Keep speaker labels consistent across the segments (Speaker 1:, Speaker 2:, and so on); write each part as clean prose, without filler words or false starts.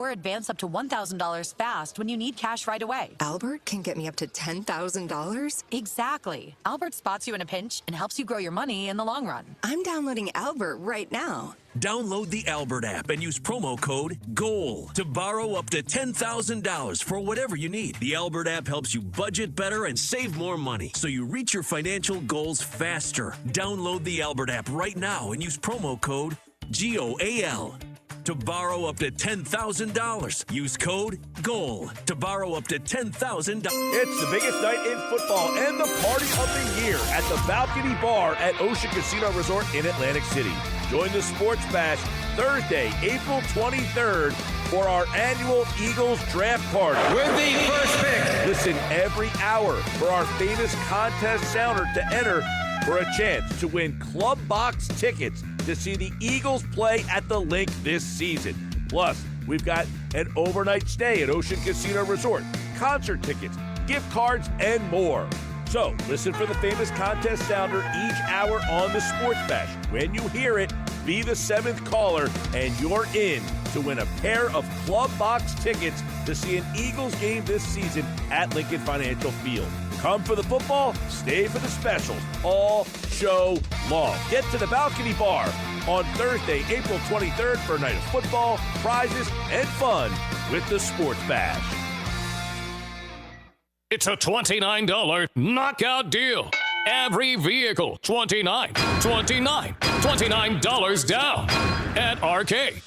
Speaker 1: Or advance up to $1,000 fast when you need cash right away.
Speaker 2: Albert can get me up to $10,000?
Speaker 1: Exactly. Albert spots you in a pinch and helps you grow your money in the long run.
Speaker 2: I'm downloading Albert right now.
Speaker 3: Download the Albert app and use promo code GOAL to borrow up to $10,000 for whatever you need. The Albert app helps you budget better and save more money so you reach your financial goals faster. Download the Albert app right now and use promo code GOAL to borrow up to $10,000. Use code GOAL to borrow up to $10,000.
Speaker 4: It's the biggest night in football and the party of the year at the Balcony Bar at Ocean Casino Resort in Atlantic City. Join the Sports Bash Thursday, April 23rd for our annual Eagles Draft Party.
Speaker 5: With the first pick.
Speaker 4: Listen every hour for our famous contest sounder to enter for a chance to win club box tickets to see the Eagles play at the Link this season. Plus, we've got an overnight stay at Ocean Casino Resort, concert tickets, gift cards, and more. So, listen for the famous contest sounder each hour on the Sports Bash. When you hear it, be the 7th caller, and you're in to win a pair of club box tickets to see an Eagles game this season at Lincoln Financial Field. Come for the football, stay for the specials all show long. Get to the Balcony Bar on Thursday, April 23rd for a night of football, prizes, and fun with the Sports Bash.
Speaker 6: It's a $29 knockout deal. Every vehicle, $29 down. At RK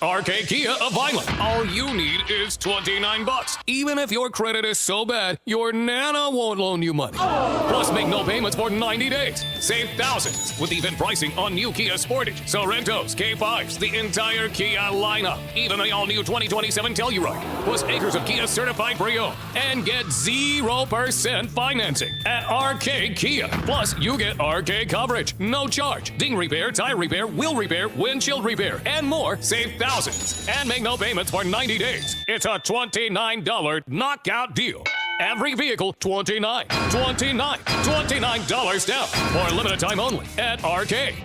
Speaker 6: Kia of Vineland, all you need is $29. Even if your credit is so bad, your Nana won't loan you money. Plus, make no payments for 90 days. Save thousands with even pricing on new Kia Sportage, Sorrentos, K5s, the entire Kia lineup. Even the all-new 2027 Telluride. Plus, acres of Kia certified pre-owned. And get 0% financing at RK Kia. Plus, you get RK coverage, no charge, ding repair, tire repair, wheel repair, windshield repair, and more. Save thousands and make no payments for 90 days. It's a $29 knockout deal. Every vehicle, $29 down for a limited time only at RK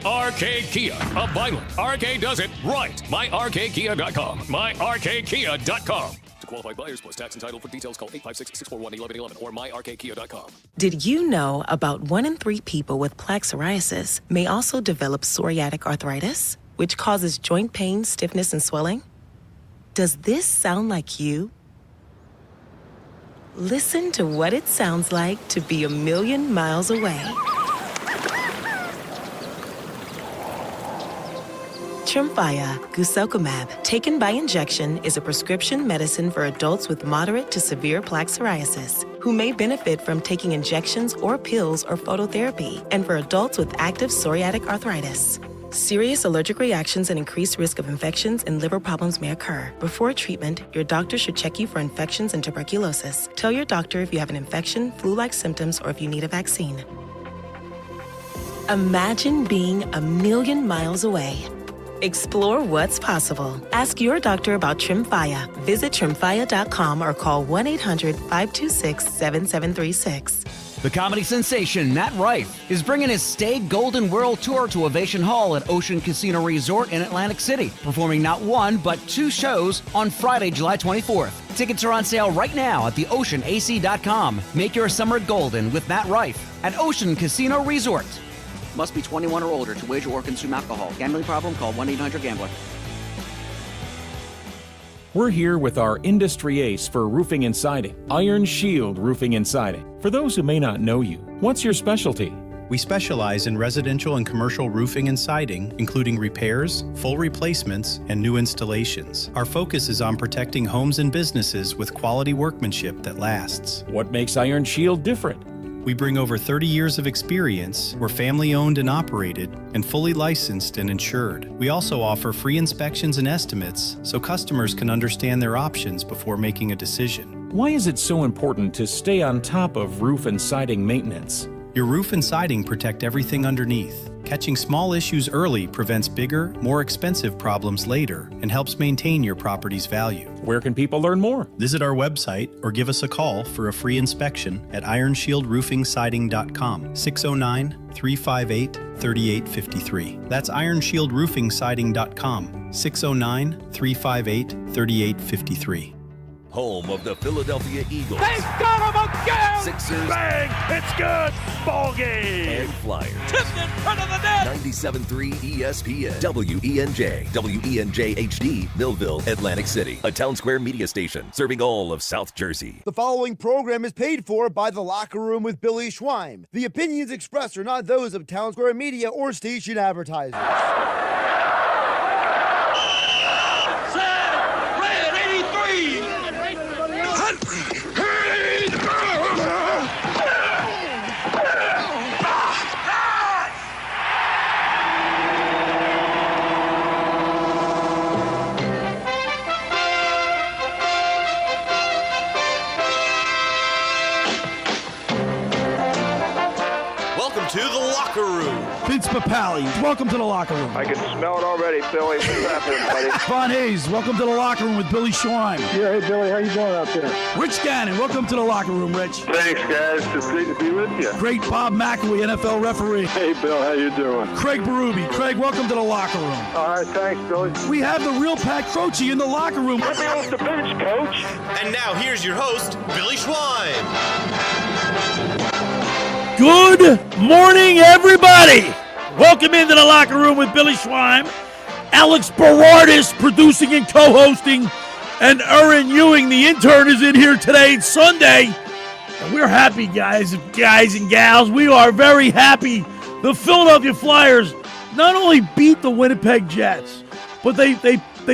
Speaker 6: Kia of Vineland. RK does it right. MyRKKia.com. MyRKKia.com. Qualified buyers plus tax entitled. For details, call 856-641-1111 or myrkkia.com.
Speaker 7: Did you know about 1 in 3 people with plaque psoriasis may also develop psoriatic arthritis, which causes joint pain, stiffness, and swelling? Does this sound like you? Listen to what it sounds like to be a million miles away. Tremfya guselkumab, taken by injection, is a prescription medicine for adults with moderate to severe plaque psoriasis who may benefit from taking injections or pills or phototherapy, and for adults with active psoriatic arthritis. Serious allergic reactions and increased risk of infections and liver problems may occur. Before treatment, your doctor should check you for infections and tuberculosis. Tell your doctor if you have an infection, flu-like symptoms, or if you need a vaccine. Imagine being a million miles away. Explore what's possible. Ask your doctor about Tremfya. Visit Tremfya.com or call 1-800-526-7736.
Speaker 8: The comedy sensation Matt Rife is bringing his Stay Golden World Tour to Ovation Hall at Ocean Casino Resort in Atlantic City, performing not 1 but 2 shows on Friday, July 24th. Tickets are on sale right now at theoceanac.com. Make your summer golden with Matt Rife at Ocean Casino Resort.
Speaker 9: Must be 21 or older to wager or consume alcohol. Gambling problem? Call 1-800-GAMBLER.
Speaker 10: We're here with our industry ace for roofing and siding, Iron Shield Roofing and Siding. For those who may not know you, what's your specialty?
Speaker 11: We specialize in residential and commercial roofing and siding, including repairs, full replacements, and new installations. Our focus is on protecting homes and businesses with quality workmanship that lasts.
Speaker 10: What makes Iron Shield different?
Speaker 11: We bring over 30 years of experience. We're family-owned and operated, and fully licensed and insured. We also offer free inspections and estimates so customers can understand their options before making a decision.
Speaker 10: Why is it so important to stay on top of roof and siding maintenance?
Speaker 11: Your roof and siding protect everything underneath. Catching small issues early prevents bigger, more expensive problems later and helps maintain your property's value.
Speaker 10: Where can people learn more?
Speaker 11: Visit our website or give us a call for a free inspection at ironshieldroofingsiding.com, 609-358-3853. That's ironshieldroofingsiding.com, 609-358-3853.
Speaker 4: Home of the Philadelphia Eagles.
Speaker 5: They've got him again!
Speaker 4: Sixers.
Speaker 5: Bang! It's good! Ball game!
Speaker 4: And Flyers.
Speaker 5: Tipped in front of the net!
Speaker 4: 97.3 ESPN. WENJ. WENJ HD. Millville, Atlantic City. A Town Square media station serving all of South Jersey.
Speaker 12: The following program is paid for by The Locker Room with Billy Schweim. The opinions expressed are not those of Town Square Media or station advertisers.
Speaker 13: To the locker room.
Speaker 14: Vince Papali, welcome to the locker room.
Speaker 15: I can smell it already, Billy. What's happening, buddy?
Speaker 14: Von Hayes, welcome to the locker room with Billy Schweim.
Speaker 15: Yeah, hey, Billy, how you doing out there?
Speaker 14: Rich Gannon, welcome to the locker room, Rich.
Speaker 15: Thanks, guys. It's great to be with you.
Speaker 14: Great Bob McElwee, NFL referee.
Speaker 15: Hey, Bill, how you doing?
Speaker 14: Craig Berube. Craig, welcome to the locker room.
Speaker 15: All right, thanks, Billy.
Speaker 14: We have the real Pat Croce in the locker room.
Speaker 15: Let me off the bench, Coach.
Speaker 13: And now here's your host, Billy Schweim.
Speaker 14: Good morning, everybody. Welcome into the locker room with Billy Schweim, Alex Berardis producing and co-hosting, and Erin Ewing, the intern, is in here today. It's Sunday, and we're happy, guys and gals. We are very happy. The Philadelphia Flyers not only beat the Winnipeg Jets, but they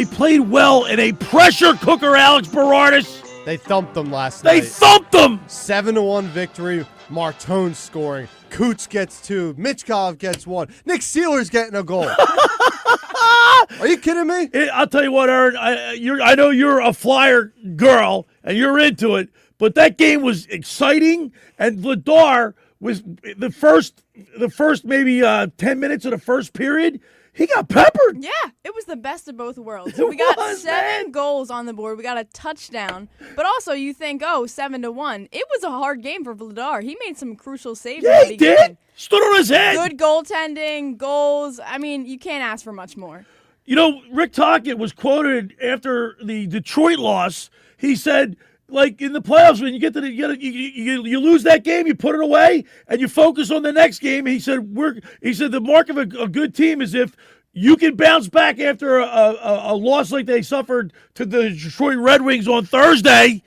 Speaker 14: played well in a pressure cooker, Alex Berardis.
Speaker 16: They thumped them last night.
Speaker 14: They thumped them!
Speaker 16: 7-1 victory. Martone scoring. Coots gets 2. Mitchkov gets 1. Nick Sealer's getting a goal. Are you kidding me?
Speaker 14: I'll tell you what, Aaron. I know you're a Flyer girl and you're into it, but that game was exciting. And Vladar was the first maybe 10 minutes of the first period. He got peppered.
Speaker 17: Yeah, it was the best of both worlds. We got 7 goals on the board. We got a touchdown. But also, you think, 7-1. It was a hard game for Vladar. He made some crucial saves.
Speaker 14: Yeah, he did. Stood on his head.
Speaker 17: Good goaltending, goals. I mean, you can't ask for much more.
Speaker 14: You know, Rick Tocchet was quoted after the Detroit loss. He said, like in the playoffs, when you get to you lose that game, you put it away, and you focus on the next game. He said the mark of a good team is if you can bounce back after a loss like they suffered to the Detroit Red Wings on Thursday.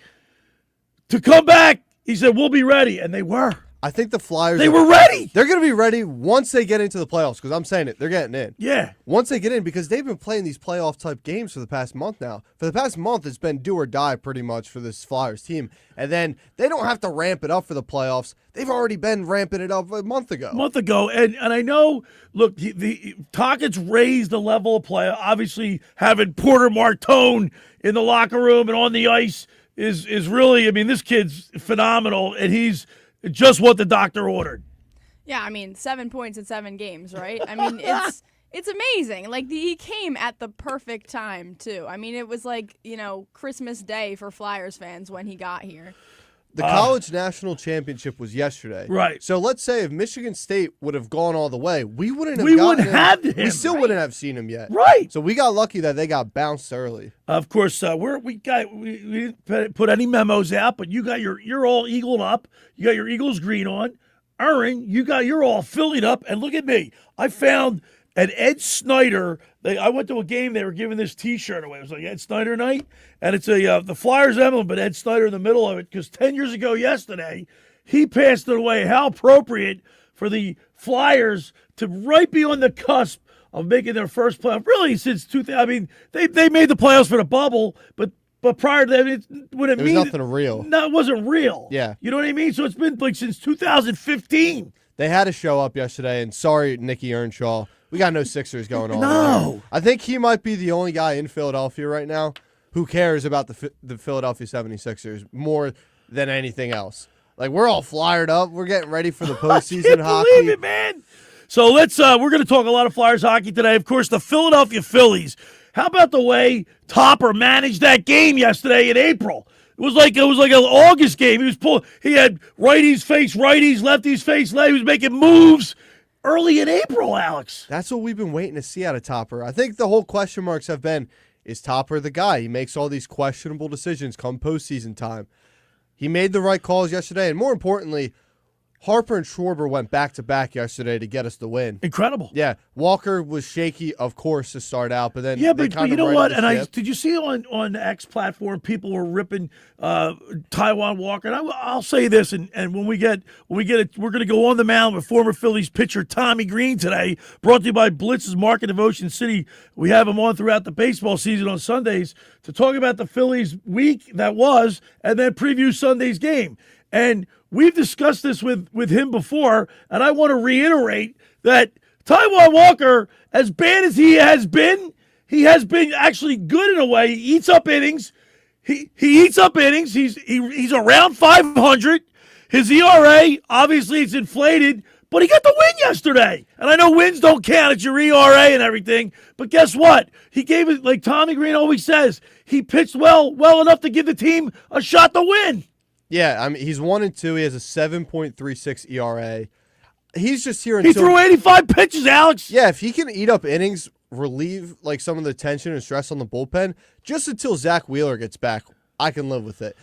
Speaker 14: To come back, he said, we'll be ready, and they were.
Speaker 16: I think the Flyers...
Speaker 14: They were ready!
Speaker 16: They're going to be ready once they get into the playoffs, because I'm saying it. They're getting in.
Speaker 14: Yeah.
Speaker 16: Once they get in, because they've been playing these playoff-type games for the past month now. For the past month, it's been do or die pretty much for this Flyers team. And then they don't have to ramp it up for the playoffs. They've already been ramping it up a month ago. And I know, look, the Tocchet's raised the level of play. Obviously, having Porter Martone in the locker room and on the ice is really, I mean, this kid's phenomenal, and he's just what the doctor ordered.
Speaker 17: Yeah, I mean, 7 points in 7 games, right? I mean, it's amazing. Like, he came at the perfect time, too. I mean, it was like, Christmas Day for Flyers fans when he got here.
Speaker 16: The college national championship was yesterday.
Speaker 14: Right.
Speaker 16: So let's say if Michigan State would have gone all the way, we wouldn't have him. We still wouldn't have seen him yet.
Speaker 14: Right.
Speaker 16: So we got lucky that they got bounced early.
Speaker 14: Of course, we didn't put any memos out, but you're all eagled up. You got your Eagles green on. Erin, you're all Phillied up, and look at me. I found an Ed Snyder. I went to a game. They were giving this T-shirt away. It was like Ed Snyder night, and it's the Flyers emblem, but Ed Snyder in the middle of it. Because 10 years ago yesterday, he passed it away. How appropriate for the Flyers to right be on the cusp of making their first playoff. Really, since 2000. I mean, they made the playoffs for the bubble, but prior to that, it was
Speaker 16: nothing real.
Speaker 14: No, it wasn't real.
Speaker 16: Yeah,
Speaker 14: you know what I mean. So it's been like since 2015.
Speaker 16: They had to show up yesterday, and sorry, Nicky Earnshaw. We got no Sixers going on.
Speaker 14: No.
Speaker 16: I think he might be the only guy in Philadelphia right now who cares about the Philadelphia 76ers more than anything else. Like, we're all flyered up. We're getting ready for the postseason hockey.
Speaker 14: Believe it, man. So we're going to talk a lot of Flyers hockey today. Of course, the Philadelphia Phillies. How about the way Topper managed that game yesterday in April? It was like an August game. He had righties face righties, lefties face lefties. He was making moves early in April, Alex.
Speaker 16: That's what we've been waiting to see out of Topper. I think the whole question marks have been, is Topper the guy? He makes all these questionable decisions come postseason time. He made the right calls yesterday, and more importantly, Harper and Schwarber went back-to-back yesterday to get us the win.
Speaker 14: Incredible.
Speaker 16: Yeah, Walker was shaky, of course, to start out, but then
Speaker 14: but you know what? And did you see on the X platform, people were ripping Taijuan Walker. And I'll say this, and when we get it, we're going to go on the mound with former Phillies pitcher Tommy Greene today, brought to you by Blitz's Market of Ocean City. We have him on throughout the baseball season on Sundays to talk about the Phillies week that was, and then preview Sunday's game. And we've discussed this with him before, and I want to reiterate that Taijuan Walker, as bad as he has been actually good in a way. He eats up innings. He eats up innings. He's around 500. His ERA, obviously, it's inflated, but he got the win yesterday. And I know wins don't count. It's your ERA and everything. But guess what? He gave it, like Tommy Greene always says, he pitched well enough to give the team a shot to win.
Speaker 16: Yeah, I mean, he's 1-2. He has a 7.36 ERA. He's just here until...
Speaker 14: He threw 85 pitches, Alex.
Speaker 16: Yeah, if he can eat up innings, relieve like some of the tension and stress on the bullpen, just until Zach Wheeler gets back, I can live with it.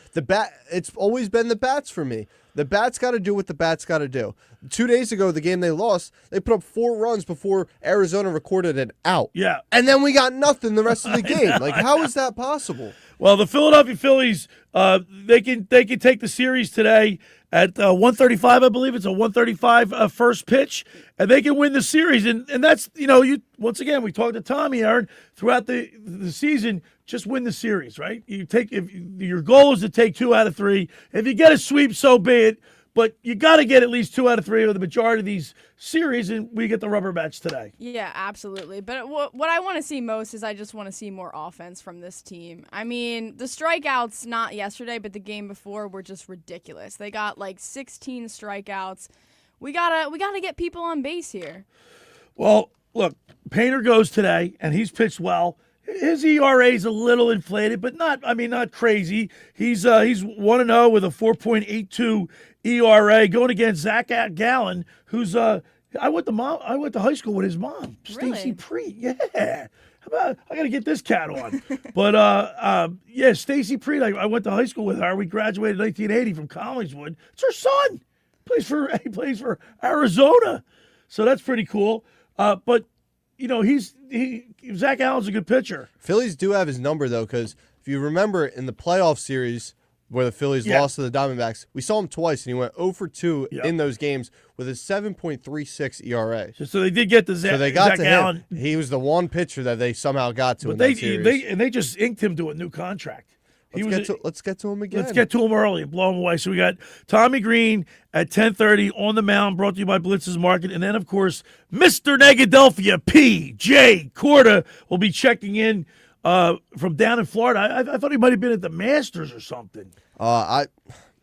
Speaker 16: It's always been the bats for me. The bats got to do what the bats got to do. 2 days ago, the game they lost, they put up 4 runs before Arizona recorded an out.
Speaker 14: Yeah.
Speaker 16: And then we got nothing the rest of the game. Like, how is that possible?
Speaker 14: Well, the Philadelphia Phillies, they can take the series today at 1:35, I believe. It's a 1:35 first pitch, and they can win the series. And that's, once again, we talked to Tommy, Aaron, throughout the season, just win the series, right? If your goal is to take 2 out of 3. If you get a sweep, so be it. But you got to get at least 2 out of 3 of the majority of these series, and we get the rubber match today.
Speaker 17: Yeah, absolutely. But what I want to see most is I just want to see more offense from this team. I mean, the strikeouts, not yesterday, but the game before, were just ridiculous. They got like 16 strikeouts. We gotta get people on base here.
Speaker 14: Well, look, Painter goes today, and he's pitched well. His ERA is a little inflated, but not crazy. He's 1-0 with a 4.82 ERA going against Zach Gallen, who's I went to high school with his mom, Stacy Preet. Yeah. How about I got to get this cat on. But yeah, Stacy Preet, I went to high school with her. We graduated in 1980 from Collingswood. It's her son. He plays for Arizona. So that's pretty cool. But Zach Allen's a good pitcher.
Speaker 16: Phillies do have his number, though, because if you remember in the playoff series where the Phillies lost to the Diamondbacks, we saw him twice, and he went 0 for 2 in those games with a 7.36 ERA.
Speaker 14: So they did get to Zach.
Speaker 16: So they got
Speaker 14: Zach
Speaker 16: to
Speaker 14: Allen.
Speaker 16: him. He was the one pitcher that they somehow got to
Speaker 14: But
Speaker 16: in that series.
Speaker 14: they just inked him to a new contract.
Speaker 16: Let's get to him again.
Speaker 14: Let's get to him early and blow him away. So we got Tommy Greene at 10:30 on the mound, brought to you by Blitz's Market. And then, of course, Mr. Negadelphia P.J. Corda will be checking in from down in Florida. I thought he might have been at the Masters or something.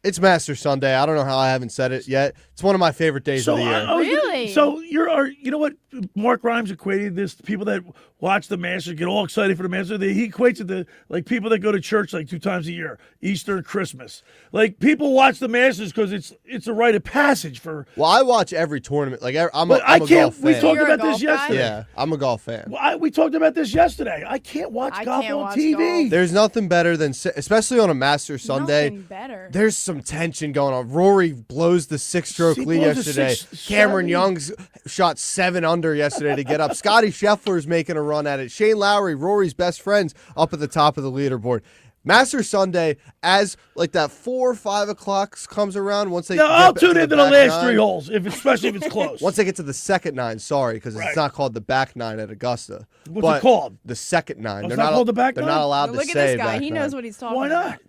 Speaker 16: It's Master Sunday. I don't know how I haven't said it yet. It's one of my favorite days of the year.
Speaker 17: Really?
Speaker 14: So you know what? Mark Rhymes equated this to people that watch the Masters, get all excited for the Masters. He equates it to like people that go to church like 2 times a year, Easter and Christmas. Like people watch the Masters because it's a rite of passage for.
Speaker 16: Well, I watch every tournament. Like I'm a golf fan.
Speaker 14: We talked about this yesterday.
Speaker 16: Yeah, I'm a golf fan.
Speaker 14: Well, we talked about this yesterday. I can't watch golf on TV.
Speaker 16: There's nothing better than, especially on a Masters Sunday.
Speaker 17: Nothing better.
Speaker 16: There's some tension going on. Rory blows the 6-stroke lead yesterday. Cameron Young's shot 7 under yesterday to get up. Scotty Scheffler's making a run at it. Shane Lowry, Rory's best friends, up at the top of the leaderboard. Masters Sunday, as like that 4 or 5 o'clock comes around, once they
Speaker 14: I'll tune into the last 3 holes, especially if it's close.
Speaker 16: Once they get to the second 9, sorry, because it's not called the back 9 at Augusta.
Speaker 14: What's it called?
Speaker 16: The second 9.
Speaker 14: It's not called the back 9?
Speaker 16: They're not allowed to
Speaker 17: Look
Speaker 16: say
Speaker 17: at this guy.
Speaker 16: back
Speaker 17: He
Speaker 16: 9.
Speaker 17: knows what he's talking
Speaker 14: about. Why not?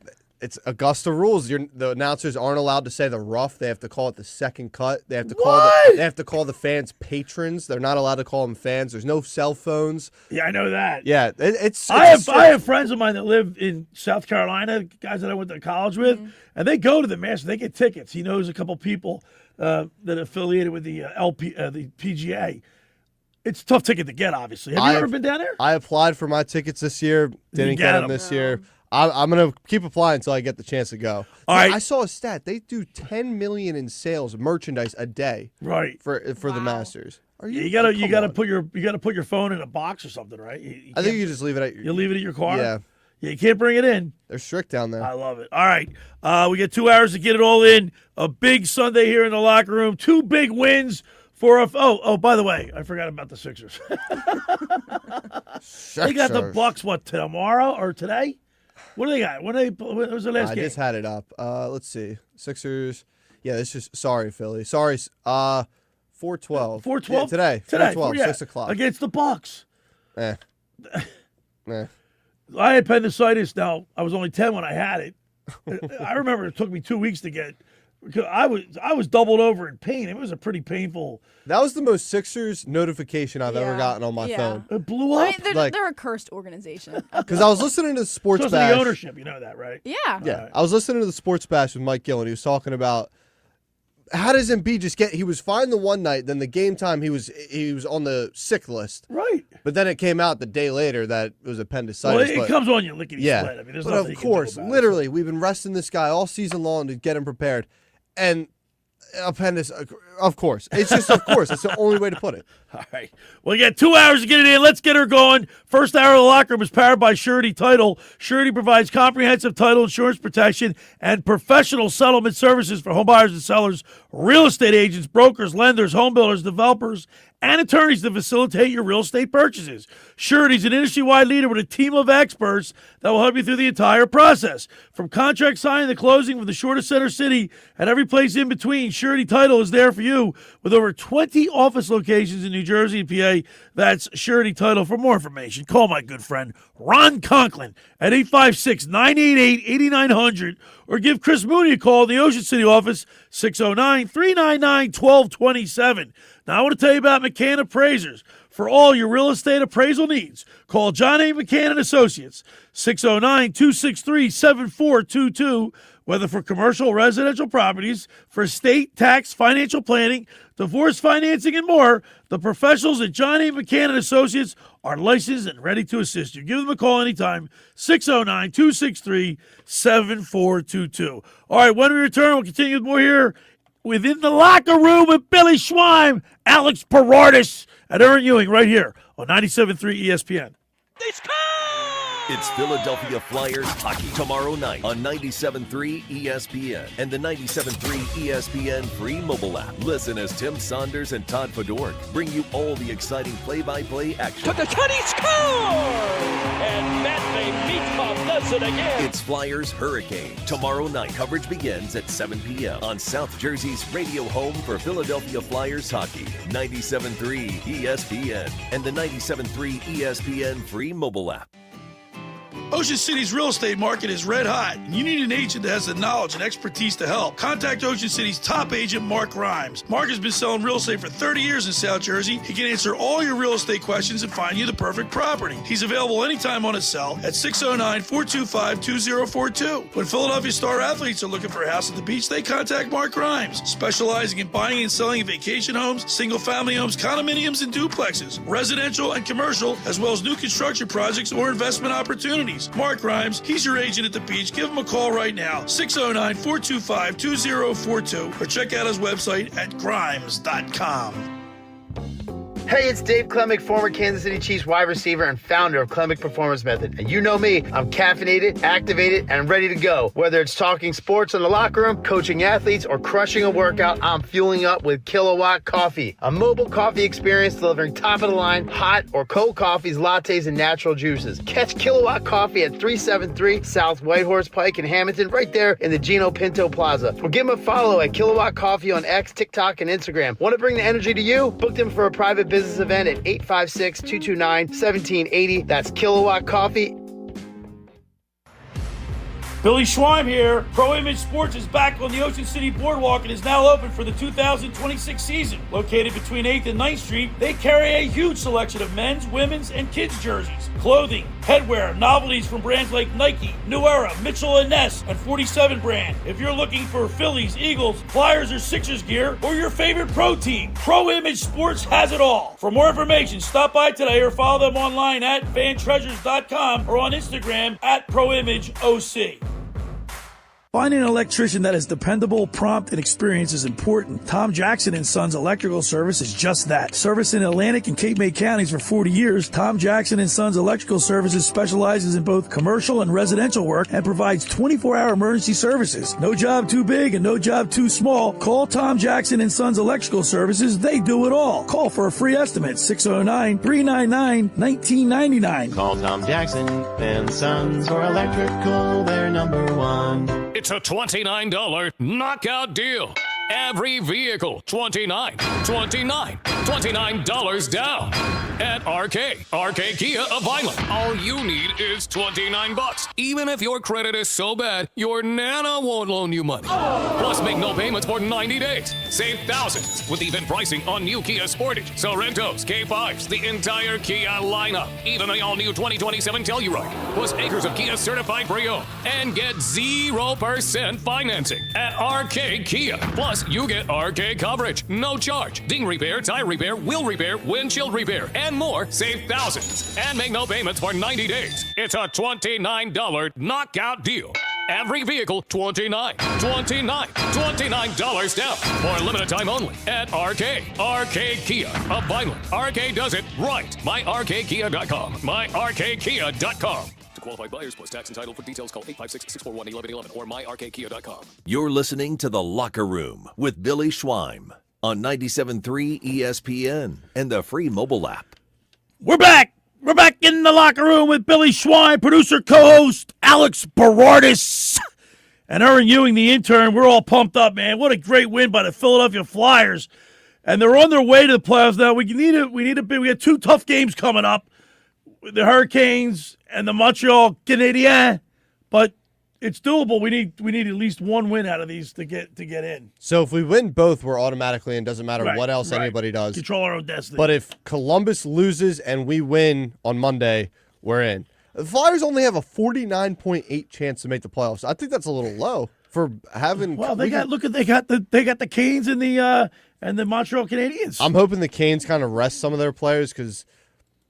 Speaker 16: it's Augusta rules. The announcers aren't allowed to say the rough. They have to call it the second cut. They have to call the fans patrons. They're not allowed to call them fans. There's no cell phones.
Speaker 14: Yeah, I know that.
Speaker 16: Yeah,
Speaker 14: I have friends of mine that live in South Carolina, guys that I went to college with, and they go to the Masters. They get tickets. He knows a couple people that are affiliated with the the PGA. It's a tough ticket to get, obviously. Have you ever been down there?
Speaker 16: I applied for my tickets this year. Didn't get them this year. I'm going to keep applying until I get the chance to go.
Speaker 14: All right.
Speaker 16: I saw a stat. They do $10 million in sales, merchandise a day.
Speaker 14: Right.
Speaker 16: For the Masters.
Speaker 14: You gotta put your phone in a box or something, right?
Speaker 16: I think you just leave it at your.
Speaker 14: You leave it at your car.
Speaker 16: Yeah.
Speaker 14: You can't bring it in.
Speaker 16: They're strict down there.
Speaker 14: I love it. All right. We get 2 hours to get it all in. A big Sunday here in the locker room. 2 big wins. By the way, I forgot about the Sixers. They got the Bucks, tomorrow or today? What do they got? When was the last game?
Speaker 16: I just had it up. Let's see. Sixers. Yeah, this is sorry, Philly. Sorry. 4:12.
Speaker 14: 4:12?
Speaker 16: Yeah, today. 4:12, 6 o'clock.
Speaker 14: Against the Bucks.
Speaker 16: Eh.
Speaker 14: I had appendicitis. Now, I was only 10 when I had it. I remember it took me 2 weeks to get. I was doubled over in pain. It was a pretty painful.
Speaker 16: That was the most Sixers notification I've ever gotten on my phone.
Speaker 14: It blew up.
Speaker 17: I mean, they're a cursed organization.
Speaker 16: Because I was listening to the Sports Bash.
Speaker 14: The ownership, you know that, right?
Speaker 17: Yeah.
Speaker 16: Yeah. I was listening to the Sports Bash with Mike Gill, and he was talking about how does Embiid just get? He was fine the one night, then the game time he was on the sick list.
Speaker 14: Right.
Speaker 16: But then it came out the day later that it was appendicitis.
Speaker 14: Well, it comes on you lickety split. I mean, there's
Speaker 16: but
Speaker 14: nothing
Speaker 16: of course, literally, we've been resting this guy all season long to get him prepared. And appendicitis, of course. It's just, of course. It's the only way to put it.
Speaker 14: All right. Well, you got 2 hours to get it in. Let's get her going. First hour of the locker room is powered by Surety Title. Surety provides comprehensive title insurance protection and professional settlement services for home buyers and sellers, real estate agents, brokers, lenders, home builders, developers, and attorneys to facilitate your real estate purchases. Surety is an industry-wide leader with a team of experts that will help you through the entire process. From contract signing to closing, from the shortest center city and every place in between, Surety Title is there for you with over 20 office locations in New Jersey and PA. That's Surety Title. For more information, call my good friend Ron Conklin at 856-988-8900 or give Chris Mooney a call in the Ocean City office, 609-399-1227. Now, I want to tell you about McCann Appraisers. For all your real estate appraisal needs, call John A. McCann & Associates, 609-263-7422, whether for commercial or residential properties, for estate, tax, financial planning, divorce financing, and more. The professionals at John A. McCann & Associates are licensed and ready to assist you. Give them a call anytime, 609-263-7422. All right, when we return, we'll continue with more here within the locker room with Billy Schweim, Alex Berardis, and Erin Ewing right here on 97.3 ESPN.
Speaker 3: It's Philadelphia Flyers hockey tomorrow night on 97.3 ESPN and the 97.3 ESPN free mobile app. Listen as Tim Saunders and Todd Fedork bring you all the exciting play-by-play action.
Speaker 5: To the cut, he scores! And that may Meatball does it again.
Speaker 3: It's Flyers Hurricane. Tomorrow night, coverage begins at 7 p.m. on South Jersey's radio home for Philadelphia Flyers hockey, 97.3 ESPN and the 97.3 ESPN free mobile app.
Speaker 18: Ocean City's real estate market is red hot, and you need an agent that has the knowledge and expertise to help. Contact Ocean City's top agent, Mark Grimes. Mark has been selling real estate for 30 years in South Jersey. He can answer all your real estate questions and find you the perfect property. He's available anytime on his cell at 609-425-2042. When Philadelphia star athletes are looking for a house at the beach, they contact Mark Grimes, specializing in buying and selling vacation homes, single-family homes, condominiums, and duplexes, residential and commercial, as well as new construction projects or investment opportunities. Mark Grimes, he's your agent at the beach. Give him a call right now, 609-425-2042, or check out his website at grimes.com.
Speaker 19: Hey, it's Dave Klemick, former Kansas City Chiefs wide receiver and founder of Klemick Performance Method. And you know me, I'm caffeinated, activated, and ready to go. Whether it's talking sports in the locker room, coaching athletes, or crushing a workout, I'm fueling up with Kilowatt Coffee. A mobile coffee experience delivering top-of-the-line, hot or cold coffees, lattes, and natural juices. Catch Kilowatt Coffee at 373 South Whitehorse Pike in Hamilton, right there in the Gino Pinto Plaza. Or give them a follow at Kilowatt Coffee on X, TikTok, and Instagram. Want to bring the energy to you? Book them for a private business event at 856-229-1780. That's Kilowatt Coffee.
Speaker 18: Billy Schweim here. Pro Image Sports is back on the Ocean City Boardwalk and is now open for the 2026 season. Located between 8th and 9th Street, they carry a huge selection of men's, women's, and kids' jerseys, clothing, headwear, novelties from brands like Nike, New Era, Mitchell & Ness, and 47 brand. If you're looking for Phillies, Eagles, Flyers, or Sixers gear, or your favorite pro team, Pro Image Sports has it all. For more information, stop by today or follow them online at fantreasures.com or on Instagram at ProImageOC.
Speaker 14: Finding an electrician that is dependable, prompt, and experienced is important. Tom Jackson & Sons Electrical Service is just that. Service in Atlantic and Cape May counties for 40 years, Tom Jackson & Sons Electrical Services specializes in both commercial and residential work and provides 24-hour emergency services. No job too big and no job too small. Call Tom Jackson & Sons Electrical Services. They do it all. Call for a free estimate, 609-399-1999.
Speaker 20: Call Tom Jackson & Sons for electrical, they're number one.
Speaker 6: It's a $29 knockout deal. Every vehicle, $29 down. At RK Kia of Vineland. All you need is $29. Even if your credit is so bad, your Nana won't loan you money. Plus, make no payments for 90 days. Save thousands with even pricing on new Kia Sportage, Sorrentos, K5s, the entire Kia lineup. Even the all-new 2027 Telluride. Plus acres of Kia certified pre-owned. And get 0% financing at RK Kia. Plus, you get RK coverage, no charge, ding repair, tire repair, wheel repair, windshield repair, and more. Save thousands and make no payments for 90 days. It's a $29 knockout deal. Every vehicle, $29 down for a limited time only at RK Kia of Vineland. RK does it right. MyRKKia.com. MyRKKia.com. Qualified buyers plus tax entitled. For details, call 856-641-1111 or myrkkia.com.
Speaker 3: You're listening to The Locker Room with Billy Schweim on 97.3 ESPN and the free mobile app.
Speaker 14: We're back. We're back in the locker room with Billy Schweim, producer, co-host Alex Berardis, and Erin Ewing, the intern. We're all pumped up, man. What a great win by the Philadelphia Flyers. And they're on their way to the playoffs now. We got two tough games coming up. The Hurricanes and the Montreal Canadiens, but it's doable. We need at least one win out of these to get in.
Speaker 16: So if we win both, we're automatically in. Doesn't matter what else anybody does.
Speaker 14: Control our own destiny.
Speaker 16: But if Columbus loses and we win on Monday, we're in. The Flyers only have a 49.8 chance to make the playoffs. I think that's a little low for having.
Speaker 14: Well, they got the Canes and the Montreal Canadiens.
Speaker 16: I'm hoping the Canes kind of rest some of their players because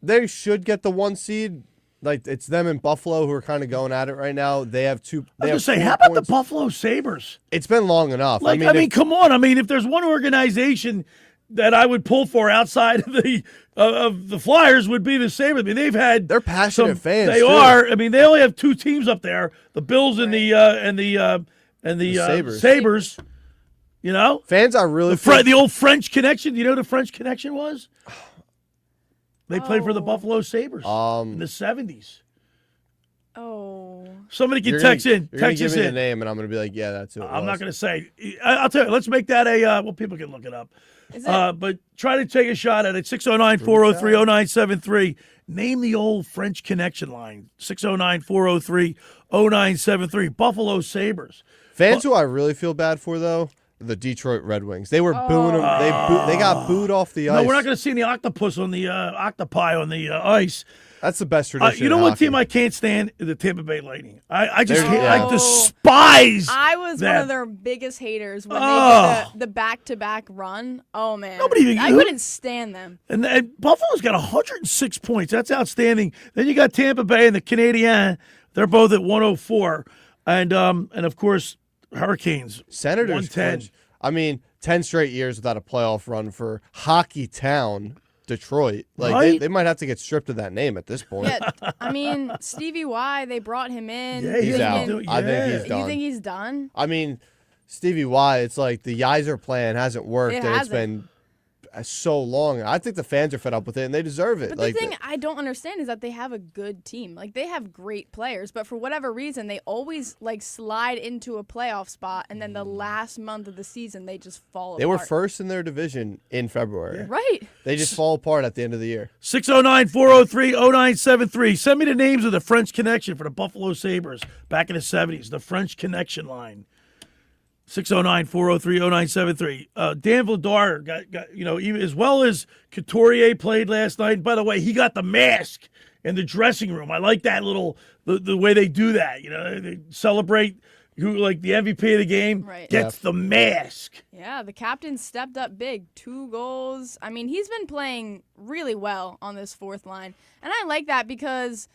Speaker 16: they should get the 1 seed. Like, it's them and Buffalo who are kind of going at it right now. They have two.
Speaker 14: I was going to say, how about the Buffalo Sabres?
Speaker 16: It's been long enough.
Speaker 14: Like, I mean, come on. I mean, if there's one organization that I would pull for outside of the Flyers would be the Sabres. I mean, they're passionate fans. They are. I mean, they only have two teams up there: the Bills and the Sabres. You know,
Speaker 16: fans are really
Speaker 14: the old French connection. Do you know what the French connection was? They played for the Buffalo Sabres in the 70s.
Speaker 17: Oh.
Speaker 14: Somebody can text in.
Speaker 16: You're going to give me the name, and I'm going to be like, yeah, that's it.
Speaker 14: I'm not going to say. I'll tell you. Let's make that well, people can look it up. But try to take a shot at it. 609-403-0973. Name the old French connection line. 609-403-0973. Buffalo Sabres.
Speaker 16: Fans who I really feel bad for, though, the Detroit Red Wings. They were booing them. They got booed off the ice.
Speaker 14: No, we're not going to see the octopus on the octopi on the ice.
Speaker 16: That's the best tradition.
Speaker 14: You know what team I can't stand? The Tampa Bay Lightning. I just I despise.
Speaker 17: I was one of their biggest haters when they did the back-to-back run. Oh man, I couldn't stand them.
Speaker 14: And Buffalo's got 106 points. That's outstanding. Then you got Tampa Bay and the Canadiens. They're both at 104, and of course Hurricanes.
Speaker 16: Senators
Speaker 14: 110.
Speaker 16: I mean, 10 straight years without a playoff run for Hockey Town. Detroit. Like they might have to get stripped of that name at this point.
Speaker 17: Yeah, I mean, Stevie Y, they brought him in.
Speaker 16: Yeah, he's out. I think he's done.
Speaker 17: You think he's done?
Speaker 16: I mean, Stevie Y, it's like the Yeiser plan hasn't worked, and it's been so long. I think the fans are fed up with it, and they deserve it.
Speaker 17: But the thing I don't understand is that they have a good team. Like, they have great players, but for whatever reason, they always, like, slide into a playoff spot, and then the last month of the season, they just fall apart.
Speaker 16: They were first in their division in February.
Speaker 17: Yeah. Right.
Speaker 16: They just fall apart at the end of the year.
Speaker 14: 609-403-0973. Send me the names of the French Connection for the Buffalo Sabres back in the 70s, the French Connection line. 609-403-0973. Dan Vladar got even, as well as Couturier played last night. And by the way, he got the mask in the dressing room. I like that the way they do that. They celebrate who, like, the MVP of the game gets the mask.
Speaker 17: Yeah, the captain stepped up big. 2 goals. I mean, he's been playing really well on this fourth line. And I like that because,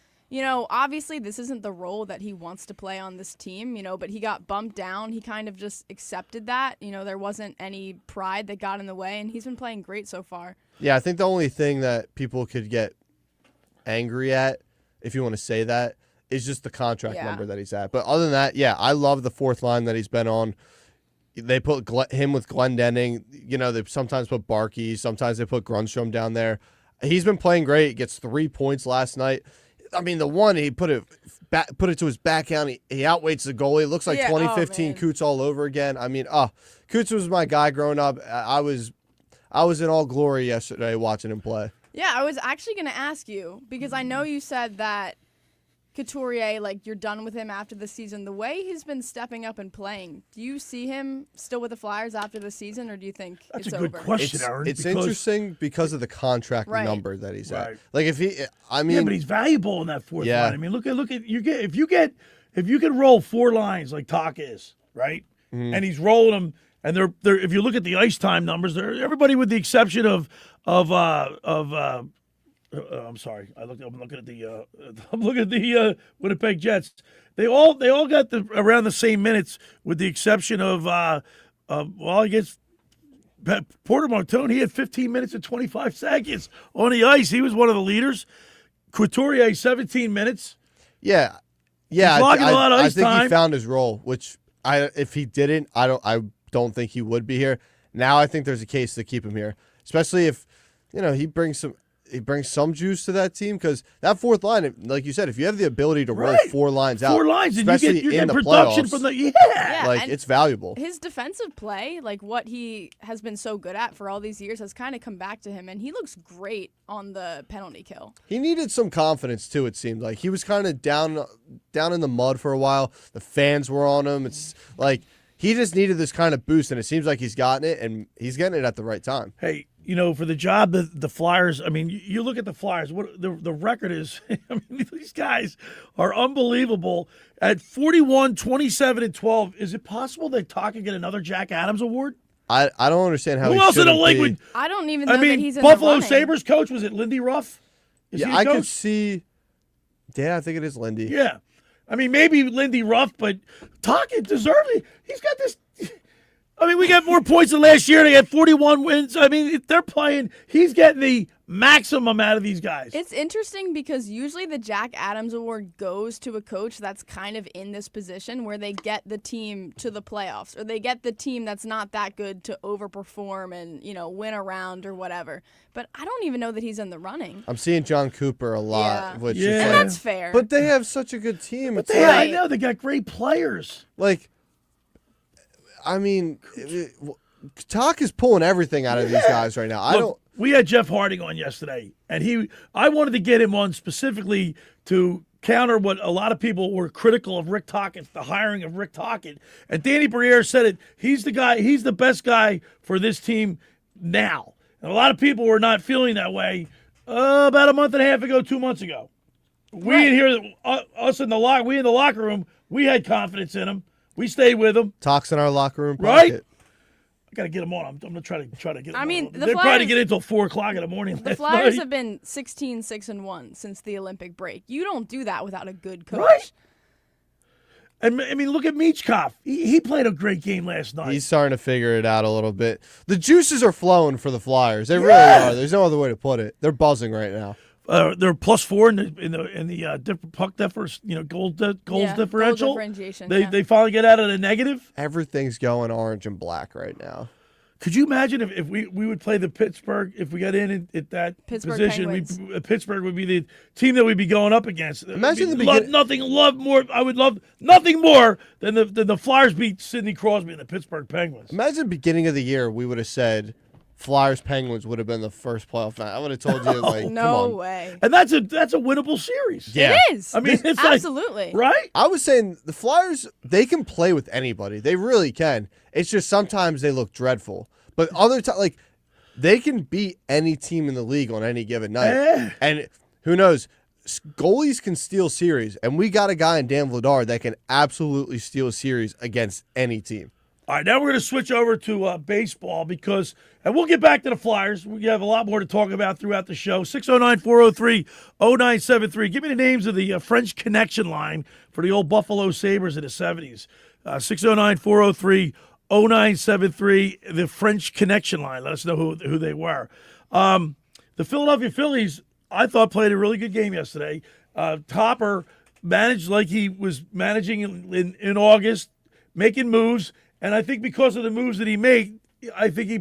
Speaker 17: obviously this isn't the role that he wants to play on this team, but he got bumped down. He kind of just accepted that. There wasn't any pride that got in the way, and he's been playing great so far.
Speaker 16: Yeah, I think the only thing that people could get angry at, if you want to say that, is just the contract number that he's at. But other than that, yeah, I love the fourth line that he's been on. They put him with Glendening. They sometimes put Barkey. Sometimes they put Grundstrom down there. He's been playing great. He gets 3 points last night. I mean, the one, he put it to his backhand. He outweights the goalie. It looks like 2015 Coots all over again. I mean, Coots was my guy growing up. I was in all glory yesterday watching him play.
Speaker 17: Yeah, I was actually going to ask you, because I know you said that Couturier, like, you're done with him after the season. The way he's been stepping up and playing, do you see him still with the Flyers after the season, or do you think it's over?
Speaker 14: That's a good question, Aaron.
Speaker 16: It's interesting because of the contract number that he's at. Like,
Speaker 14: but he's valuable in that fourth line. I mean, look at if you can roll 4 lines like Talk is, right? Mm-hmm. And he's rolling them, and they're if you look at the ice time numbers, everybody with the exception of I'm sorry. I'm looking at the Winnipeg Jets. They all got around the same minutes, with the exception of I guess Porter Martone. He had 15 minutes and 25 seconds on the ice. He was one of the leaders. Couturier 17 minutes.
Speaker 16: Yeah.
Speaker 14: He's logging a lot of ice
Speaker 16: I think
Speaker 14: time.
Speaker 16: he found his role, which if he didn't, I don't think he would be here. Now I think there's a case to keep him here, especially if he brings some juice to that team, because that fourth line, like you said, if you have the ability to roll 4 lines out,
Speaker 14: and
Speaker 16: especially
Speaker 14: you get
Speaker 16: in the
Speaker 14: production
Speaker 16: playoffs,
Speaker 14: from
Speaker 16: it's valuable.
Speaker 17: His defensive play, like what he has been so good at for all these years, has kind of come back to him, and he looks great on the penalty kill.
Speaker 16: He needed some confidence too. It seemed like he was kind of down in the mud for a while. The fans were on him. It's like he just needed this kind of boost, and it seems like he's gotten it, and he's getting it at the right time.
Speaker 14: Hey, for the job that the Flyers, I mean, you look at the Flyers, what the record is. I mean, these guys are unbelievable. At 41, 27, and 12, is it possible that Talk can get another Jack Adams award?
Speaker 16: I don't understand how
Speaker 14: Who
Speaker 16: he
Speaker 14: else in the
Speaker 16: shouldn't
Speaker 14: league
Speaker 16: be.
Speaker 14: would?
Speaker 17: I don't even know that he's in
Speaker 14: Buffalo
Speaker 17: the running.
Speaker 14: Sabres coach, was it Lindy Ruff? Is he the
Speaker 16: I
Speaker 14: coach?
Speaker 16: could see. Yeah, I think it is Lindy.
Speaker 14: Yeah. I mean, maybe Lindy Ruff, but Talk deservedly. He's got this. I mean, we got more points than last year. They had 41 wins. I mean, they're playing. He's getting the maximum out of these guys.
Speaker 17: It's interesting because usually the Jack Adams Award goes to a coach that's kind of in this position where they get the team to the playoffs, or they get the team that's not that good to overperform and, win a round or whatever. But I don't even know that he's in the running.
Speaker 16: I'm seeing John Cooper a lot. Which is
Speaker 17: and that's fair.
Speaker 16: But they have such a good team.
Speaker 14: But I know they got great players.
Speaker 16: Like, I mean, Talk is pulling everything out of these guys right now.
Speaker 14: We had Jeff Harding on yesterday, and I wanted to get him on specifically to counter what a lot of people were critical of Rick Tocchet, the hiring of Rick Tocchet. And Danny Briere said it. He's the guy. He's the best guy for this team now. And a lot of people were not feeling that way about a month and a half ago, 2 months ago. We in here, us in the locker room, we had confidence in him. We stayed with him.
Speaker 16: Talks in our locker room pocket.
Speaker 14: Right? I got to get him on. I'm going to try to get him on.
Speaker 17: I mean,
Speaker 14: They're probably get in until 4 o'clock in the morning.
Speaker 17: The Flyers have been 16-6-1 since the Olympic break. You don't do that without a good coach.
Speaker 14: Right? And I mean, look at Michkov. He played a great game last night.
Speaker 16: He's starting to figure it out a little bit. The juices are flowing for the Flyers. They really are. There's no other way to put it. They're buzzing right now.
Speaker 14: They're +4 in the different puck difference, goals differential.
Speaker 17: Goal differentiation.
Speaker 14: They finally get out of the negative.
Speaker 16: Everything's going orange and black right now.
Speaker 14: Could you imagine if we would play the Pittsburgh, if we got in at that
Speaker 17: Pittsburgh
Speaker 14: position, Pittsburgh would be the team that we'd be going up against.
Speaker 16: Imagine
Speaker 14: I would love nothing more than the Flyers beat Sidney Crosby and the Pittsburgh Penguins.
Speaker 16: Imagine the beginning of the year we would have said Flyers Penguins would have been the first playoff night. I would have told you come on.
Speaker 17: way.
Speaker 14: And that's a winnable series.
Speaker 16: Yeah.
Speaker 17: It is.
Speaker 14: I mean, it's
Speaker 17: absolutely
Speaker 14: right.
Speaker 16: I was saying the Flyers, they can play with anybody. They really can. It's just sometimes they look dreadful. But other times, they can beat any team in the league on any given night. And who knows? Goalies can steal series. And we got a guy in Dan Vladar that can absolutely steal a series against any team.
Speaker 14: All right, now we're going to switch over to baseball and we'll get back to the Flyers. We have a lot more to talk about throughout the show. 609-403-0973. Give me the names of the French Connection line for the old Buffalo Sabres in the 70s. 609-403-0973, the French Connection line. Let us know who they were. The Philadelphia Phillies, I thought, played a really good game yesterday. Topper managed like he was managing in August, making moves. And I think because of the moves that he made, I think he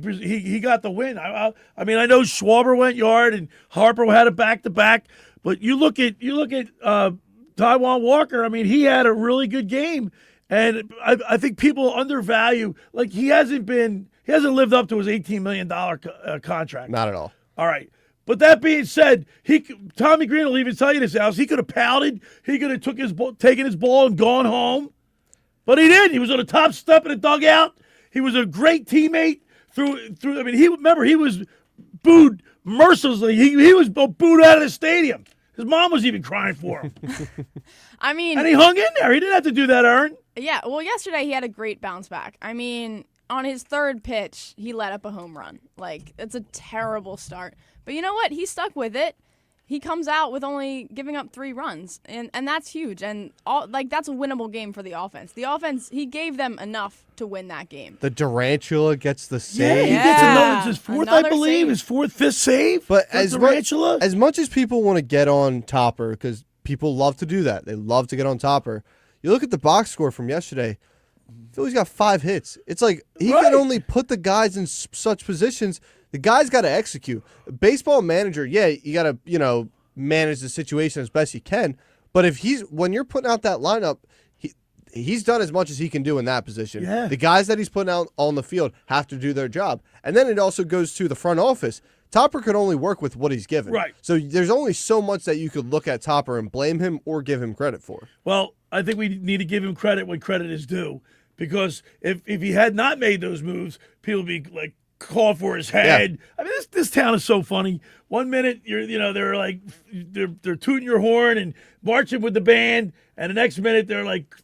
Speaker 14: got the win. I mean, I know Schwarber went yard and Harper had a back-to-back, but you look at Taijuan Walker. I mean, he had a really good game, and I think people undervalue. He hasn't lived up to his $18 million contract.
Speaker 16: Not at all.
Speaker 14: All right. But that being said, Tommy Greene will even tell you this, Alex. He could have pouted. He could have taken his ball and gone home. But he did. He was on the top step in the dugout. He was a great teammate through. I mean, he was booed mercilessly. He was booed out of the stadium. His mom was even crying for him.
Speaker 17: I mean,
Speaker 14: and he hung in there. He didn't have to do that, Erin.
Speaker 17: Yeah. Well, yesterday he had a great bounce back. I mean, on his third pitch, he let up a home run. It's a terrible start. But you know what? He stuck with it. He comes out with only giving up 3 runs, and that's huge. And that's a winnable game for the offense. The offense, he gave them enough to win that game.
Speaker 16: The Durantula gets the save.
Speaker 14: Yeah, he gets another, his fourth, I believe, save. His fifth save.
Speaker 16: But as much as people want to get on Topper, because people love to do that, they love to get on Topper. You look at the box score from yesterday. Philly's got 5 hits. It's like he can only put the guys in such positions. The guy's got to execute. Baseball manager, you got to, manage the situation as best you can. But when you're putting out that lineup, he's done as much as he can do in that position.
Speaker 14: Yeah.
Speaker 16: The guys that he's putting out on the field have to do their job. And then it also goes to the front office. Topper can only work with what he's given.
Speaker 14: Right.
Speaker 16: So there's only so much that you could look at Topper and blame him or give him credit for.
Speaker 14: Well, I think we need to give him credit when credit is due. Because if he had not made those moves, people would be call for his head. Yeah. I mean, this town is so funny. 1 minute they're tooting your horn and marching with the band, and the next minute they're like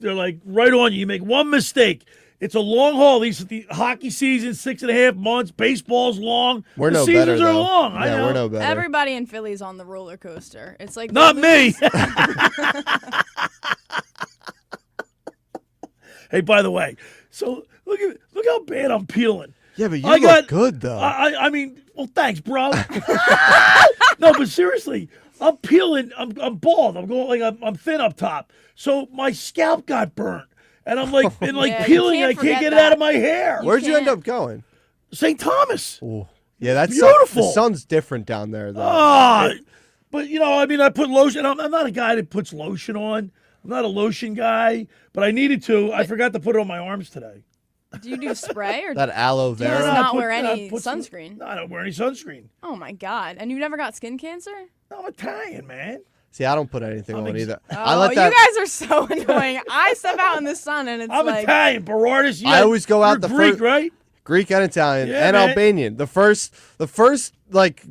Speaker 14: right on you. You make one mistake, it's a long haul. The hockey season, 6.5 months. Baseball's long.
Speaker 16: We're
Speaker 14: the
Speaker 16: no
Speaker 14: seasons
Speaker 16: better,
Speaker 14: are
Speaker 16: though.
Speaker 14: long.
Speaker 16: Yeah,
Speaker 14: I know.
Speaker 16: We're no better.
Speaker 17: Everybody in Philly's on the roller coaster. It's like
Speaker 14: not me. Hey, by the way, so look how bad I'm peeling.
Speaker 16: Yeah, but you look good, though.
Speaker 14: I mean, well, thanks, bro. No, but seriously, I'm peeling. I'm bald. I'm going I'm thin up top. So my scalp got burnt, and I'm peeling. I can't get it out of my hair.
Speaker 16: Where'd you end up going?
Speaker 14: St. Thomas.
Speaker 16: Ooh. Yeah, that's
Speaker 14: beautiful.
Speaker 16: The sun's different down there, though.
Speaker 14: But I put lotion. I'm not a guy that puts lotion on. I'm not a lotion guy, but I needed to. I forgot to put it on my arms today.
Speaker 17: Do you do spray or
Speaker 16: that aloe vera?
Speaker 17: Do you not wear any sunscreen?
Speaker 14: No, I don't wear any sunscreen.
Speaker 17: Oh my God! And you never got skin cancer?
Speaker 14: No, I'm Italian, man.
Speaker 16: See, I don't put anything on either.
Speaker 17: Oh, you guys are so annoying. I step out in the sun and it's
Speaker 14: I'm Italian, Berardis.
Speaker 16: I always go out
Speaker 14: the Greek, right?
Speaker 16: Greek and Italian and
Speaker 14: man.
Speaker 16: Albanian. The first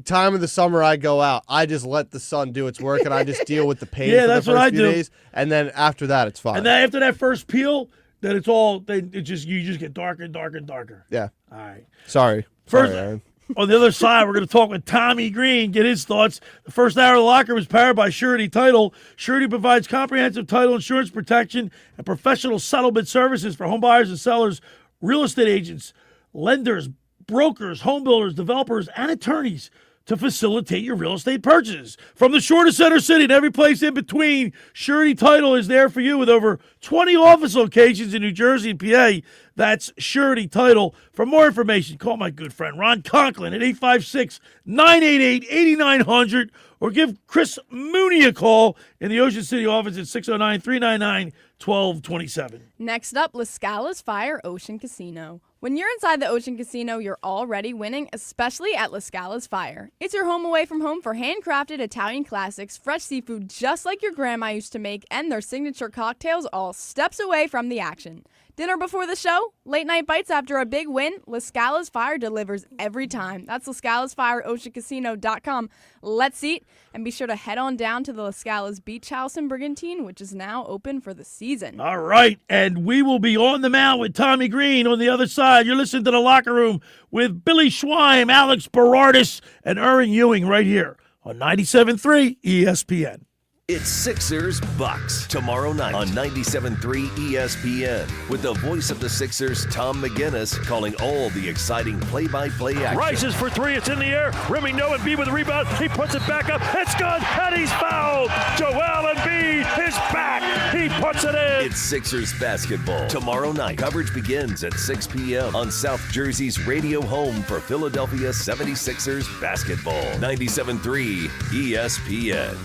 Speaker 16: time of the summer I go out, I just let the sun do its work and I just deal with the pain for
Speaker 14: that's
Speaker 16: the
Speaker 14: what I
Speaker 16: first few
Speaker 14: do.
Speaker 16: days. And then after that, it's fine.
Speaker 14: And then after that first peel, then it's all you just get darker and darker and darker.
Speaker 16: Yeah.
Speaker 14: All right.
Speaker 16: Sorry, Aaron.
Speaker 14: On the other side, we're going to talk with Tommy Greene, get his thoughts. The first hour of the locker was powered by Surety Title. Surety provides comprehensive title insurance protection and professional settlement services for home buyers and sellers, real estate agents, lenders, brokers, home builders, developers, and attorneys. to facilitate your real estate purchases. From the shore to Center City and every place in between, Surety Title is there for you with over 20 office locations in New Jersey and PA. That's Surety Title. For more information, call my good friend Ron Conklin at 856-988-8900 or give Chris Mooney a call in the Ocean City office at 609-399-1227.
Speaker 17: Next up, La Scala's Fire Ocean Casino. When you're inside the Ocean Casino, you're already winning, especially at La Scala's Fire. It's your home away from home for handcrafted Italian classics, fresh seafood just like your grandma used to make, and their signature cocktails all steps away from the action. Dinner before the show? Late night bites after a big win? La Scala's Fire delivers every time. That's LaScalasFireOceanCasino.com. Let's eat, and be sure to head on down to the La Scala's Beach House in Brigantine, which is now open for the season.
Speaker 14: All right, and we will be on the mound with Tommy Greene on the other side. You're listening to The Locker Room with Billy Schweim, Alex Berardis, and Erin Ewing right here on 97.3 ESPN.
Speaker 3: It's Sixers Bucks tomorrow night on 97.3 ESPN with the voice of the Sixers, Tom McGinnis, calling all the exciting play-by-play action.
Speaker 5: Rises for three. It's in the air. Rimming no Embiid with a rebound. He puts it back up. It's good, and he's fouled. Joel Embiid is back. He puts it in.
Speaker 3: It's Sixers basketball tomorrow night. Coverage begins at 6 p.m. on South Jersey's radio home for Philadelphia 76ers basketball. 97.3 ESPN.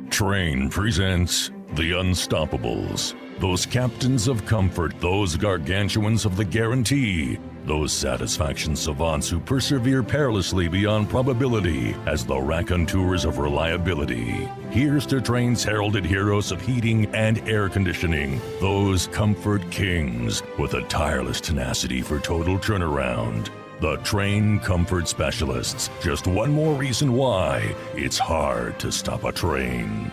Speaker 21: Train presents The Unstoppables. Those captains of comfort, those gargantuans of the guarantee, those satisfaction savants who persevere perilously beyond probability as the raconteurs of reliability. Here's to Train's heralded heroes of heating and air conditioning, those comfort kings with a tireless tenacity for total turnaround. The Train Comfort Specialists. Just one more reason why it's hard to stop a train.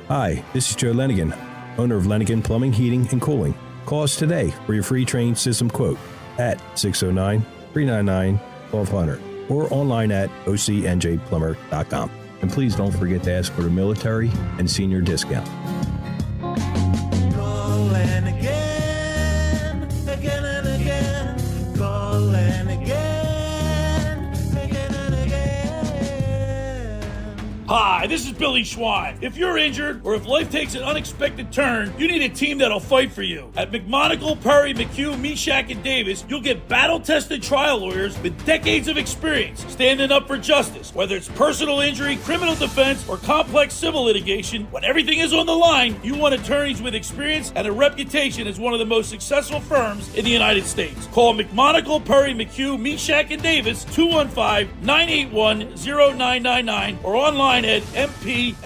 Speaker 22: Hi, this is Joe Lenigan, owner of Lenigan Plumbing, Heating, and Cooling. Call us today for your free train system quote at 609-399-1200 or online at ocnjplumber.com. And please don't forget to ask for the military and senior discount.
Speaker 23: Calling again, again and again. Calling again, again and again.
Speaker 14: Hi, this is Billy Schwein. If you're injured or if life takes an unexpected turn, you need a team that'll fight for you. At McMonagle, Perry, McHugh, Meshack, and Davis, you'll get battle-tested trial lawyers with decades of experience standing up for justice. Whether it's personal injury, criminal defense, or complex civil litigation, when everything is on the line, you want attorneys with experience and a reputation as one of the most successful firms in the United States. Call McMonagle, Perry, McHugh, Meshack, and Davis, 215-981-0999, or online at mpmpc.com.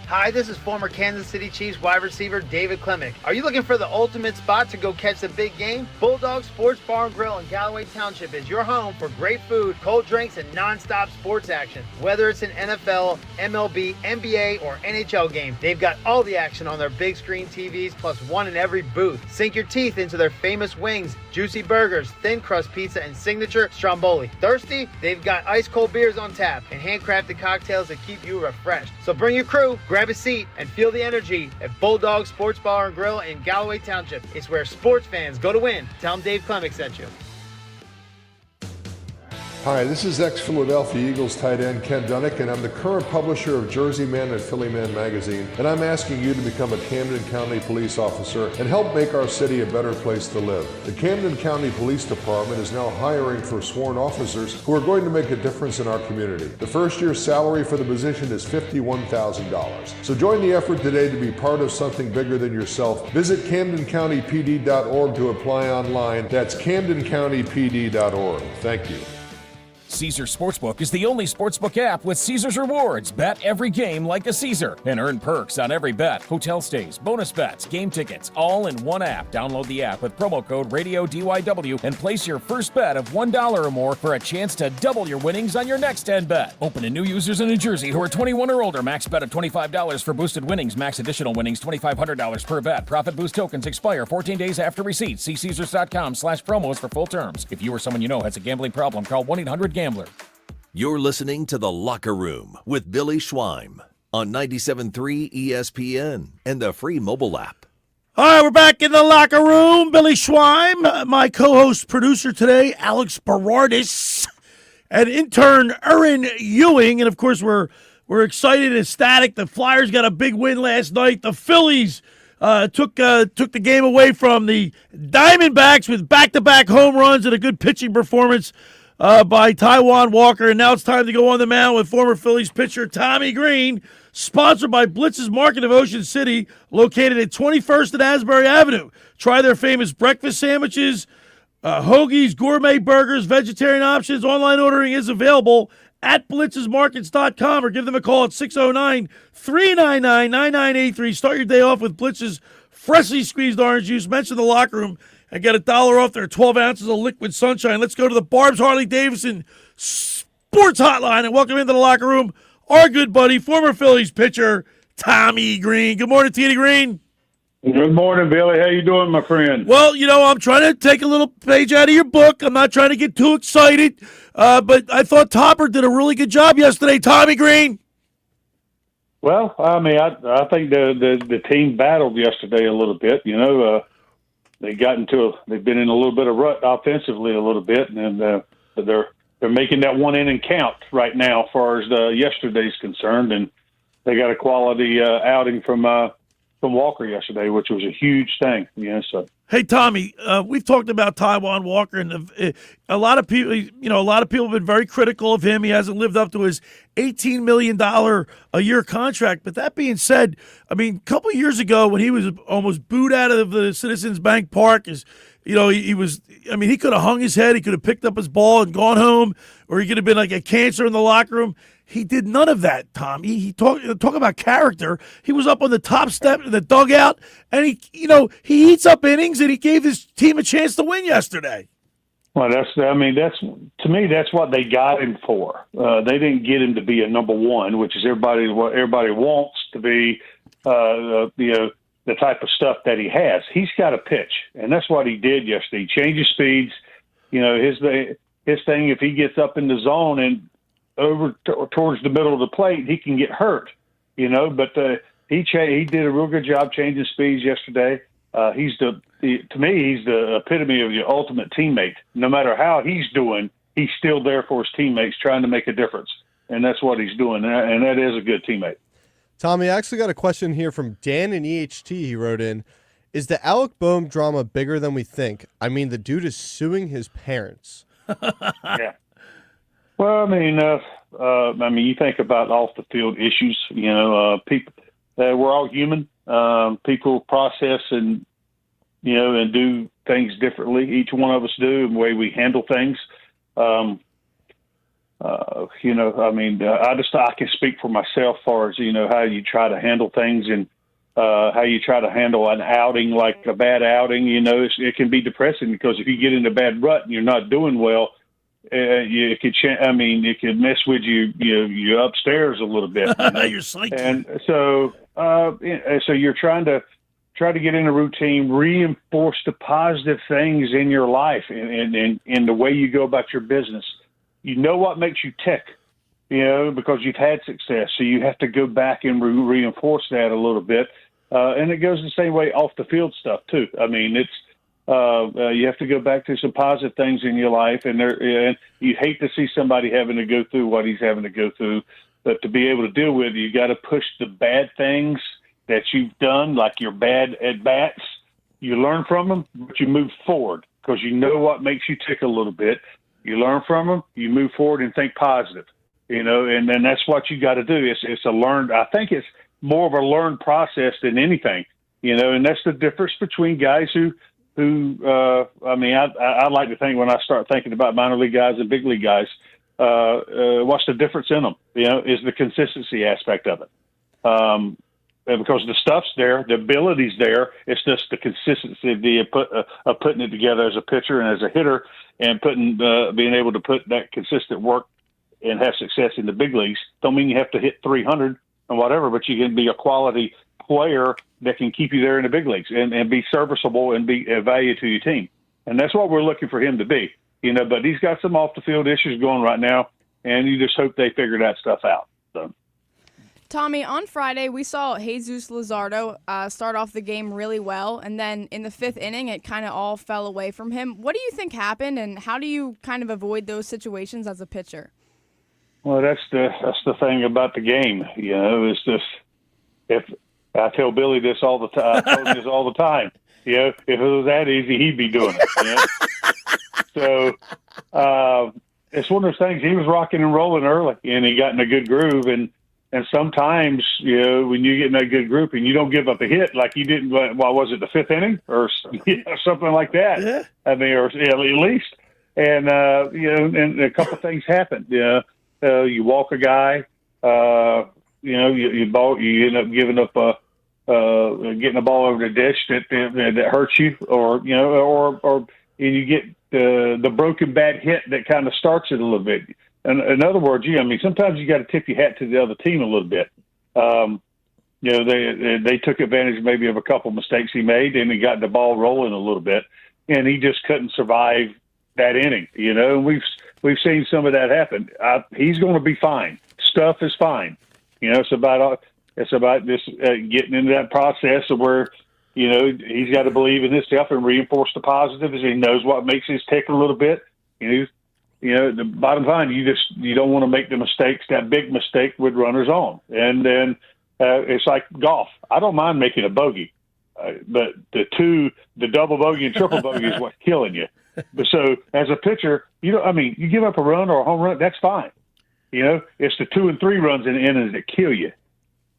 Speaker 19: Hi, this is former Kansas City Chiefs wide receiver David Klemick. Are you looking for the ultimate spot to go catch the big game? Bulldog Sports Bar and Grill in Galloway Township is your home for great food, cold drinks, and non-stop sports action. Whether it's an NFL, MLB, NBA, or NHL game, they've got all the action on their big screen TVs, plus one in every booth. Sink your teeth into their famous wings, juicy burgers, thin crust pizza, and signature stromboli. Thirsty? They've got ice cold beers on tap and handcrafted cocktails that keep you refreshed. So bring your crew, grab a seat, and feel the energy at Bulldog Sports Bar and Grill in Galloway Township. It's where sports fans go to win. Tell them Dave Klemick sent you.
Speaker 24: Hi, this is ex-Philadelphia Eagles tight end Ken Dunnick, and I'm the current publisher of Jersey Man and Philly Man magazine, and I'm asking you to become a Camden County police officer and help make our city a better place to live. The Camden County Police Department is now hiring for sworn officers who are going to make a difference in our community. The first year's salary for the position is $51,000. So join the effort today to be part of something bigger than yourself. Visit CamdenCountyPD.org to apply online. That's CamdenCountyPD.org. Thank you.
Speaker 10: Caesars Sportsbook is the only sportsbook app with Caesars Rewards. Bet every game like a Caesar and earn perks on every bet. Hotel stays, bonus bets, game tickets, all in one app. Download the app with promo code RADIODYW and place your first bet of $1 or more for a chance to double your winnings on your next 10 bet. Open to new users in New Jersey who are 21 or older. Max bet of $25 for boosted winnings. Max additional winnings $2,500 per bet. Profit boost tokens expire 14 days after receipt. See Caesars.com/promos for full terms. If you or someone you know has a gambling problem, call 1-800-GAMBLER.
Speaker 3: You're listening to The Locker Room with Billy Schweim on 97.3 ESPN and the free mobile app.
Speaker 14: All right, we're back in the locker room. Billy Schweim, my co-host producer today, Alex Berardis, and intern Erin Ewing. And, of course, we're excited and ecstatic. The Flyers got a big win last night. The Phillies took the game away from the Diamondbacks with back-to-back home runs and a good pitching performance by Taijuan Walker. And now it's time to go on the mound with former Phillies pitcher Tommy Greene, sponsored by Blitz's Market of Ocean City, located at 21st and Asbury Avenue. Try their famous breakfast sandwiches, hoagies, gourmet burgers, vegetarian options. Online ordering is available at blitzesmarkets.com or give them a call at 609-399-9983. Start your day off with Blitz's freshly squeezed orange juice. Mention the locker room and get $1 off their 12 ounces of liquid sunshine. Let's go to the Barb's Harley-Davidson Sports Hotline and welcome into the locker room our good buddy, former Phillies pitcher, Tommy Greene. Good morning, T.D. Greene.
Speaker 1: Good morning, Billy. How you doing, my friend?
Speaker 14: Well, I'm trying to take a little page out of your book. I'm not trying to get too excited, but I thought Topper did a really good job yesterday, Tommy Greene.
Speaker 1: Well, I mean, I think the team battled yesterday a little bit. They've been in a little bit of rut offensively a little bit, and they're making that one inning count right now as far as yesterday's concerned, and they got a quality outing from Walker yesterday, which was a huge thing. So
Speaker 14: hey, Tommy, we've talked about Taijuan Walker, and a lot of people have been very critical of him. He hasn't lived up to his $18 million a year contract. But that being said, I mean, a couple of years ago when he was almost booed out of the Citizens Bank Park, he could have hung his head, he could have picked up his ball and gone home, or he could have been like a cancer in the locker room. He did none of that, Tommy. He talk about character. He was up on the top step in the dugout, and he eats up innings, and he gave his team a chance to win yesterday.
Speaker 1: Well, that's to me, that's what they got him for. They didn't get him to be a number one, which is what everybody wants to be. The type of stuff that he has. He's got to pitch, and that's what he did yesterday. He changes speeds. His thing, if he gets up in the zone and over towards the middle of the plate, he can get hurt. But he did a real good job changing speeds yesterday. To me, he's the epitome of your ultimate teammate. No matter how he's doing, he's still there for his teammates, trying to make a difference, and that's what he's doing. And that is a good teammate.
Speaker 16: Tommy, I actually got a question here from Dan in EHT. He wrote in, is the Alec Boehm drama bigger than we think? I mean, the dude is suing his parents.
Speaker 1: Yeah. Well, you think about off-the-field issues. People, we're all human. People process and do things differently. Each one of us do, the way we handle things. I can speak for myself as far as, how you try to handle things and how you try to handle an outing like a bad outing. It can be depressing because if you get in a bad rut and you're not doing well, it could mess with you upstairs a little bit.
Speaker 14: You're psychic.
Speaker 1: And so you're trying to get in a routine, reinforce the positive things in your life and the way you go about your business. You know what makes you tick, because you've had success. So you have to go back and reinforce that a little bit. And it goes the same way off the field stuff too. I mean, it's you have to go back to some positive things in your life, and you hate to see somebody having to go through what he's having to go through. But to be able to deal with it, you got to push the bad things that you've done, like your bad at bats. You learn from them, but you move forward because you know what makes you tick a little bit. You learn from them, you move forward and think positive, and then that's what you got to do. It's a learned, I think it's more of a learned process than anything, and that's the difference between guys who I like to think when I start thinking about minor league guys and big league guys, what's the difference in them, is the consistency aspect of it. Because the stuff's there, the ability's there. It's just the consistency of putting it together as a pitcher and as a hitter, and being able to put that consistent work and have success in the big leagues. Don't mean you have to hit 300 and whatever, but you can be a quality player that can keep you there in the big leagues and be serviceable and be a value to your team. And that's what we're looking for him to be. But he's got some off the field issues going right now, and you just hope they figure that stuff out. So.
Speaker 17: Tommy, on Friday, we saw Jesus Luzardo start off the game really well, and then in the 5th inning, it kind of all fell away from him. What do you think happened, and how do you kind of avoid those situations as a pitcher?
Speaker 1: Well, that's the thing about the game. It's just, if I tell Billy this all the time, I told him this all the time. If it was that easy, he'd be doing it. So it's one of those things. He was rocking and rolling early, and he got in a good groove. And sometimes, when you get in a good group and you don't give up a hit like you didn't, was it the 5th inning or something like that?
Speaker 14: Yeah.
Speaker 1: I mean, or at least. And and a couple things happened. You walk a guy. You end up giving up getting the ball over the dish that hurts you, or you get the broken bat hit that kind of starts it a little bit. And in other words, sometimes you got to tip your hat to the other team a little bit. They took advantage maybe of a couple mistakes he made, and he got the ball rolling a little bit, and he just couldn't survive that inning. And we've seen some of that happen. He's going to be fine. Stuff is fine. It's about just getting into that process of where he's got to believe in himself and reinforce the positives. He knows what makes his tick a little bit. The bottom line, you don't want to make the mistakes, that big mistake with runners on. And then it's like golf. I don't mind making a bogey, but the double bogey and triple bogey is what's killing you. But so as a pitcher, you give up a run or a home run, that's fine. It's the 2 and 3 runs in the innings that kill you.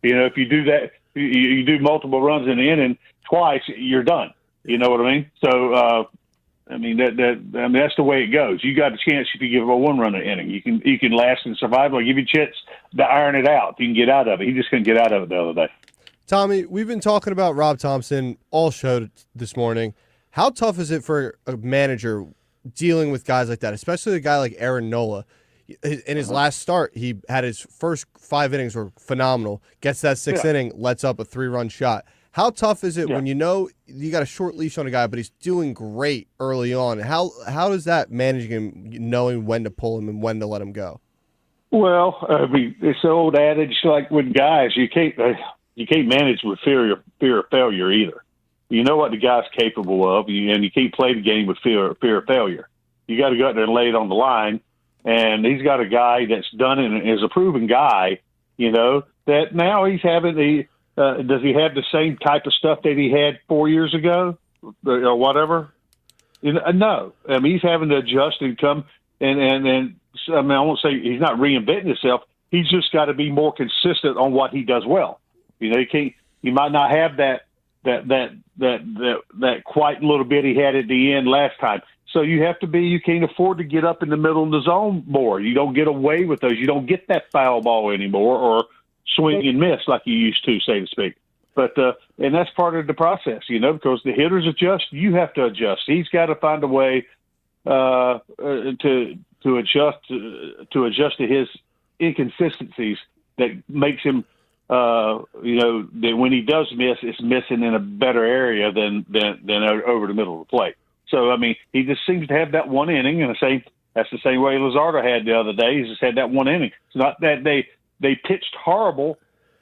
Speaker 1: If you do that, you do multiple runs in the inning twice, you're done. You know what I mean? So, that's the way it goes. You got a chance if you give up a 1 run an inning. You can last and survive. I'll give you a chance to iron it out. You can get out of it. He just couldn't get out of it the other day.
Speaker 16: Tommy, we've been talking about Rob Thompson all show this morning. How tough is it for a manager dealing with guys like that, especially a guy like Aaron Nola? In his last start, he had his first 5 innings were phenomenal. Gets that 6th inning, lets up a 3-run shot. How tough is it when you got a short leash on a guy, but he's doing great early on? How does that managing him, knowing when to pull him and when to let him go?
Speaker 1: Well, it's the old adage, like with guys, you can't manage with fear of failure either. You know what the guy's capable of, and you can't play the game with fear of failure. You got to go out there and lay it on the line. And he's got a guy that's done it and is a proven guy, that now he's having does he have the same type of stuff that he had 4 years ago or whatever? No. He's having to adjust and come and I won't say he's not reinventing himself. He's just got to be more consistent on what he does well. He might not have that quite little bit he had at the end last time. So you can't afford to get up in the middle of the zone more. You don't get away with those. You don't get that foul ball anymore or swing and miss like you used to, so to speak. But and that's part of the process, because the hitters adjust. You have to adjust. He's got to find a way to adjust to his inconsistencies that makes him, that when he does miss, it's missing in a better area than over the middle of the plate. So, he just seems to have that 1 inning, and that's the same way Luzardo had the other day. He's just had that 1 inning. It's not that they pitched horrible.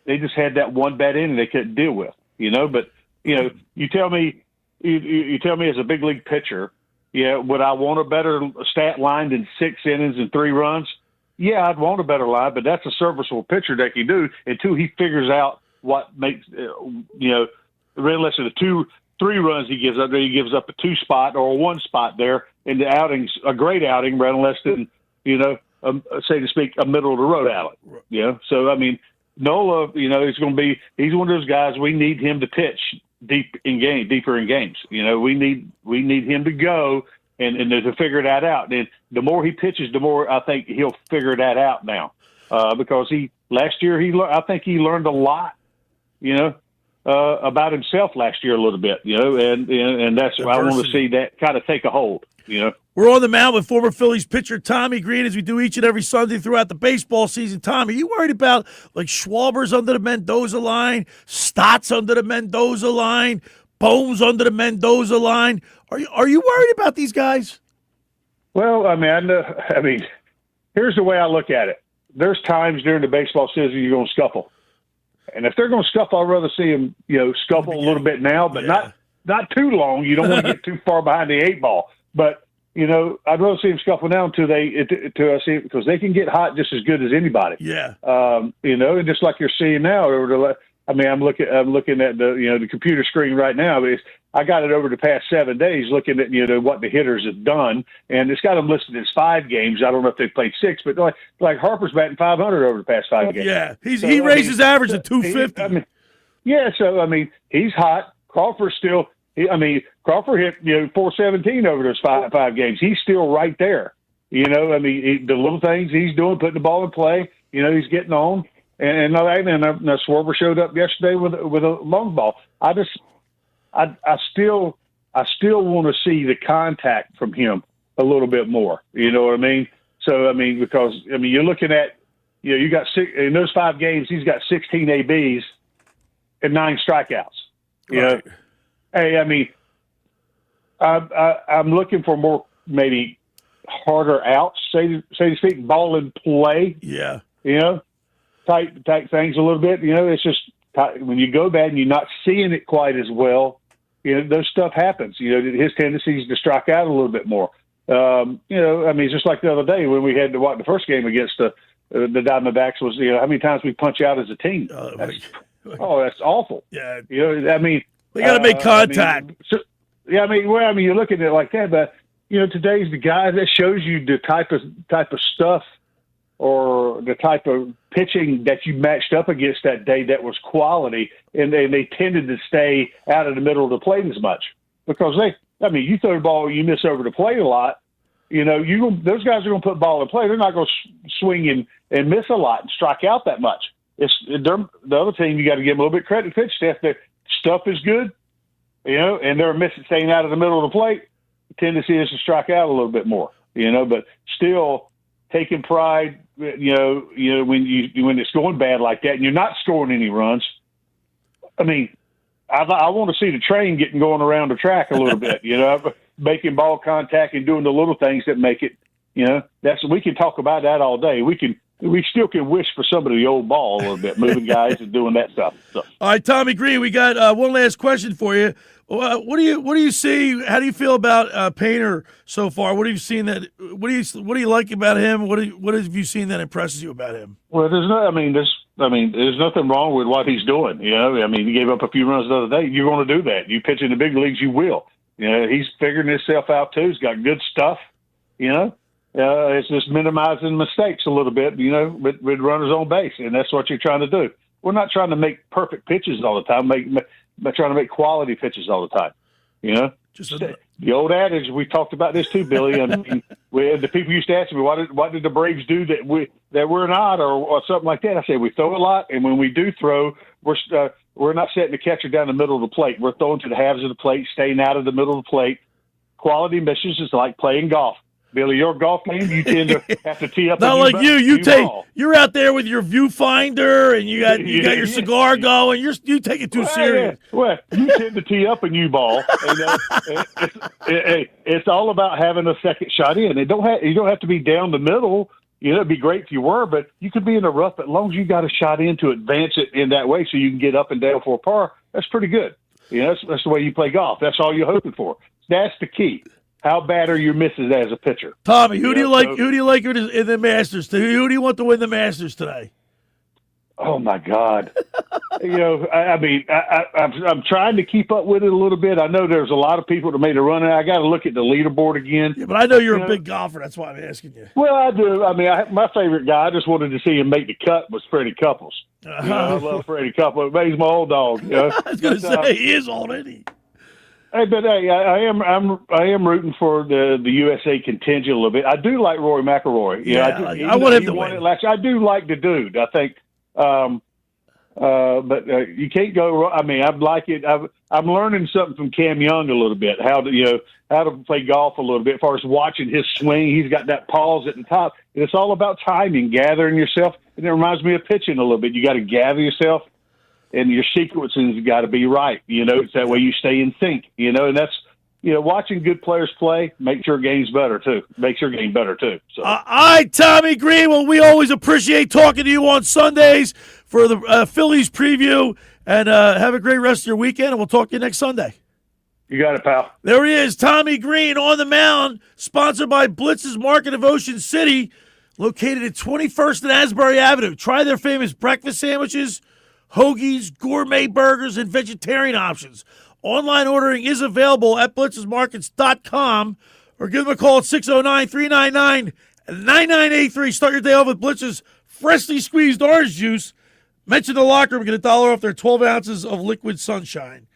Speaker 1: They just had that 1 bad inning they couldn't deal with, But, you tell me as a big league pitcher, would I want a better stat line than 6 innings and 3 runs? Yeah, I'd want a better line, but that's a serviceable pitcher that can do until he figures out what makes, unless the 3 runs he gives up there, he gives up a 2 spot or a 1 spot there, and the outing's a great outing rather less than, say to speak, a middle of the road outing. So, Nola, he's one of those guys, we need him to pitch deeper in games. We need him to go and to figure that out. And the more he pitches, the more I think he'll figure that out now. Because last year I think he learned a lot, about himself last year a little bit, and that's why I want to see that kind of take a hold,
Speaker 14: We're on the mound with former Phillies pitcher Tommy Greene, as we do each and every Sunday throughout the baseball season. Tommy, are you worried about like Schwarber's under the Mendoza line, Stott's under the Mendoza line, Bohm's under the Mendoza line? Are you worried about these guys?
Speaker 1: Well, here's the way I look at it. There's times during the baseball season you're going to scuffle. And if they're going to scuffle, I'd rather see them, scuffle a little bit now, but not too long. You don't want to get too far behind the 8 ball. But, I'd rather see them scuffle now until I see it, because they can get hot just as good as anybody.
Speaker 14: Yeah.
Speaker 1: And just like you're seeing now, I'm looking at the computer screen right now. I got it over the past 7 days, looking at what the hitters have done, and it's got them listed as 5 games. I don't know if they've played 6, but like Harper's batting .500 over the past 5 games.
Speaker 14: Yeah, he raised his average to 250.
Speaker 1: He's hot. Crawford's still. Crawford hit 417 over those five games. He's still right there. The little things he's doing, putting the ball in play. He's getting on. And Schwarber showed up yesterday with a long ball. I still want to see the contact from him a little bit more. You know what I mean? So because you're looking at you got 6 in those 5 games. He's got 16 ABs and 9 strikeouts.
Speaker 14: Right.
Speaker 1: Hey, I'm looking for more maybe harder outs, say to speak, ball in play.
Speaker 14: Yeah.
Speaker 1: Tight things a little bit. It's just when you go bad and you're not seeing it quite as well, those stuff happens. His tendency is to strike out a little bit more. It's just like the other day when we had to watch the first game against the Diamondbacks was, how many times we punch out as a team. That's awful.
Speaker 14: Yeah.
Speaker 1: They
Speaker 14: got to make contact.
Speaker 1: You're looking at it like that, but today's the guy that shows you the type of stuff or the type of pitching that you matched up against that day that was quality, and they tended to stay out of the middle of the plate as much because you throw the ball, you miss over the plate a lot. Those guys are going to put ball in play. They're not going to swing and miss a lot and strike out that much. The other team, you got to give them a little bit credit. Pitch staff, their stuff is good, and they're staying out of the middle of the plate. The tendency is to strike out a little bit more, but still taking pride, when it's going bad like that and you're not scoring any runs. I want to see the train going around the track a little bit, making ball contact and doing the little things that make it, we can talk about that all day. We still can wish for some of the old ball a little bit, moving guys and doing that stuff. So.
Speaker 14: All right, Tommy Greene, we got one last question for you. What do you see? How do you feel about Painter so far? What have you seen that? What do you like about him? What have you seen that impresses you about him?
Speaker 1: Well, there's nothing wrong with what he's doing. He gave up a few runs the other day. You're going to do that. You pitch in the big leagues, you will. He's figuring himself out too. He's got good stuff. It's just minimizing mistakes a little bit, with runners on base, and that's what you're trying to do. We're not trying to make perfect pitches all the time. We're trying to make quality pitches all the time.
Speaker 14: Just
Speaker 1: the old adage. We talked about this too, Billy. The people used to ask me, "What did the Braves do that we're not, or something like that?" I said, "We throw a lot, and when we do throw, we're not setting the catcher down the middle of the plate. We're throwing to the halves of the plate, staying out of the middle of the plate. Quality misses is like playing golf." Billy, your golf game, you tend to have to tee up.
Speaker 14: Not like you're out there with your viewfinder and you got your cigar going. You take it too serious.
Speaker 1: Yeah. Well, you tend to tee up a new ball. It's all about having a second shot in. You don't have to be down the middle. It'd be great if you were, but you could be in the rough. But as long as you got a shot in to advance it in that way, so you can get up and down for a par, that's pretty good. That's the way you play golf. That's all you're hoping for. That's the key. How bad are your misses as a pitcher?
Speaker 14: Tommy, who do you like? Who do you like in the Masters? Who do you want to win the Masters today?
Speaker 1: Oh my God! I'm trying to keep up with it a little bit. I know there's a lot of people that made a run. I got to look at the leaderboard again.
Speaker 14: Yeah, but I know you're a big golfer. That's why I'm asking you.
Speaker 1: Well, I do. My favorite guy. I just wanted to see him make the cut was Freddie Couples. I love Freddie Couples. He's my old dog.
Speaker 14: I was going to say he is old, isn't he?
Speaker 1: Hey, but I am rooting for the USA contingent a little bit. I do like Rory McIlroy.
Speaker 14: I want him to win.
Speaker 1: I do like the dude. I think, but you can't go wrong. I like it. I'm learning something from Cam Young a little bit. How to play golf a little bit. As far as watching his swing, he's got that pause at the top. And it's all about timing, gathering yourself. And it reminds me of pitching a little bit. You got to gather yourself. And your sequencing's got to be right, It's that way you stay in sync, and watching good players play makes your game better too. So.
Speaker 14: All right, Tommy Greene. Well, we always appreciate talking to you on Sundays for the Phillies preview. And have a great rest of your weekend, and we'll talk to you next Sunday.
Speaker 1: You got it, pal.
Speaker 14: There he is, Tommy Greene on the mound, sponsored by Blitz's Market of Ocean City, located at 21st and Asbury Avenue. Try their famous breakfast sandwiches, hoagies, gourmet burgers, and vegetarian options. Online ordering is available at blitzesmarkets.com, or give them a call at 609-399-9983. Start your day off with Blitz's freshly squeezed orange juice. Mention the locker room, get $1 off their 12 ounces of liquid sunshine.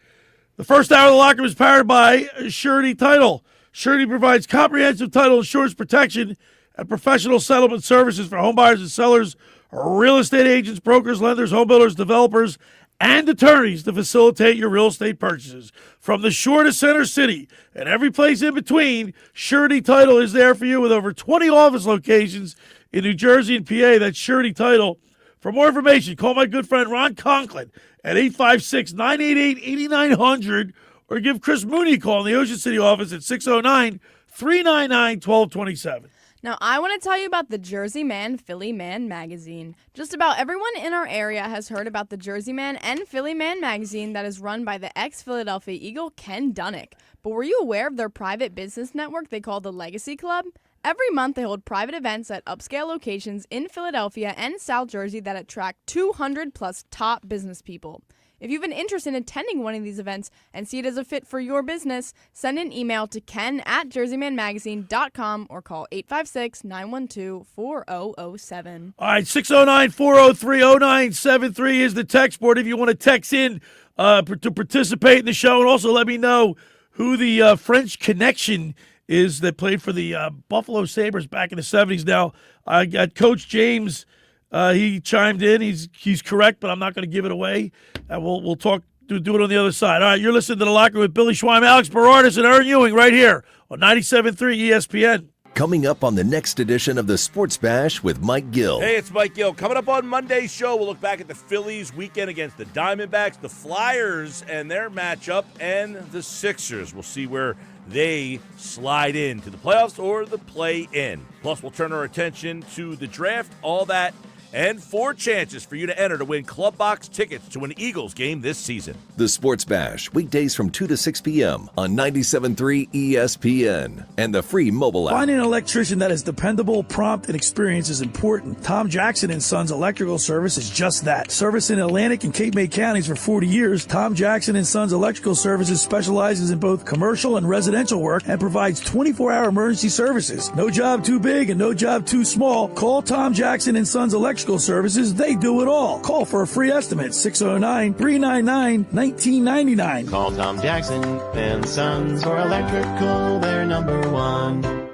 Speaker 14: The first hour of the locker room is powered by Surety Title. Surety provides comprehensive title insurance protection and professional settlement services for homebuyers and sellers, real estate agents, brokers, lenders, home builders, developers, and attorneys to facilitate your real estate purchases. From the shore to Center City and every place in between, Surety Title is there for you with over 20 office locations in New Jersey and PA. That's Surety Title. For more information, call my good friend Ron Conklin at 856-988-8900 or give Chris Mooney a call in the Ocean City office at 609-399-1227.
Speaker 17: Now, I want to tell you about the Jersey Man, Philly Man magazine. Just about everyone in our area has heard about the Jersey Man and Philly Man magazine that is run by the ex-Philadelphia Eagle, Ken Dunnick. But were you aware of their private business network they call the Legacy Club? Every month, they hold private events at upscale locations in Philadelphia and South Jersey that attract 200-plus top business people. If you have an interest in attending one of these events and see it as a fit for your business, send an email to ken@jerseymanmagazine.com or call 856-912-4007.
Speaker 14: All right, 609-403-0973 is the text board if you want to text in to participate in the show, and also let me know who the French connection is that played for the Buffalo Sabres back in the 70s. Now, I got Coach James. He chimed in. He's correct, but I'm not going to give it away. And we'll talk. Do it on the other side. All right, you're listening to The Locker Room with Billy Schweim, Alex Berardis, and Erin Ewing right here on 97.3 ESPN.
Speaker 2: Coming up on the next edition of the Sports Bash with Mike Gill.
Speaker 4: Hey, it's Mike Gill. Coming up on Monday's show, we'll look back at the Phillies weekend against the Diamondbacks, the Flyers and their matchup, and the Sixers. We'll see where they slide into the playoffs or the play-in. Plus, we'll turn our attention to the draft, all that, and 4 chances for you to enter to win club box tickets to an Eagles game this season.
Speaker 2: The Sports Bash, weekdays from 2 to 6 p.m. on 97.3 ESPN and the free mobile app.
Speaker 14: Finding an electrician that is dependable, prompt, and experienced is important. Tom Jackson & Sons Electrical Service is just that. Service in Atlantic and Cape May counties for 40 years, Tom Jackson & Sons Electrical Services specializes in both commercial and residential work and provides 24-hour emergency services. No job too big and no job too small. Call Tom Jackson & Sons Electrical Services. They do it all. Call for a free estimate, 609-399-1999.
Speaker 20: Call Tom Jackson and Sons for electrical, they're #1.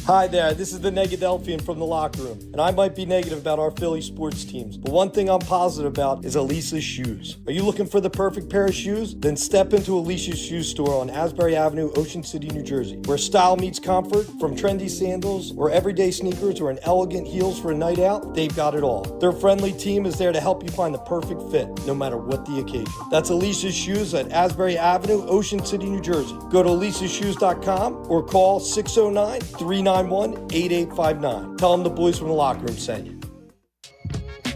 Speaker 7: Hi there, this is the Negadelphian from the locker room, and I might be negative about our Philly sports teams, but one thing I'm positive about is Elisa's shoes. Are you looking for the perfect pair of shoes? Then step into Elisa's shoe store on Asbury Avenue, Ocean City, New Jersey, where style meets comfort. From trendy sandals or everyday sneakers or an elegant heels for a night out, they've got it all. Their friendly team is there to help you find the perfect fit, no matter what the occasion. That's Elisa's Shoes at Asbury Avenue, Ocean City, New Jersey. Go to elisashoes.com or call 609-391-8859. Tell them the boys from the locker room sent you.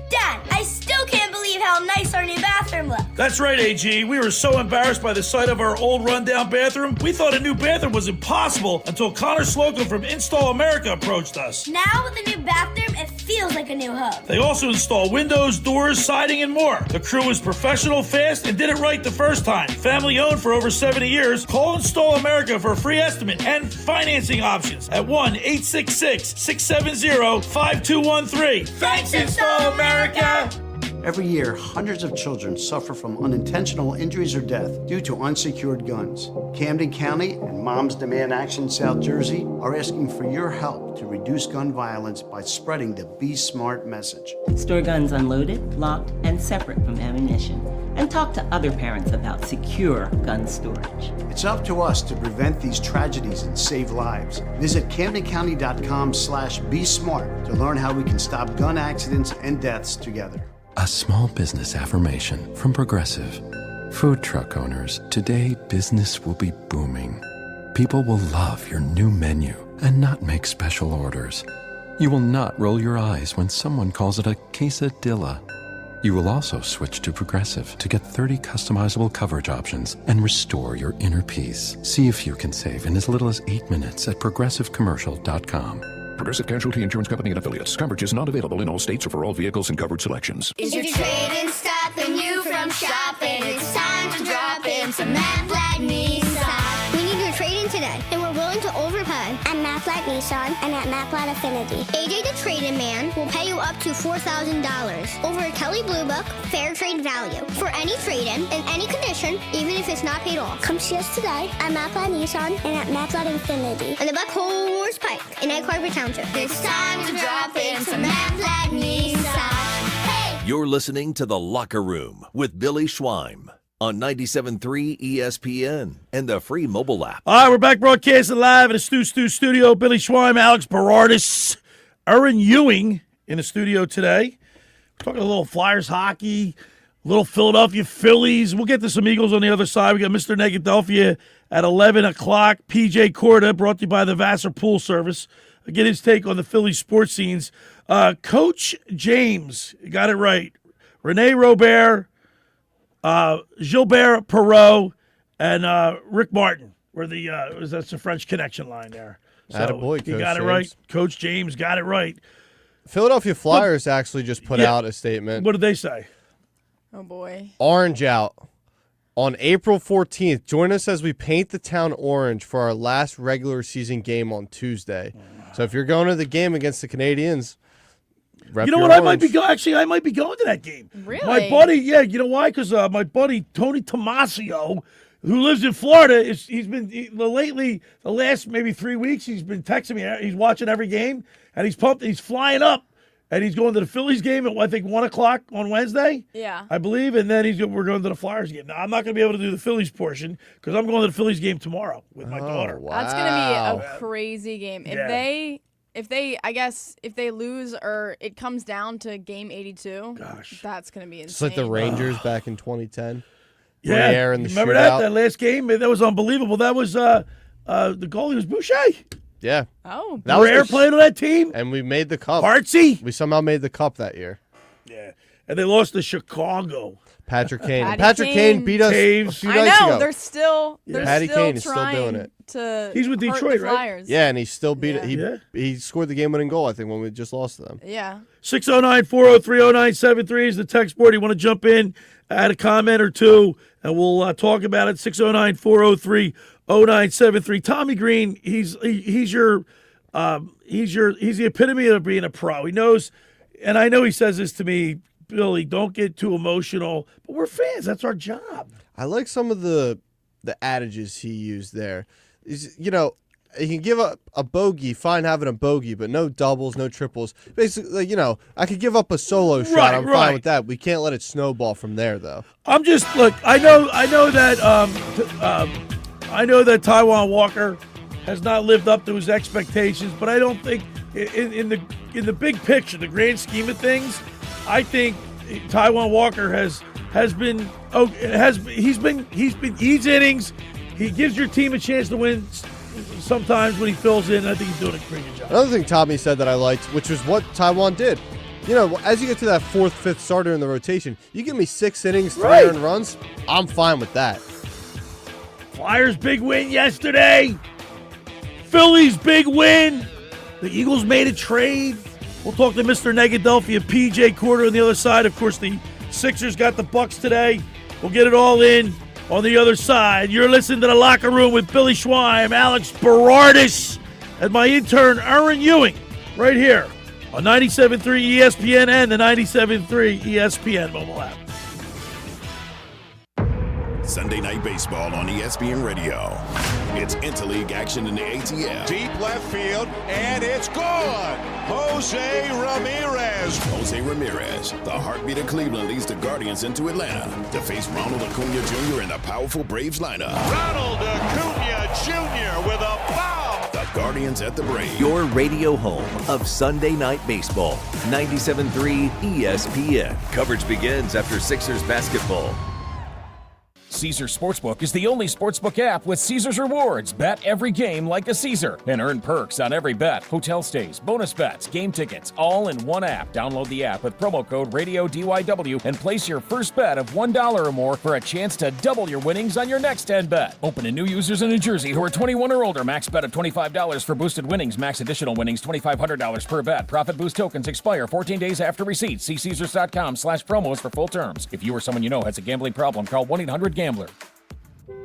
Speaker 8: Dad, I still can't believe how nice our new bathroom looks.
Speaker 14: That's right, AG. We were so embarrassed by the sight of our old rundown bathroom, we thought a new bathroom was impossible until Connor Slocum from Install America approached us.
Speaker 8: Now with a new bathroom, it feels like a new home.
Speaker 14: They also install windows, doors, siding, and more. The crew was professional, fast, and did it right the first time. Family owned for over 70 years. Call Install America for a free estimate and financing options at 1-866-670-5213.
Speaker 8: Thanks, Install America!
Speaker 9: Every year, hundreds of children suffer from unintentional injuries or death due to unsecured guns. Camden County and Moms Demand Action South Jersey are asking for your help to reduce gun violence by spreading the Be Smart message.
Speaker 25: Store guns unloaded, locked, and separate from ammunition. And talk to other parents about secure gun storage.
Speaker 9: It's up to us to prevent these tragedies and save lives. Visit CamdenCounty.com/BeSmart to learn how we can stop gun accidents and deaths together.
Speaker 26: A small business affirmation from Progressive. Food truck owners, today business will be booming.
Speaker 11: People will love your new menu and not make special orders. You will not roll your eyes when someone calls it a quesadilla. You will also switch to Progressive to get 30 customizable coverage options and restore your inner peace. See if you can save in as little as 8 minutes at progressivecommercial.com.
Speaker 12: Progressive Casualty Insurance Company and Affiliates. Coverage is not available in all states or for all vehicles and coverage selections.
Speaker 8: Is your trade-in stopping you from shopping? It's time to drop in some Matt Black Nissan. We need your trade-in today, and we're willing to overpay. At Matt Black Nissan and at Matt Black Affinity, AJ the trade-in man will pay you up to $4,000 over a Kelly Blue Book fair trade value for any trade-in in any condition, even if it's not paid off. Come see us today at Matt Black Nissan and at Matt Black Affinity and the Buck Horse Pike in Egg Harbor Township. It's time to drop in some Matt Black Nissan. Hey!
Speaker 2: You're listening to The Locker Room with Billy Schweim on 97.3 ESPN and the free mobile app.
Speaker 14: All right, we're back broadcasting live in the Stu studio. Billy Schweim, Alex Berardis, Erin Ewing in the studio today. We're talking a little Flyers hockey, a little Philadelphia Phillies. We'll get to some Eagles on the other side. We got Mr. Negadelphia at 11 o'clock. P.J. Corda, brought to you by the Vassar Pool Service. Get his take on the Phillies sports scenes. Coach James got it right. Rene Robert, Gilbert Perreault, and Rick Martin were that's the French Connection line there. So
Speaker 16: Attaboy,
Speaker 14: he
Speaker 16: Coach
Speaker 14: got it
Speaker 16: James.
Speaker 14: right. Coach James got it right.
Speaker 16: Philadelphia Flyers actually just put out a statement.
Speaker 14: What did they say?
Speaker 17: Oh, boy.
Speaker 16: Orange out. On April 14th, join us as we paint the town orange for our last regular season game on Tuesday. So if you're going to the game against the Canadians, rep
Speaker 14: You know
Speaker 16: your
Speaker 14: what? I
Speaker 16: orange.
Speaker 14: might be actually, I might be going to that game.
Speaker 17: Really?
Speaker 14: My buddy, yeah. You know why? Because my buddy Tony Tomasio, who lives in Florida, lately the last maybe 3 weeks he's been texting me. He's watching every game and he's pumped. He's flying up and he's going to the Phillies game at I think 1 o'clock on Wednesday.
Speaker 17: Yeah,
Speaker 14: I believe, and then we're going to the Flyers game. Now I'm not going to be able to do the Phillies portion because I'm going to the Phillies game tomorrow with my daughter.
Speaker 16: Wow.
Speaker 17: That's going to be a crazy game.
Speaker 14: Yeah.
Speaker 17: If they lose or it comes down to game 82, that's going to be insane.
Speaker 16: It's like the Rangers back in 2010.
Speaker 14: Yeah,
Speaker 16: Briere in the
Speaker 14: remember
Speaker 16: shootout.
Speaker 14: that last game? That was unbelievable. That was the goalie was Boucher.
Speaker 16: Yeah.
Speaker 17: Oh,
Speaker 14: that was Briere playing on that team,
Speaker 16: and we made the cup.
Speaker 14: Artsy.
Speaker 16: We somehow made the cup that year.
Speaker 14: Yeah, and they lost to Chicago.
Speaker 16: Patrick Kane. Patrick Kane beat us a few nights ago.
Speaker 17: They're still
Speaker 16: Patty Kane is still doing it.
Speaker 14: He's with
Speaker 17: hurt
Speaker 14: Detroit,
Speaker 17: the
Speaker 14: right?
Speaker 17: Flyers.
Speaker 16: Yeah, and he still beat it. He scored the game-winning goal, I think, when we just lost to them.
Speaker 17: Yeah.
Speaker 14: 609-403-0973 is the text board. You want to jump in, add a comment or two, and we'll talk about it. 609-403-0973. Tommy Greene, he's the epitome of being a pro. He knows, and I know he says this to me, Billy, don't get too emotional, but we're fans. That's our job.
Speaker 16: I like some of the adages he used there. You can give up a bogey, fine having a bogey, but no doubles, no triples. Basically, I could give up a solo shot. I'm fine with that. We can't let it snowball from there, though.
Speaker 14: I know that Taijuan Walker has not lived up to his expectations, but I don't think in the big picture, the grand scheme of things, I think Taijuan Walker has been eats innings. He gives your team a chance to win sometimes when he fills in. I think he's doing a pretty good job.
Speaker 16: Another thing Tommy said that I liked, which was what Taijuan did. As you get to that fourth, fifth starter in the rotation, you give me 6 innings, 3 earned runs, I'm fine with that.
Speaker 14: Flyers big win yesterday. Phillies big win. The Eagles made a trade. We'll talk to Mr. Negadelphia P.J. Corda on the other side. Of course, the Sixers got the Bucks today. We'll get it all in on the other side. You're listening to The Locker Room with Billy Schweim, Alex Berardis, and my intern, Erin Ewing, right here on 97.3 ESPN and the 97.3 ESPN mobile app.
Speaker 13: Sunday Night Baseball on ESPN Radio. It's interleague action in the ATL.
Speaker 15: Deep left field, and it's gone. Jose Ramirez.
Speaker 13: Jose Ramirez, the heartbeat of Cleveland, leads the Guardians into Atlanta to face Ronald Acuna Jr. in the powerful Braves lineup.
Speaker 15: Ronald Acuna Jr. with a bomb.
Speaker 13: The Guardians at the Braves.
Speaker 2: Your radio home of Sunday Night Baseball. 97.3 ESPN. Coverage begins after Sixers basketball.
Speaker 10: Caesars Sportsbook is the only sportsbook app with Caesars Rewards. Bet every game like a Caesar and earn perks on every bet. Hotel stays, bonus bets, game tickets, all in one app. Download the app with promo code RADIODYW and place your first bet of $1 or more for a chance to double your winnings on your next 10 bet. Open to new users in New Jersey who are 21 or older. Max bet of $25 for boosted winnings. Max additional winnings $2,500 per bet. Profit boost tokens expire 14 days after receipt. See Caesars.com/promos for full terms. If you or someone you know has a gambling problem, call 1-800-GAMBLER.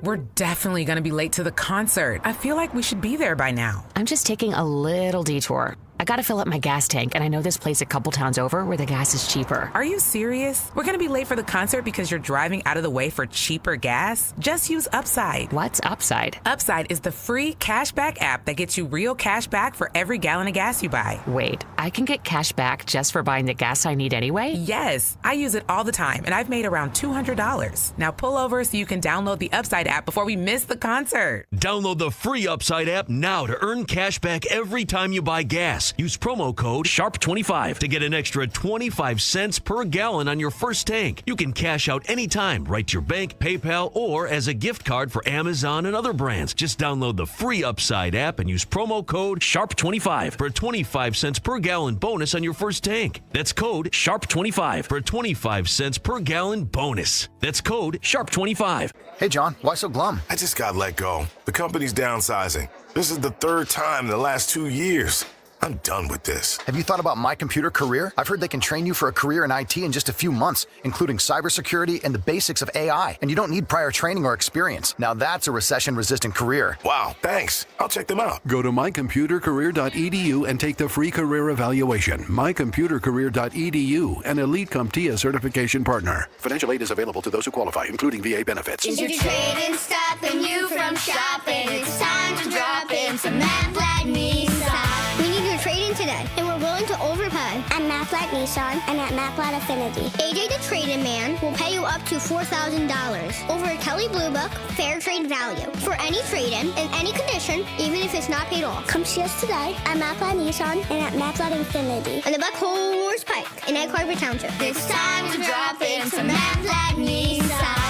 Speaker 5: We're definitely going to be late to the concert. I feel like we should be there by now.
Speaker 6: I'm just taking a little detour. I gotta fill up my gas tank, and I know this place a couple towns over where the gas is cheaper.
Speaker 5: Are you serious? We're gonna be late for the concert because you're driving out of the way for cheaper gas? Just use Upside.
Speaker 6: What's Upside?
Speaker 5: Upside is the free cashback app that gets you real cash back for every gallon of gas you buy.
Speaker 6: Wait, I can get cash back just for buying the gas I need anyway?
Speaker 5: Yes, I use it all the time, and I've made around $200. Now pull over so you can download the Upside app before we miss the concert.
Speaker 3: Download the free Upside app now to earn cash back every time you buy gas. Use promo code SHARP25 to get an extra 25 cents per gallon on your first tank. You can cash out anytime, right to your bank, PayPal, or as a gift card for Amazon and other brands. Just download the free Upside app and use promo code SHARP25 for a 25 cents per gallon bonus on your first tank. That's code SHARP25 for a 25 cents per gallon bonus. That's code SHARP25.
Speaker 18: Hey, John, why so glum?
Speaker 21: I just got let go. The company's downsizing. This is the third time in the last 2 years. I'm done with this.
Speaker 18: Have you thought about My Computer Career? I've heard they can train you for a career in IT in just a few months, including cybersecurity and the basics of AI. And you don't need prior training or experience. Now that's a recession-resistant career.
Speaker 21: Wow, thanks. I'll check them out.
Speaker 12: Go to mycomputercareer.edu and take the free career evaluation. Mycomputercareer.edu, an Elite CompTIA certification partner. Financial aid is available to those who qualify, including VA benefits.
Speaker 8: Is your trading stopping you from shopping? It's time to drop in some Matt Black Nissan. We need your trade-in today, and we're willing to overpay at Matt Black Nissan and at Matt Black Affinity. AJ the trade-in man will pay you up to $4,000 over a Kelly Blue Book fair trade value for any trade-in in any condition, even if it's not paid off. Come see us today at Matt Black Nissan and at Matt Black Affinity on the Buck Horse Pike in Egg Harbor Township. It's time to drop in some Matt Black Nissan.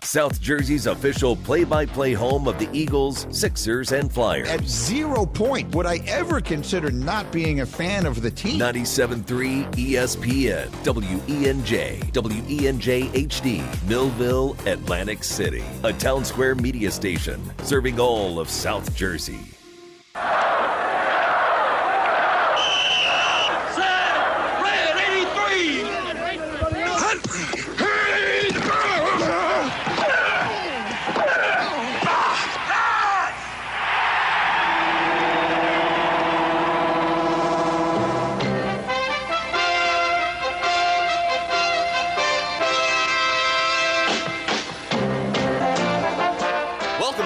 Speaker 2: South Jersey's official play-by-play home of the Eagles, Sixers, and Flyers.
Speaker 22: At 0 point would I ever consider not being a fan of the team.
Speaker 2: 97.3 ESPN, WENJ, WENJ HD, Millville, Atlantic City. A Town Square media station serving all of South Jersey.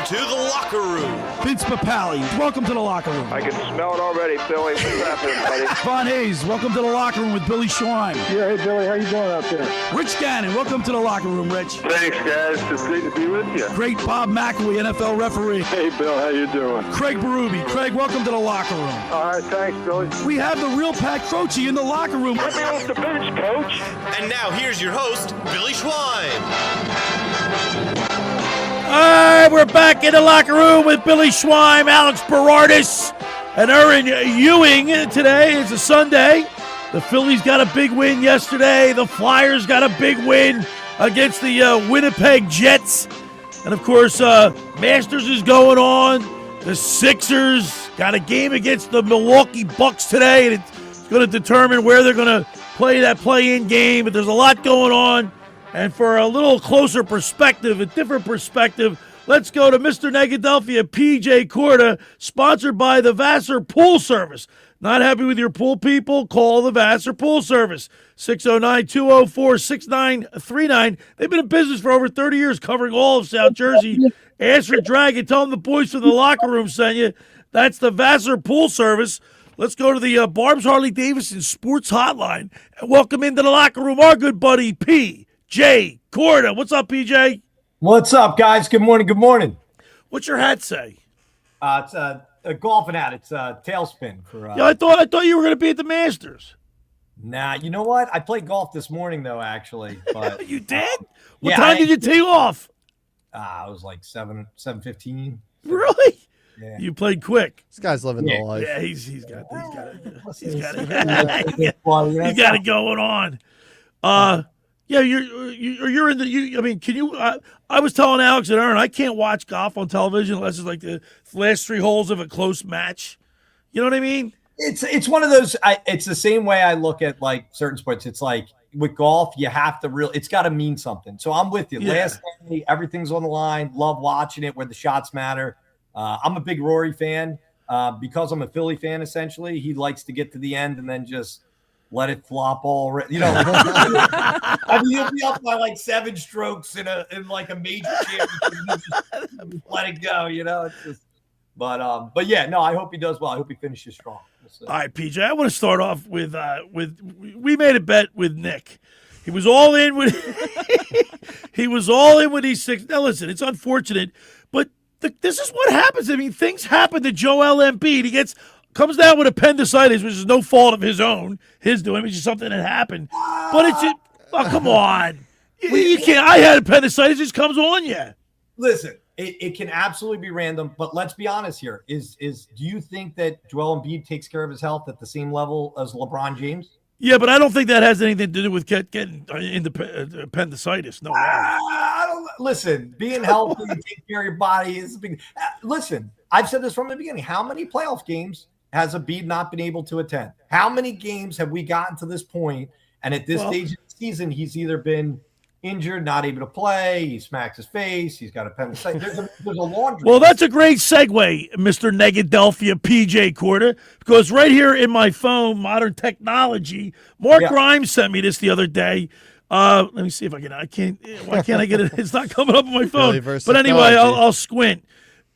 Speaker 26: To the locker room.
Speaker 14: Vince Papali, welcome to the locker room.
Speaker 27: I can smell it already, Billy. What's happening, buddy?
Speaker 14: Von Hayes, welcome to the locker room with Billy Schwein.
Speaker 27: Yeah, hey, Billy, how you doing out there?
Speaker 14: Rich Gannon, welcome to the locker room, Rich.
Speaker 27: Thanks, guys. It's great to be with you.
Speaker 14: Great Bob McElwee, NFL referee.
Speaker 27: Hey, Bill, how you doing?
Speaker 14: Craig Berube. Craig, welcome to the locker room.
Speaker 27: All right, thanks, Billy.
Speaker 14: We have the real Pat Croce in the locker room.
Speaker 27: Get me off the bench, Coach.
Speaker 26: And now here's your host, Billy Schwein.
Speaker 14: All right, we're back in the locker room with Billy Schwein, Alex Berardis, and Erin Ewing. Today is a Sunday. The Phillies got a big win yesterday. The Flyers got a big win against the Winnipeg Jets. And, of course, Masters is going on. The Sixers got a game against the Milwaukee Bucks today, and it's going to determine where they're going to play that play-in game. But there's a lot going on. And for a little closer perspective, a different perspective, let's go to Mr. Negadelphia P.J. Corda, sponsored by the Vassar Pool Service. Not happy with your pool, people? Call the Vassar Pool Service, 609-204-6939. They've been in business for over 30 years, covering all of South Jersey. Ask for Dragon. Tell them the boys from the locker room sent you. That's the Vassar Pool Service. Let's go to the Barb's Harley-Davidson Sports Hotline and welcome into the locker room our good buddy P.J. Corda. What's up, PJ?
Speaker 28: What's up, guys? Good morning. Good morning.
Speaker 14: What's your hat say?
Speaker 28: It's a golfing hat. It's a tailspin.
Speaker 14: Yeah, I thought you were going to be at the Masters.
Speaker 28: Nah, you know what? I played golf this morning, though, actually. But
Speaker 14: you did? What time did you tee off?
Speaker 28: I was like 7:15.
Speaker 14: Really?
Speaker 28: Yeah.
Speaker 14: You played quick.
Speaker 16: This guy's living the life.
Speaker 14: Yeah, he's got it going on. Yeah, you're in the. I mean, can you? I was telling Alex and Erin, I can't watch golf on television unless it's like the last 3 holes of a close match. You know what I mean?
Speaker 28: It's one of those. It's the same way I look at like certain sports. It's like with golf, you have to it's got to mean something. So I'm with you.
Speaker 14: Yeah.
Speaker 28: Last day, everything's on the line. Love watching it where the shots matter. I'm a big Rory fan because I'm a Philly fan. Essentially, he likes to get to the end and then just let it flop all. You know, I mean, he'll be up by like 7 strokes in like a major championship. Just let it go. You know, it's just. But yeah, no, I hope he does well. I hope he finishes strong.
Speaker 14: All right, PJ, I want to start off with we made a bet with Nick. He was all in with these 6. Now listen, it's unfortunate, but this is what happens. I mean, things happen to Joel Embiid. He comes down with appendicitis, which is no fault of his own, doing, which is something that happened. But it's come on, you can't. I had appendicitis. It just comes on you.
Speaker 28: Listen. It can absolutely be random, but let's be honest here. Do you think that Joel Embiid takes care of his health at the same level as LeBron James?
Speaker 14: Yeah, but I don't think that has anything to do with getting appendicitis. No way.
Speaker 28: Listen, being healthy, taking care of your body is big. Listen, I've said this from the beginning. How many playoff games has Embiid not been able to attend? How many games have we gotten to this point? And at this stage of the season, he's either been injured, not able to play. He smacks his face. He's got appendicitis. There's a laundry.
Speaker 14: Well, that's a great segue, Mr. Negadelphia P.J. Corda, because right here in my phone, modern technology, Mark Grimes sent me this the other day. Let me see if I can. Why can't I get it? It's not coming up on my phone. But anyway, I'll squint.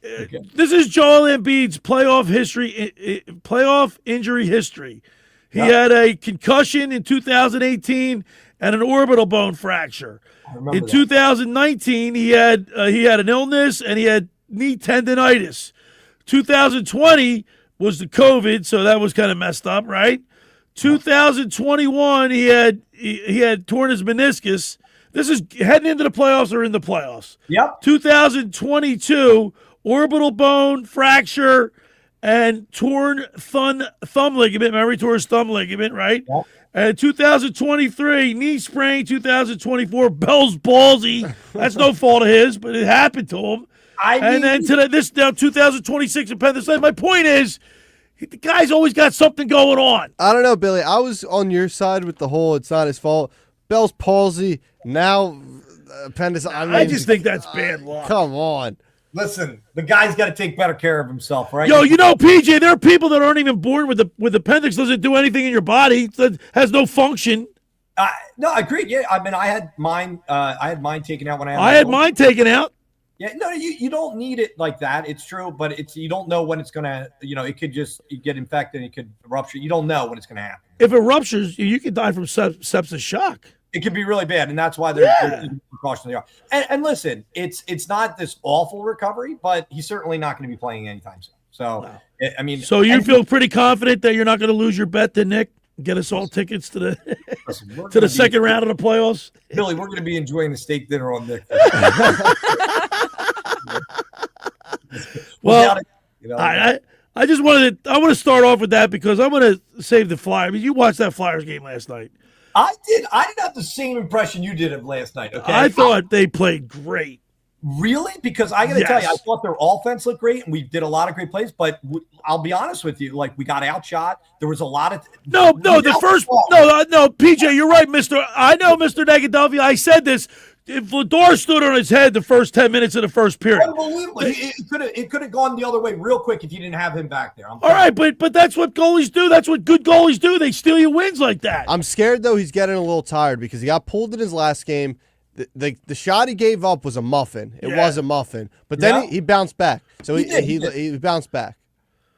Speaker 14: Okay. This is Joel Embiid's playoff injury history. He had a concussion in 2018. And an orbital bone fracture. In 2019, he had an illness and he had knee tendonitis. 2020 was the COVID, so that was kind of messed up, right? 2021, he had torn his meniscus. This is heading into the playoffs or in the playoffs.
Speaker 28: Yep.
Speaker 14: 2022, orbital bone fracture and torn thumb ligament. Remember, he tore his thumb ligament, right? Yep. And 2023, knee sprain. 2024, Bell's palsy. That's no fault of his, but it happened to him. And then this now 2026 appendicitis. My point is, the guy's always got something going on.
Speaker 16: I don't know, Billy. I was on your side with the whole it's not his fault. Bell's palsy, now appendicitis.
Speaker 14: I just think that's bad luck.
Speaker 16: Come on.
Speaker 28: Listen, the guy's got to take better care of himself, right?
Speaker 14: Yo, you know, PJ, there are people that aren't even born with appendix. Doesn't do anything in your body. That has no function.
Speaker 28: No, I agree. Yeah, I mean, I had mine. I had mine taken out when
Speaker 14: I had mine taken out.
Speaker 28: Yeah, no, you don't need it like that. It's true, but you don't know when it's gonna. You know, it could just get infected. It could rupture. You don't know when it's gonna happen.
Speaker 14: If it ruptures, you could die from sepsis shock.
Speaker 28: It can be really bad, and that's why there's precautions there. And listen, it's not this awful recovery, but he's certainly not going to be playing anytime soon. So, I mean,
Speaker 14: so you feel pretty confident that you're not going to lose your bet to Nick? Get us all tickets to the second round of the playoffs.
Speaker 28: Billy, we're going to be enjoying the steak dinner on Nick.
Speaker 14: Well, I just want to start off with that because I want to save the Flyers. I mean, you watched that Flyers game last night.
Speaker 28: I did have the same impression you did of last night. Okay,
Speaker 14: I thought they played great.
Speaker 28: Really? Because I got to tell you, I thought their offense looked great, and we did a lot of great plays. But I'll be honest with you, like we got outshot. There was a lot of
Speaker 14: no. PJ, you're right, Mister. I know, Mr. Negadelphia. I said this. If Vladar stood on his head the first 10 minutes of the first period,
Speaker 28: it could have gone the other way real quick if you didn't have him back there.
Speaker 14: All right, but that's what goalies do. That's what good goalies do. They steal you wins like that.
Speaker 16: I'm scared though. He's getting a little tired because he got pulled in his last game. The shot he gave up was a muffin. It was a muffin, but then he bounced back. So he bounced back.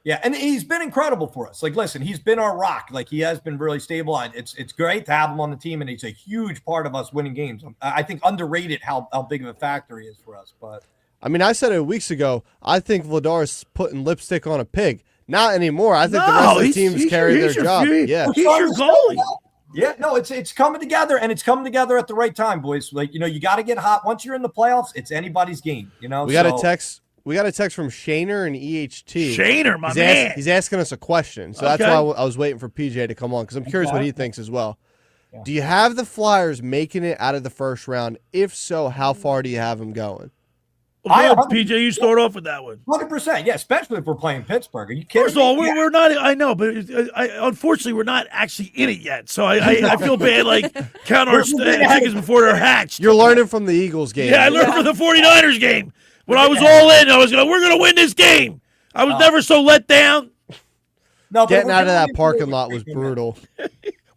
Speaker 28: Yeah, and he's been incredible for us. Like, listen, he's been our rock. Like, he has been really stable. It's great to have him on the team, and he's a huge part of us winning games. I think underrated how big of a factor he is for us. But
Speaker 16: I mean, I said it weeks ago. I think Vladar's putting lipstick on a pig. Not anymore. I think the rest of the teams carry their job.
Speaker 14: He's your goalie.
Speaker 28: Yeah, no, it's coming together, and it's coming together at the right time, boys. Like, you got to get hot. Once you're in the playoffs, it's anybody's game,
Speaker 16: We got a text. We got a text from Shaner and EHT.
Speaker 14: Shaner, my man.
Speaker 16: He's asking us a question, so that's why I was waiting for PJ to come on, because I'm curious what he thinks as well. Yeah. Do you have the Flyers making it out of the first round? If so, how far do you have them going?
Speaker 14: Well, PJ, you start off with that one.
Speaker 28: 100%, yeah, especially if we're playing Pittsburgh. Are you kidding
Speaker 14: First of all, we're not. I know, but unfortunately, we're not actually in it yet. So I feel bad, like count our chickens before they're hatched.
Speaker 16: You're learning from the Eagles game.
Speaker 14: Yeah, I learned from the 49ers game. When I was all in, we're going to win this game. I was never so let down.
Speaker 28: No,
Speaker 16: getting out of that parking lot was brutal.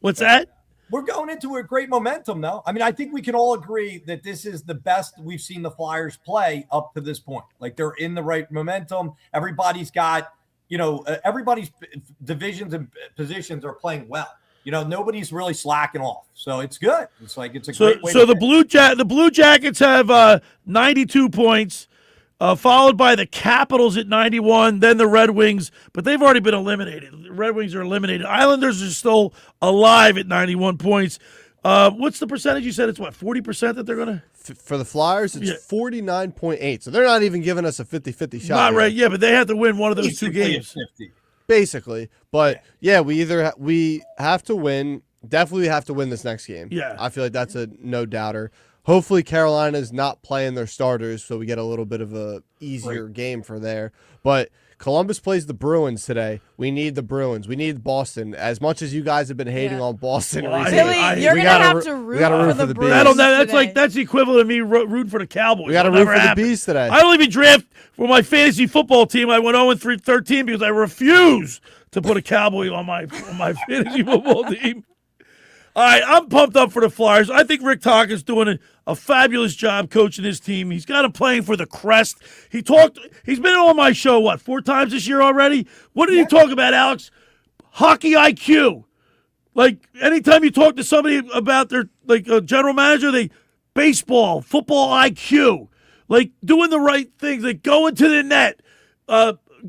Speaker 14: What's that?
Speaker 28: We're going into a great momentum, though. I mean, I think we can all agree that this is the best we've seen the Flyers play up to this point. Like, they're in the right momentum. Everybody's got, everybody's divisions and positions are playing well. Nobody's really slacking off. So it's good. It's like it's a great way.
Speaker 14: So the Blue Jackets have 92 points. Followed by the Capitals at 91, then the Red Wings, but they've already been eliminated. The Red Wings are eliminated. Islanders are still alive at 91 points. What's the percentage? You said it's 40% that they're going to?
Speaker 16: For the Flyers, it's 49.8. So they're not even giving us a 50-50 shot.
Speaker 14: Not right, yeah, but they have to win one of those two games.
Speaker 16: Basically. But, yeah, we have to win. Definitely have to win this next game.
Speaker 14: Yeah.
Speaker 16: I feel like that's a no-doubter. Hopefully Carolina's not playing their starters, so we get a little bit of a easier game for there. But Columbus plays the Bruins today. We need the Bruins. We need Boston. As much as you guys have been hating on Boston recently,
Speaker 17: Billy, you're going to have to root for the Bruins.
Speaker 14: That's the equivalent of me rooting for the Cowboys.
Speaker 16: We got to root for the Bees today.
Speaker 14: I don't even draft for my fantasy football team. I went 0-13 because I refuse to put a Cowboy on my fantasy football team. All right, I'm pumped up for the Flyers. I think Rick Tocchet's doing a fabulous job coaching his team. He's got him playing for the crest. He's been on my show, 4 times this year already? What did he talk about, Alex? Hockey IQ. Like, anytime you talk to somebody about their, general manager, baseball, football IQ. Like, doing the right things, like going to the net,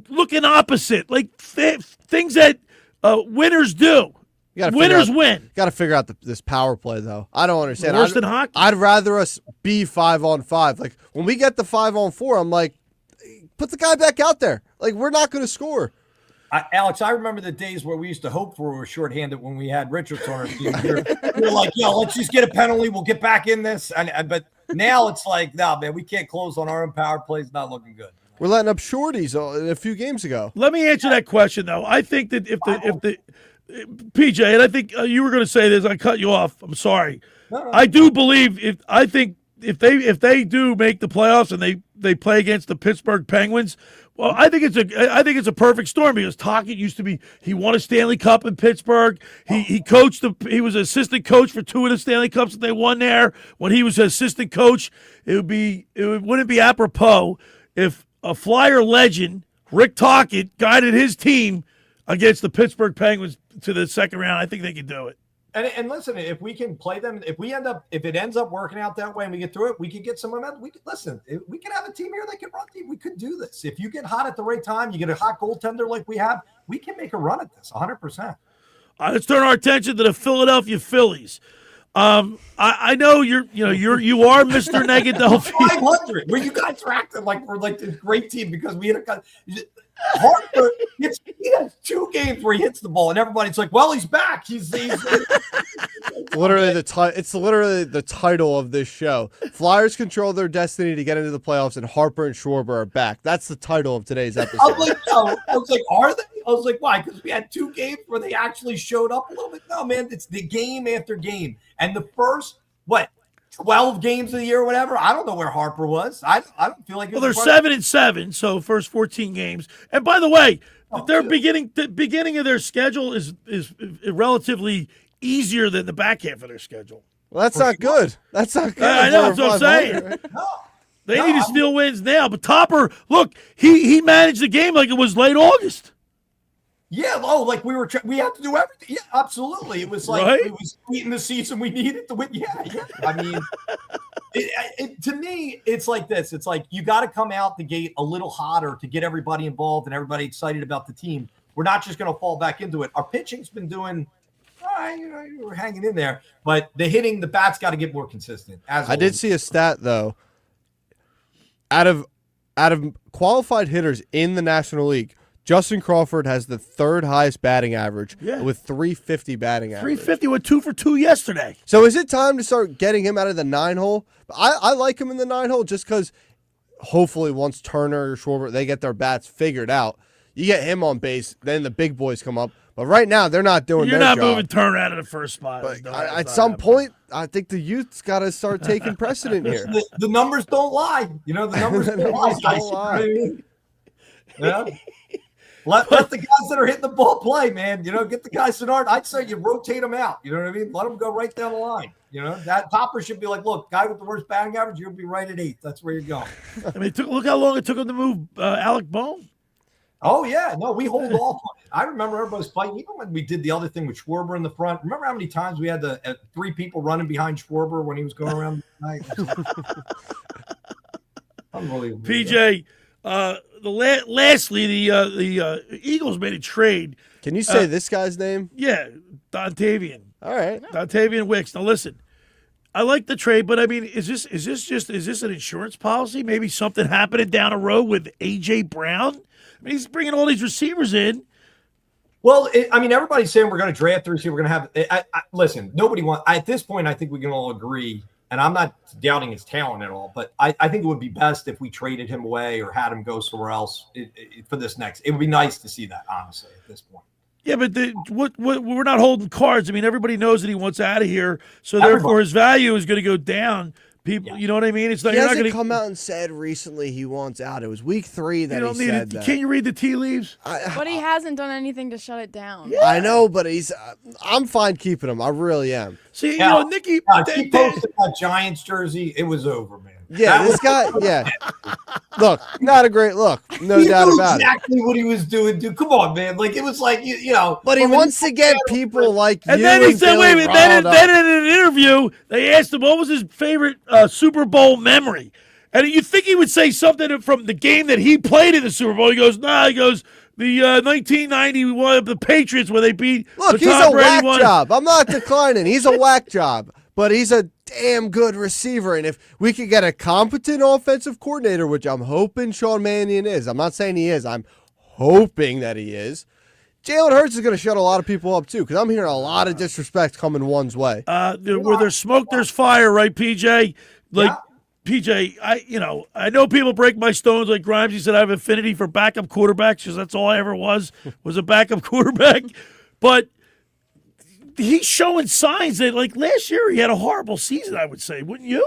Speaker 14: looking opposite, like things that winners do. Winners win.
Speaker 16: Got to figure out this power play, though. I don't understand.
Speaker 14: Worse than hockey.
Speaker 16: I'd rather us be 5-on-5. Like, when we get the 5-on-4, I'm like, put the guy back out there. Like, we're not going to score.
Speaker 28: Alex, I remember the days where we used to hope for we were shorthanded when we had Richards on our team. We're like, let's just get a penalty. We'll get back in this. But now it's like, no, man, we can't close on our own power plays. Not looking good.
Speaker 16: We're letting up shorties a few games ago.
Speaker 14: Let me answer that question, though. I think that if the PJ, and I think you were going to say this. I cut you off. I'm sorry. No. I do believe if they do make the playoffs and they play against the Pittsburgh Penguins, well, I think it's a perfect storm because Tocchet he won a Stanley Cup in Pittsburgh. He coached he was assistant coach for 2 of the Stanley Cups that they won there. When he was assistant coach, it wouldn't be apropos if a Flyer legend, Rick Tocchet, guided his team against the Pittsburgh Penguins to the second round. I think they can do it.
Speaker 28: And listen, if we can play them, if it ends up working out that way and we get through it, we could get some momentum. We could have a team here that can run deep. We could do this. If you get hot at the right time, you get a hot goaltender like we have, we can make a run at this 100%.
Speaker 14: Let's turn our attention to the Philadelphia Phillies. I know you are Mr. Negadelphia.
Speaker 28: 500. Where you guys are acting like we're like this great team because we had a Harper. He has 2 games where he hits the ball, and everybody's like, "Well, he's back. He's
Speaker 16: literally it's literally the title of this show. Flyers control their destiny to get into the playoffs, and Harper and Schwarber are back. That's the title of today's episode.
Speaker 28: I was like, are they? I was like, why? Because we had 2 games where they actually showed up a little bit. No, man, it's the game after game, and the first 12 games of the year or whatever. I don't know where Harper was. I don't feel like.
Speaker 14: Well, they're 7-7, so first 14 games. And by the way, the beginning of their schedule is relatively easier than the back half of their schedule.
Speaker 16: Well, that's not good. That's not good.
Speaker 14: I know. That's what I'm saying. Right? They need to steal wins now. But Topper, look, he managed the game like it was late August.
Speaker 28: Yeah, like we had to do everything. Yeah, absolutely. It was like It was late in the season. We needed to win. Yeah. I mean, to me, it's like this. It's like you got to come out the gate a little hotter to get everybody involved and everybody excited about the team. We're not just going to fall back into it. Our pitching's been doing all right, we're hanging in there. But the bat's got to get more consistent.
Speaker 16: I did see a stat though. Out of qualified hitters in the National League, Justin Crawford has the third highest batting average with 350 batting average.
Speaker 14: 350 with 2 for 2 yesterday.
Speaker 16: So is it time to start getting him out of the 9-hole? I like him in the 9-hole just because hopefully once Turner or Schwarber, they get their bats figured out, you get him on base, then the big boys come up. But right now, they're not doing their job.
Speaker 14: You're not moving Turner out of the first spot.
Speaker 16: But at some point, I think the youth's got to start taking precedent here.
Speaker 28: The numbers don't lie. The numbers don't lie. Yeah. Let the guys that are hitting the ball play, man. Get the guys that aren't. I'd say you rotate them out. You know what I mean? Let them go right down the line. That topper should be like, look, guy with the worst batting average, you'll be right at 8th. That's where you're going.
Speaker 14: I mean, look how long it took him to move Alec Bohm.
Speaker 28: Oh, yeah. No, we hold off on it. I remember everybody's fighting. Even when we did the other thing with Schwarber in the front. Remember how many times we had 3 people running behind Schwarber when he was going around the night? Unbelievable.
Speaker 14: PJ, lastly, the Eagles made a trade.
Speaker 16: Can you say this guy's name?
Speaker 14: Yeah, Dontavian.
Speaker 16: All right,
Speaker 14: Dontavian Wicks. Now listen, I like the trade, but I mean, is this an insurance policy? Maybe something happening down the road with AJ Brown. I mean, he's bringing all these receivers in.
Speaker 28: Well, everybody's saying we're going to draft the receiver. We're going to have. Listen, nobody wants. At this point, I think we can all agree. And I'm not doubting his talent at all, but I think it would be best if we traded him away or had him go somewhere else for this next. It would be nice to see that, honestly, at this point.
Speaker 14: Yeah, but we're not holding cards. I mean, everybody knows that he wants out of here, so therefore his value is going to go down. People, you know what I mean? It's not.
Speaker 16: He
Speaker 14: You're
Speaker 16: hasn't
Speaker 14: not
Speaker 16: come out and said recently he wants out. It was week 3 that he said that.
Speaker 14: Can you read the tea leaves?
Speaker 17: But he hasn't done anything to shut it down.
Speaker 16: Yeah. I know, but I'm fine keeping him. I really am.
Speaker 14: See, Nicky,
Speaker 28: he posted that Giants jersey. It was over, man.
Speaker 16: Yeah, this guy. Yeah, look, not a great look. No doubt about it.
Speaker 28: Exactly what he was doing, dude. Come on, man. Like it was like you know.
Speaker 16: But he wants to get people like you.
Speaker 14: And then he said, "Wait a minute." Then in an interview, they asked him what was his favorite Super Bowl memory, and you think he would say something from the game that he played in the Super Bowl. He goes, "Nah." He goes, "The 1991 the Patriots where they beat."
Speaker 16: Look, he's a whack job. I'm not declining. He's a whack job, but he's a damn good receiver. And if we could get a competent offensive coordinator, which I'm hoping Sean Mannion is, I'm not saying he is, I'm hoping that he is, Jalen Hurts is going to shut a lot of people up too, because I'm hearing a lot of disrespect coming one's way.
Speaker 14: Where there's smoke, there's fire, right, PJ? PJ, I know people break my stones like Grimes. He said I have affinity for backup quarterbacks because that's all I ever was a backup quarterback. But he's showing signs that, like last year, he had a horrible season, I would say. Wouldn't you?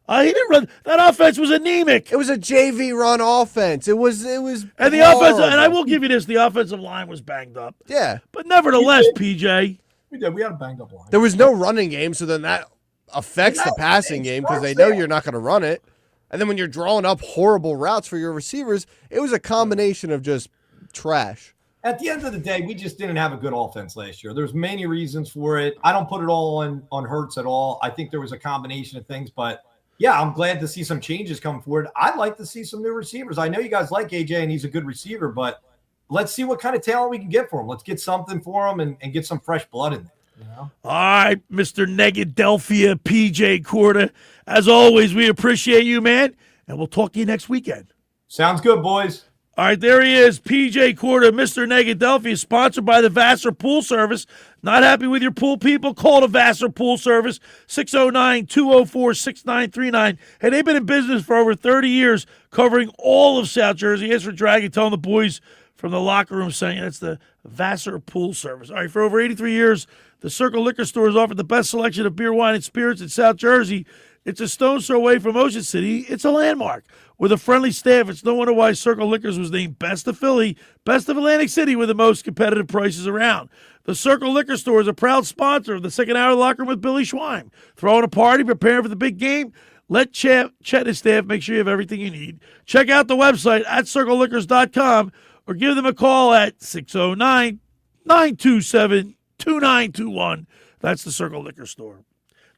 Speaker 14: He didn't run. That offense was anemic.
Speaker 16: It was a JV run offense. It was.
Speaker 14: And the offense, and I will give you this: the offensive line was banged up.
Speaker 16: Yeah,
Speaker 14: but nevertheless, PJ,
Speaker 28: we did. We had a banged up line.
Speaker 16: There was no running game, so then that affects the passing game because they know you're not going to run it. And then when you're drawing up horrible routes for your receivers, it was a combination of just trash.
Speaker 28: At the end of the day, we just didn't have a good offense last year. There's many reasons for it. I don't put it all on Hurts at all. I think there was a combination of things, but yeah, I'm glad to see some changes come forward. I'd like to see some new receivers. I know you guys like AJ and he's a good receiver, but let's see what kind of talent we can get for him. Let's get something for him and get some fresh blood in there. You know?
Speaker 14: All right, Mr. Negadelphia P.J. Corda. As always, we appreciate you, man, and we'll talk to you next weekend.
Speaker 28: Sounds good, boys.
Speaker 14: All right, there he is, P.J. Corda, Mr. Negadelphia, sponsored by the Vassar Pool Service. Not happy with your pool, people? Call the Vassar Pool Service, 609-204-6939. Hey, they've been in business for over 30 years, covering all of South Jersey. As for Dragon, telling the boys from the locker room saying that's the Vassar Pool Service. All right, for over 83 years, the Circle Liquor Store has offered the best selection of beer, wine, and spirits in South Jersey. It's a stone's throw away from Ocean City. It's a landmark. With a friendly staff, it's no wonder why Circle Liquors was named Best of Philly, Best of Atlantic City with the most competitive prices around. The Circle Liquor Store is a proud sponsor of the second hour locker room with Billy Schweim. Throwing a party, preparing for the big game? Let Chet and his staff make sure you have everything you need. Check out the website at circleliquors.com or give them a call at 609-927-2921. That's the Circle Liquor Store.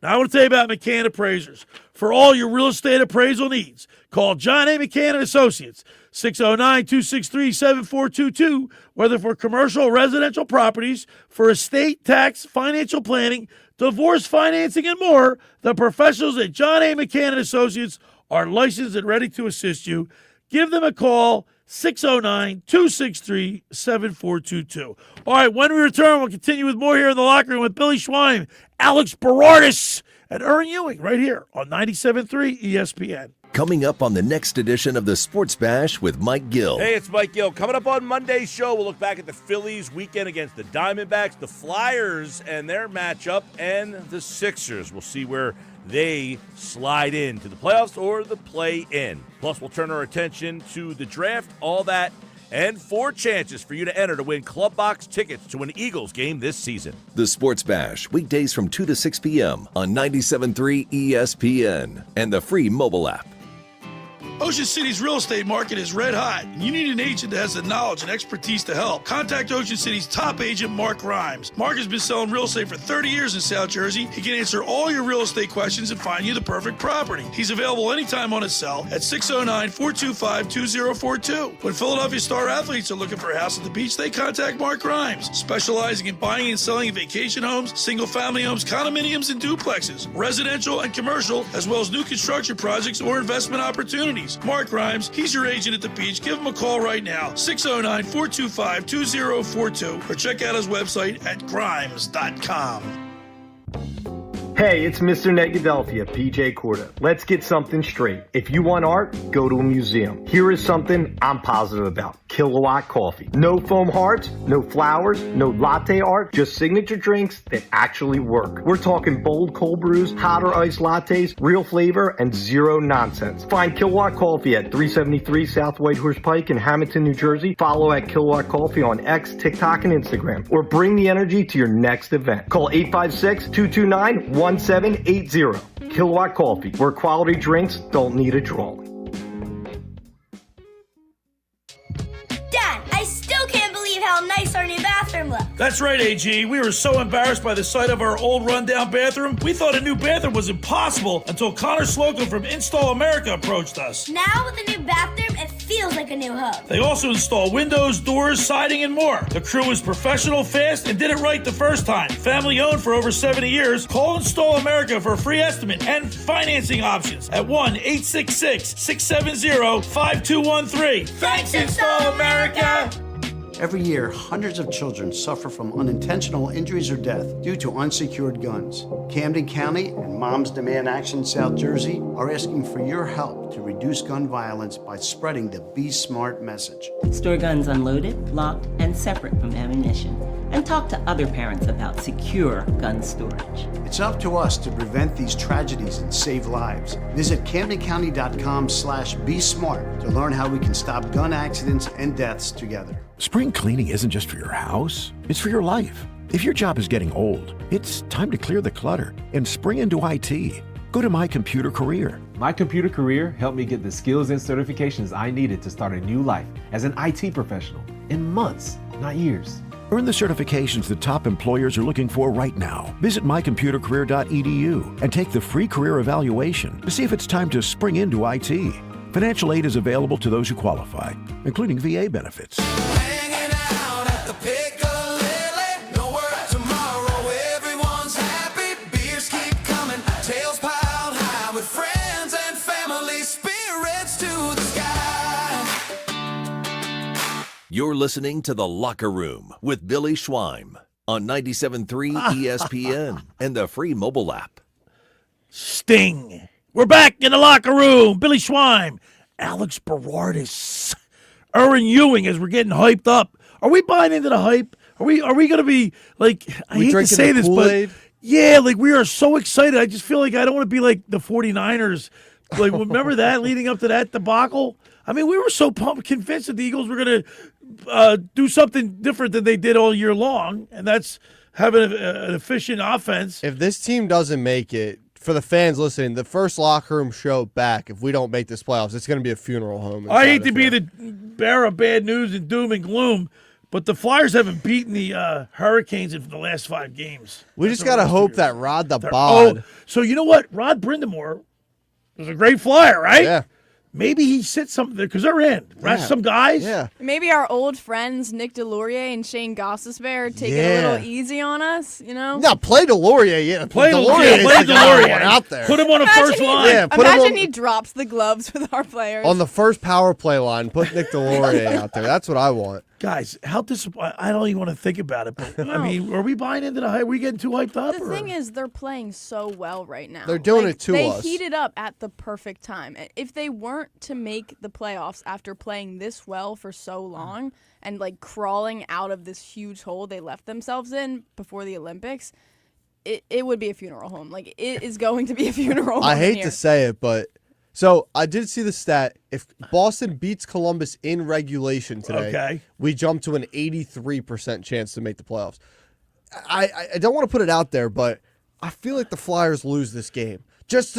Speaker 14: Now I want to tell you about McCann Appraisers. For all your real estate appraisal needs, call John A. McCann & Associates, 609-263-7422, whether for commercial or residential properties, for estate, tax, financial planning, divorce financing, and more. The professionals at John A. McCann & Associates are licensed and ready to assist you. Give them a call, 609-263-7422. All right, when we return, we'll continue with more here in the locker room with Billy Schwein, Alex Berardis, and Erin Ewing right here on 97.3 ESPN.
Speaker 2: Coming up on the next edition of the Sports Bash with Mike Gill.
Speaker 1: Hey, it's Mike Gill. Coming up on Monday's show, we'll look back at the Phillies weekend against the Diamondbacks, the Flyers and their matchup, and the Sixers. We'll see where they slide into the playoffs or the play-in. Plus, we'll turn our attention to the draft, all that, and 4 chances for you to enter to win Club Box tickets to an Eagles game this season.
Speaker 2: The Sports Bash, weekdays from 2 to 6 p.m. on 97.3 ESPN and the free mobile app.
Speaker 4: Ocean City's real estate market is red hot, and you need an agent that has the knowledge and expertise to help. Contact Ocean City's top agent, Mark Grimes. Mark has been selling real estate for 30 years in South Jersey. He can answer all your real estate questions and find you the perfect property. He's available anytime on his cell at 609-425-2042. When Philadelphia star athletes are looking for a house at the beach, they contact Mark Grimes, specializing in buying and selling vacation homes, single-family homes, condominiums, and duplexes, residential and commercial, as well as new construction projects or investment opportunities. Mark Grimes, he's your agent at the beach. Give him a call right now, 609-425-2042, or check out his website at grimes.com.
Speaker 7: Hey, it's Mr. Negadelphia P.J. Corda. Let's get something straight. If you want art, go to a museum. Here is something I'm positive about. Kilowatt Coffee. No foam hearts, no flowers, no latte art, just signature drinks that actually work. We're talking bold cold brews, hot or iced lattes, real flavor, and zero nonsense. Find Kilowatt Coffee at 373 South Whitehorse Pike in Hamilton, New Jersey. Follow at Kilowatt Coffee on X, TikTok, and Instagram. Or bring the energy to your next event. Call 856-229-1780. Kilowatt Coffee, where quality drinks don't need a drawing.
Speaker 19: Dad, I still can't believe how nice our new bathroom looks.
Speaker 14: That's right, AG. We were so embarrassed by the sight of our old rundown bathroom, we thought a new bathroom was impossible until Connor Slocum from Install America approached us.
Speaker 19: Now with the new bathroom, it feels like a new home.
Speaker 14: They also install windows, doors, siding, and more. The crew was professional, fast, and did it right the first time. Family owned for over 70 years. Call Install America for a free estimate and financing options at 1-866-670-5213. Thanks, Install America!
Speaker 9: Every year, hundreds of children suffer from unintentional injuries or death due to unsecured guns. Camden County and Moms Demand Action South Jersey are asking for your help to reduce gun violence by spreading the Be Smart message.
Speaker 20: Store guns unloaded, locked, and separate from ammunition. And talk to other parents about secure gun storage.
Speaker 9: It's up to us to prevent these tragedies and save lives. Visit CamdenCounty.com/BeSmart to learn how we can stop gun accidents and deaths together.
Speaker 23: Spring cleaning isn't just for your house, it's for your life. If your job is getting old, it's time to clear the clutter and spring into IT. Go to My Computer Career.
Speaker 24: My Computer Career helped me get the skills and certifications I needed to start a new life as an IT professional in months, not years.
Speaker 23: Earn the certifications the top employers are looking for right now. Visit mycomputercareer.edu and take the free career evaluation to see if it's time to spring into IT. Financial aid is available to those who qualify, including VA benefits.
Speaker 2: You're listening to The Locker Room with Billy Schwein on 97.3 ESPN and the free mobile app.
Speaker 14: Sting. We're back in the locker room. Billy Schwein, Alex Berardis, Erin Ewing as we're getting hyped up. Are we buying into the hype? Are we going to be like, I hate to say this, but yeah, like we are so excited. I just feel like I don't want to be like the 49ers. Like, remember that leading up to that debacle? I mean, we were so pumped, convinced that the Eagles were going to do something different than they did all year long, and that's having an efficient offense.
Speaker 16: If this team doesn't make it, for the fans listening, the first locker room show back, if we don't make this playoffs, it's going to be a funeral home.
Speaker 14: I hate to be the bearer of bad news and doom and gloom, But the Flyers haven't beaten the Hurricanes in the last 5 games.
Speaker 16: We just got to hope that Rod the
Speaker 14: They're-
Speaker 16: Bod.
Speaker 14: so you know what? Rod Brindamore was a great Flyer, right?
Speaker 16: Yeah.
Speaker 14: Maybe he sits something there because they're in. Rest some guys.
Speaker 16: Yeah.
Speaker 17: Maybe our old friends Nick Delorier and Shane Gostisbehere are taking a little easy on us, you know?
Speaker 16: No, play Delorier. Yeah,
Speaker 14: Play
Speaker 16: Delorier.
Speaker 14: Delorier.
Speaker 16: Is the guy one out there.
Speaker 14: Put him on the first line.
Speaker 16: Yeah, put him
Speaker 17: Imagine
Speaker 16: on,
Speaker 17: he drops the gloves with our players.
Speaker 16: on the first power play line. Put Nick Delorier out there. That's what I want.
Speaker 14: Guys, how disappointing. I don't even want to think about it. But, I mean, are we buying into the hype? Are we getting too hyped up?
Speaker 17: The thing is, they're playing so well right now.
Speaker 16: They're doing it to
Speaker 17: they
Speaker 16: us.
Speaker 17: They heated up at the perfect time. If they weren't to make the playoffs after playing this well for so long and like crawling out of this huge hole they left themselves in before the Olympics, it would be a funeral home. Like, it is going to be a funeral home.
Speaker 16: I hate
Speaker 17: here.
Speaker 16: to say it, but so I did see the stat. If Boston beats Columbus in regulation today, we jump to an 83% chance to make the playoffs. I don't want to put it out there, but I feel like the Flyers lose this game just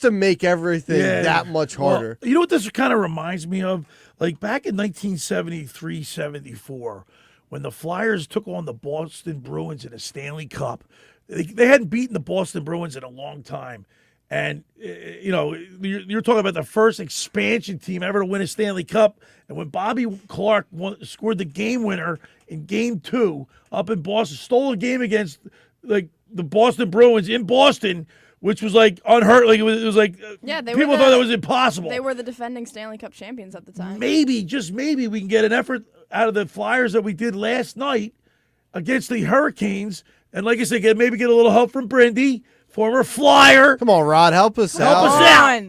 Speaker 16: to make everything that much harder.
Speaker 14: Well, you know what this kind of reminds me of? Like back in 1973-74, when the Flyers took on the Boston Bruins in a Stanley Cup. They hadn't beaten the Boston Bruins in a long time. And, you know, you're talking about the first expansion team ever to win a Stanley Cup. And when Bobby Clark scored the game winner in Game 2 up in Boston, stole a game against, like, the Boston Bruins in Boston, which was, like, unheard. Like, it was like, people thought that was impossible.
Speaker 17: They were the defending Stanley Cup champions at the time.
Speaker 14: Maybe, just maybe, we can get an effort out of the Flyers that we did last night against the Hurricanes. And like I said, maybe get a little help from Brindy. Former Flyer.
Speaker 16: Come on, Rod, help us out.
Speaker 14: Help us out.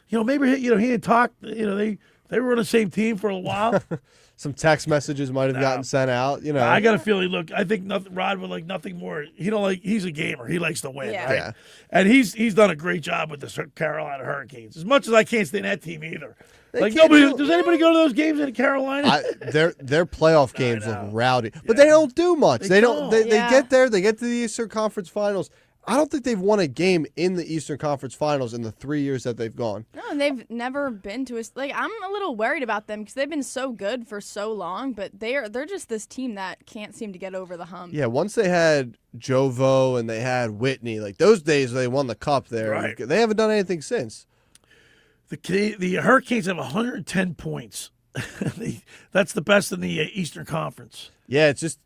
Speaker 14: You know, maybe he and Talk, you know, they were on the same team for a while.
Speaker 16: Some text messages might have gotten sent out, you know.
Speaker 14: I got a feeling, look, I think Rod would like nothing more. He's a gamer. He likes to win, right?
Speaker 16: Yeah.
Speaker 14: And he's done a great job with the Carolina Hurricanes. As much as I can't stand that team either. Like does anybody go to those games in Carolina?
Speaker 16: Their playoff games look rowdy, but they don't do much. They don't. They get there. They get to the Eastern Conference Finals. I don't think they've won a game in the Eastern Conference Finals in the 3 years that they've gone.
Speaker 17: No, and they've never been to I'm a little worried about them because they've been so good for so long, but they're just this team that can't seem to get over the hump.
Speaker 16: Yeah, once they had Jovo and they had Whitney, like those days they won the cup there.
Speaker 14: Right.
Speaker 16: They haven't done anything since.
Speaker 14: The Hurricanes have 110 points. That's the best in the Eastern Conference.
Speaker 16: Yeah, it's just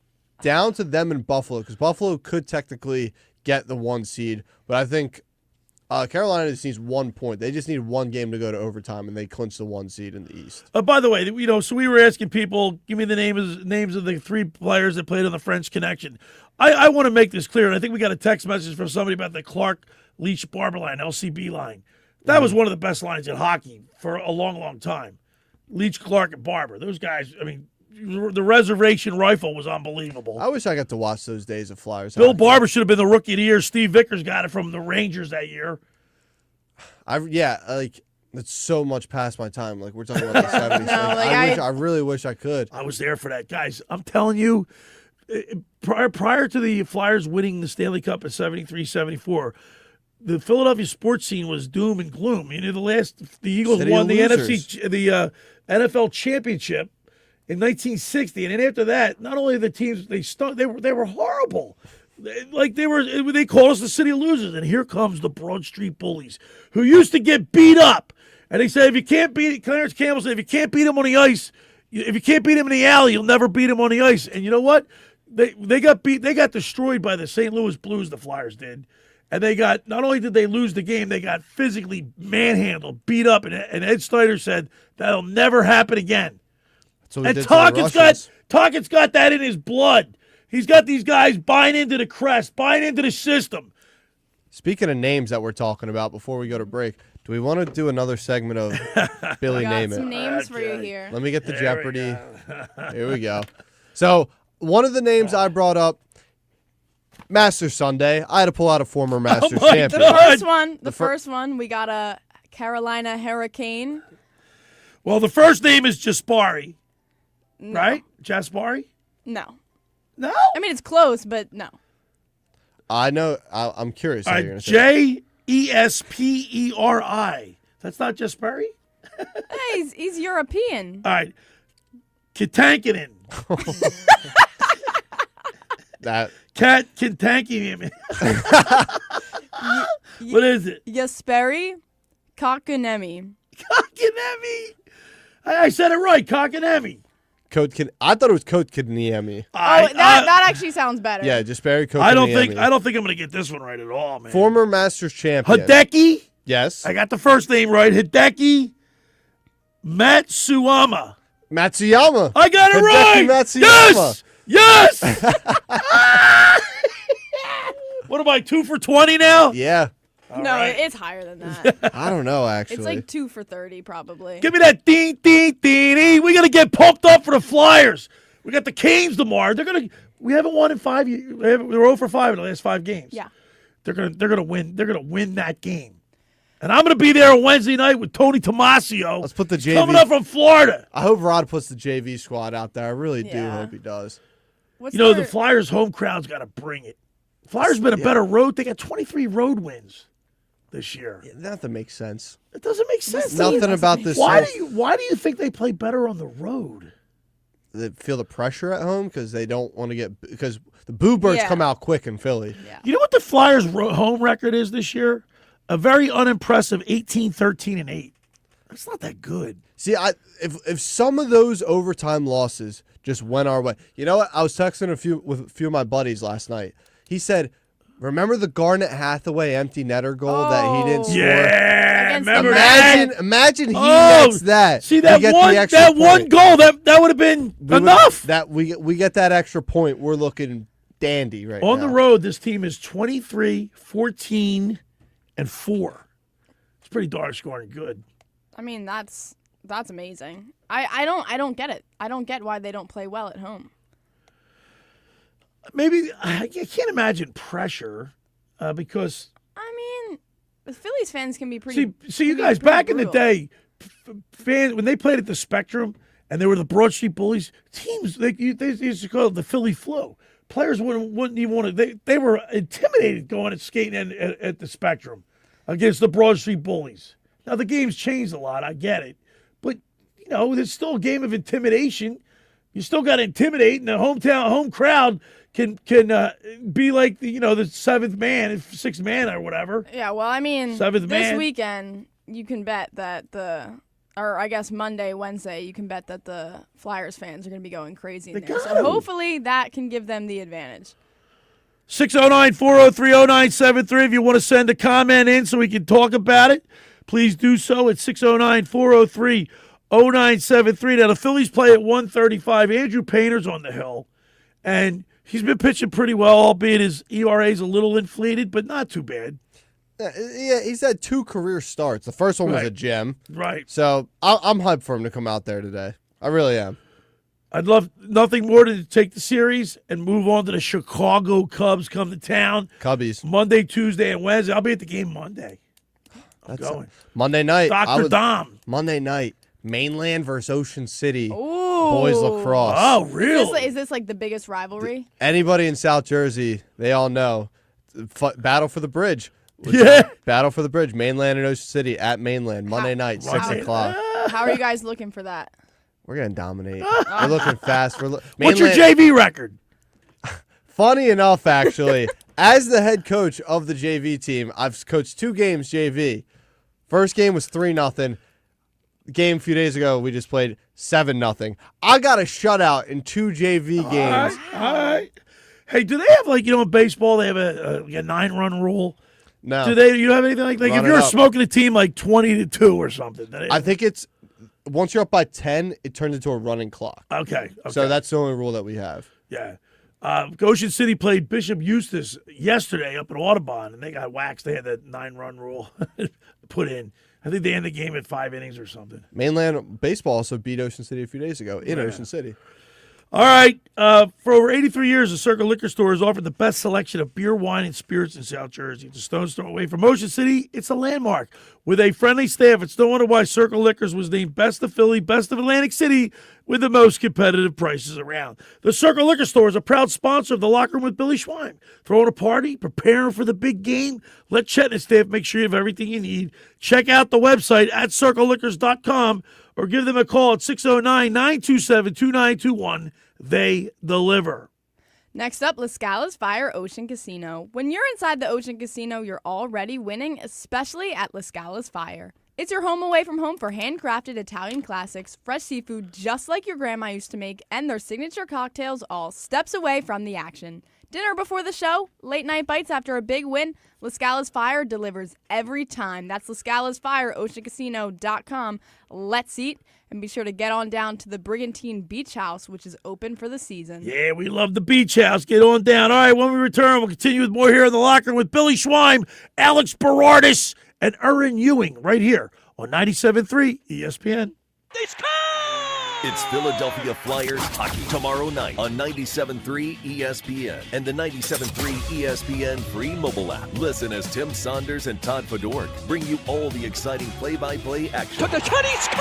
Speaker 16: down to them and Buffalo because Buffalo could technically get the 1 seed, but I think Carolina just needs 1 point. They just need one game to go to overtime, and they clinch the 1 seed in the East.
Speaker 14: By the way, you know, so we were asking people, give me the names of the 3 players that played on the French Connection. I want to make this clear, and I think we got a text message from somebody about the Clark Leach Barber line, LCB line. That was one of the best lines in hockey for a long, long time. Leach, Clark, and Barber. Those guys, I mean, the reservation rifle was unbelievable.
Speaker 16: I wish I got to watch those days of Flyers.
Speaker 14: Bill Barber should have been the Rookie of the Year. Steve Vickers got it from the Rangers that year.
Speaker 16: It's so much past my time. Like, we're talking about the 70s. I really wish I could.
Speaker 14: I was there for that. Guys, I'm telling you, prior to the Flyers winning the Stanley Cup in 73-74, the Philadelphia sports scene was doom and gloom. You know, the Eagles
Speaker 16: City
Speaker 14: won the NFL championship in 1960, and then after that, not only the teams they were horrible. They called us the City of Losers, and here comes the Broad Street Bullies, who used to get beat up. And they said, if you can't beat Clarence Campbell said, if you can't beat him on the ice, if you can't beat him in the alley, you'll never beat him on the ice. And you know what? They got destroyed by the St. Louis Blues. The Flyers did. And not only did they lose the game, they got physically manhandled, beat up, and Ed Snyder said that'll never happen again. And Talkett's got that in his blood. He's got these guys buying into the crest, buying into the system.
Speaker 16: Speaking of names that we're talking about, before we go to break, do we want to do another segment of Billy Name It?
Speaker 17: Some names for you here.
Speaker 16: Let me get the Jeopardy. Here we go. So one of the names I brought up, Masters Sunday. I had to pull out a former Masters champion.
Speaker 17: The first one, we got a Carolina Hurricane.
Speaker 14: Well, the first name is Jaspari, right? Jaspari?
Speaker 17: No.
Speaker 14: No?
Speaker 17: I mean, it's close, but no.
Speaker 16: I know. I'm curious.
Speaker 14: All right, Jesperi. That's not Jasperi?
Speaker 17: Hey, he's European.
Speaker 14: All right. Katankanen.
Speaker 16: That
Speaker 14: Cat Katankanen. What is it?
Speaker 17: Jesperi Kotkaniemi.
Speaker 14: Kotkaniemi. I said it right. Kotkaniemi.
Speaker 16: I thought it was Kotkaniemi.
Speaker 17: That actually sounds better.
Speaker 16: Yeah, just Barry Kotkaniemi.
Speaker 14: I don't think I'm going to get this one right at all, man.
Speaker 16: Former Masters champion.
Speaker 14: Hideki.
Speaker 16: Yes.
Speaker 14: I got the first name right. Hideki Matsuyama.
Speaker 16: I
Speaker 14: got it right.
Speaker 16: Matsuyama.
Speaker 14: Yes. What am I, 2 for 20 now?
Speaker 16: Yeah.
Speaker 17: It's higher than that.
Speaker 16: I don't know, actually.
Speaker 17: It's like 2 for 30, probably.
Speaker 14: Give me that ding, ding, ding, ding. We got to get pumped up for the Flyers. We got the Canes tomorrow. We haven't won in 5 years. We're 0 for 5 in the last 5 games.
Speaker 17: Yeah.
Speaker 14: They're gonna win. They're gonna win that game. And I'm gonna be there on Wednesday night with Tony Tomasio.
Speaker 16: Let's put the JV
Speaker 14: coming up from Florida.
Speaker 16: I hope Rod puts the JV squad out there. I really do hope he does.
Speaker 14: The Flyers home crowd's got to bring it. Flyers been a better road. They got 23 road wins this year.
Speaker 16: Yeah, that makes sense.
Speaker 14: It doesn't make sense.
Speaker 16: Nothing about this.
Speaker 14: Why do you think they play better on the road?
Speaker 16: They feel the pressure at home because they don't want to get because the Boo Birds come out quick in Philly.
Speaker 17: Yeah.
Speaker 14: You know what the Flyers' home record is this year? A very unimpressive 18-13-8. That's not that good.
Speaker 16: See, if some of those overtime losses just went our way, you know what? I was texting with a few of my buddies last night. He said, "Remember the Garnet Hathaway empty netter goal that he didn't score?
Speaker 14: Yeah,
Speaker 16: imagine he gets that.
Speaker 14: See that one goal that would have been enough.
Speaker 16: That we get that extra point. We're looking dandy right now.
Speaker 14: On the road, this team is 23, 14, and 4. It's pretty darn scoring good.
Speaker 17: I mean, that's amazing. I don't get it. I don't get why they don't play well at home.
Speaker 14: Maybe I can't imagine pressure because
Speaker 17: the Phillies fans can be pretty.
Speaker 14: See, you guys back in the day, fans when they played at the Spectrum and they were the Broad Street Bullies teams. They used to call it the Philly Flu. Players wouldn't even want to. They were intimidated going and skating at the Spectrum against the Broad Street Bullies. Now the game's changed a lot. I get it, but there's still a game of intimidation. You still got to intimidate, and the home crowd can be like the seventh man, sixth man, or whatever.
Speaker 17: Yeah, well, I mean, this weekend you can bet that Monday, Wednesday, you can bet that the Flyers fans are going to be going crazy in there. So hopefully that can give them the advantage.
Speaker 14: 609-403-0973. If you want to send a comment in so we can talk about it, please do so at 609-403-0973. Now, the Phillies play at 1:35. Andrew Painter's on the hill, and he's been pitching pretty well, albeit his ERA is a little inflated, but not too bad.
Speaker 16: Yeah, he's had 2 career starts. The first one was a gem.
Speaker 14: Right.
Speaker 16: So I'm hyped for him to come out there today. I really am.
Speaker 14: I'd love nothing more than to take the series and move on to the Chicago Cubs come to town.
Speaker 16: Cubbies.
Speaker 14: Monday, Tuesday, and Wednesday. I'll be at the game Monday. I'm going.
Speaker 16: Monday night.
Speaker 14: Dr. Dom.
Speaker 16: Monday night. Mainland versus Ocean City.
Speaker 17: Ooh.
Speaker 16: Boys lacrosse.
Speaker 14: Oh, really?
Speaker 17: Is this like the biggest rivalry?
Speaker 16: Anybody in South Jersey, they all know. Battle for the Bridge.
Speaker 14: Yeah.
Speaker 16: Battle for the Bridge. Mainland and Ocean City at Mainland. Monday night, 6 o'clock.
Speaker 17: How are you guys looking for that?
Speaker 16: We're going to dominate. We're looking fast.
Speaker 14: What's your JV record?
Speaker 16: Funny enough, actually, as the head coach of the JV team, I've coached 2 games JV. First game was 3-0. Game a few days ago, we just played 7-0. I got a shutout in 2 JV games.
Speaker 14: All right. Hey, do they have in baseball? They have a 9-run rule.
Speaker 16: No.
Speaker 14: Do they? You don't have anything like if you're smoking a team like 20-2 or something?
Speaker 16: I think it's once you're up by 10, it turns into a running clock.
Speaker 14: Okay.
Speaker 16: So that's the only rule that we have.
Speaker 14: Yeah. Ocean City played Bishop Eustis yesterday up at Audubon, and they got waxed. They had that 9-run rule put in. I think they ended the game at 5 innings or something.
Speaker 16: Mainland Baseball also beat Ocean City a few days ago in Ocean City.
Speaker 14: All right. For over 83 years, the Circle Liquor Store has offered the best selection of beer, wine, and spirits in South Jersey. It's a stone's throw away from Ocean City. It's a landmark. With a friendly staff, it's no wonder why Circle Liquors was named Best of Philly, Best of Atlantic City, with the most competitive prices around. The Circle Liquor Store is a proud sponsor of the Locker Room with Billy Schwein. Throwing a party, preparing for the big game, let Chet and his staff make sure you have everything you need. Check out the website at circleliquors.com or give them a call at 609-927-2921. They deliver.
Speaker 17: Next up, La Scala's Fire Ocean Casino. When you're inside the Ocean Casino, you're already winning, especially at La Scala's Fire. It's your home away from home for handcrafted Italian classics, fresh seafood just like your grandma used to make, and their signature cocktails all steps away from the action. Dinner before the show, late night bites after a big win, La Scala's Fire delivers every time. That's La Scala's Fire, OceanCasino.com. Let's eat, and be sure to get on down to the Brigantine Beach House, which is open for the season.
Speaker 14: Yeah, we love the Beach House. Get on down. All right, when we return, we'll continue with more here in the locker room with Billy Schweim, Alex Berardis, and Erin Ewing right here on 97.3 ESPN.
Speaker 2: It's Philadelphia Flyers hockey tomorrow night on 97.3 ESPN and the 97.3 ESPN free mobile app. Listen as Tim Saunders and Todd Fedork bring you all the exciting play-by-play action.
Speaker 3: To the shot, he scores!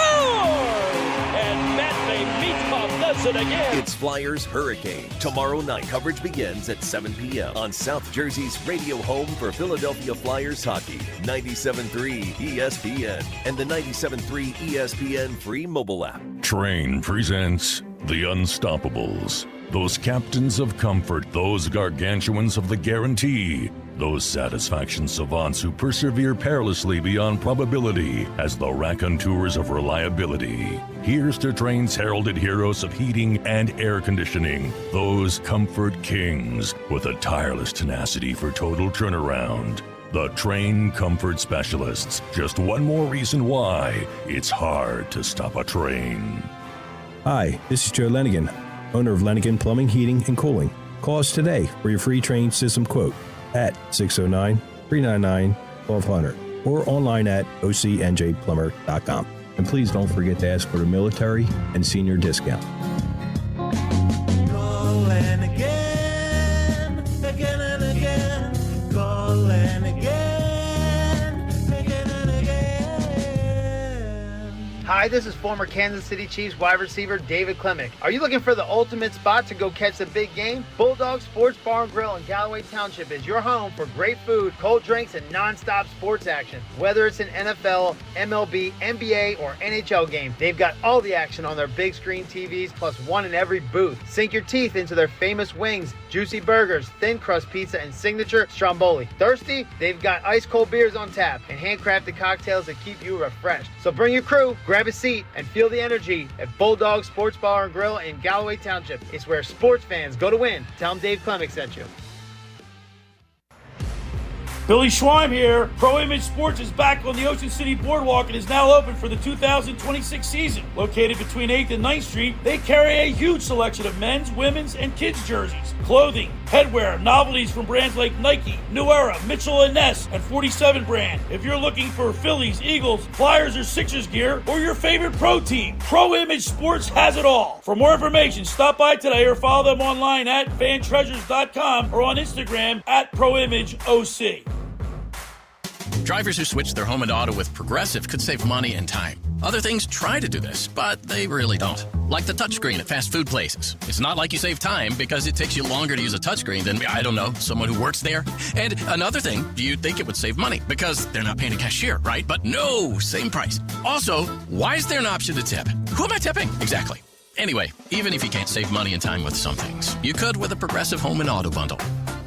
Speaker 3: And Matvey Mitkov does it again.
Speaker 2: It's Flyers Hurricane. Tomorrow night, coverage begins at 7 p.m. on South Jersey's radio home for Philadelphia Flyers hockey. 97.3 ESPN and the 97.3 ESPN free mobile app.
Speaker 5: Train presents The Unstoppables. Those captains of comfort, those gargantuans of the guarantee, those satisfaction savants who persevere perilously beyond probability as the raconteurs of reliability. Here's to Train's heralded heroes of heating and air conditioning, those comfort kings with a tireless tenacity for total turnaround. The Train Comfort Specialists. Just one more reason why it's hard to stop a train.
Speaker 6: Hi, this is Joe Lenigan, owner of Lenigan Plumbing, Heating, and Cooling. Call us today for your free Train system quote at 609-399-1200 or online at ocnjplumber.com. And please don't forget to ask for the military and senior discount.
Speaker 3: Call Lanigan, again and again. Call Lanigan, again and again.
Speaker 10: Hi, this is former Kansas City Chiefs wide receiver David Klemick. Are you looking for the ultimate spot to go catch the big game? Bulldog Sports Bar and Grill in Galloway Township is your home for great food, cold drinks, and non-stop sports action. Whether it's an NFL, MLB, NBA, or NHL game, they've got all the action on their big screen TVs, plus one in every booth. Sink your teeth into their famous wings, juicy burgers, thin crust pizza, and signature stromboli. Thirsty? They've got ice cold beers on tap and handcrafted cocktails that keep you refreshed. So bring your crew, grab a seat, and feel the energy at Bulldog Sports Bar and Grill in Galloway Township. It's where sports fans go to win. Tell them Dave Klemick sent you.
Speaker 14: Billy Schweim here. Pro Image Sports is back on the Ocean City Boardwalk and is now open for the 2026 season. Located between 8th and 9th Street, they carry a huge selection of men's, women's, and kids' jerseys, clothing, headwear, novelties from brands like Nike, New Era, Mitchell & Ness, and 47 brand. If you're looking for Phillies, Eagles, Flyers, or Sixers gear, or your favorite pro team, Pro Image Sports has it all. For more information, stop by today or follow them online at fantreasures.com or on Instagram at ProImageOC.
Speaker 11: Drivers who switch their home and auto with Progressive could save money and time. Other things try to do this, but they really don't. Like the touchscreen at fast food places. It's not like you save time because it takes you longer to use a touchscreen than, I don't know, someone who works there. And another thing, you'd think it would save money because they're not paying a cashier, right? But no, same price. Also, why is there an option to tip? Who am I tipping? Exactly. Anyway, even if you can't save money and time with some things, you could with a Progressive home and auto bundle.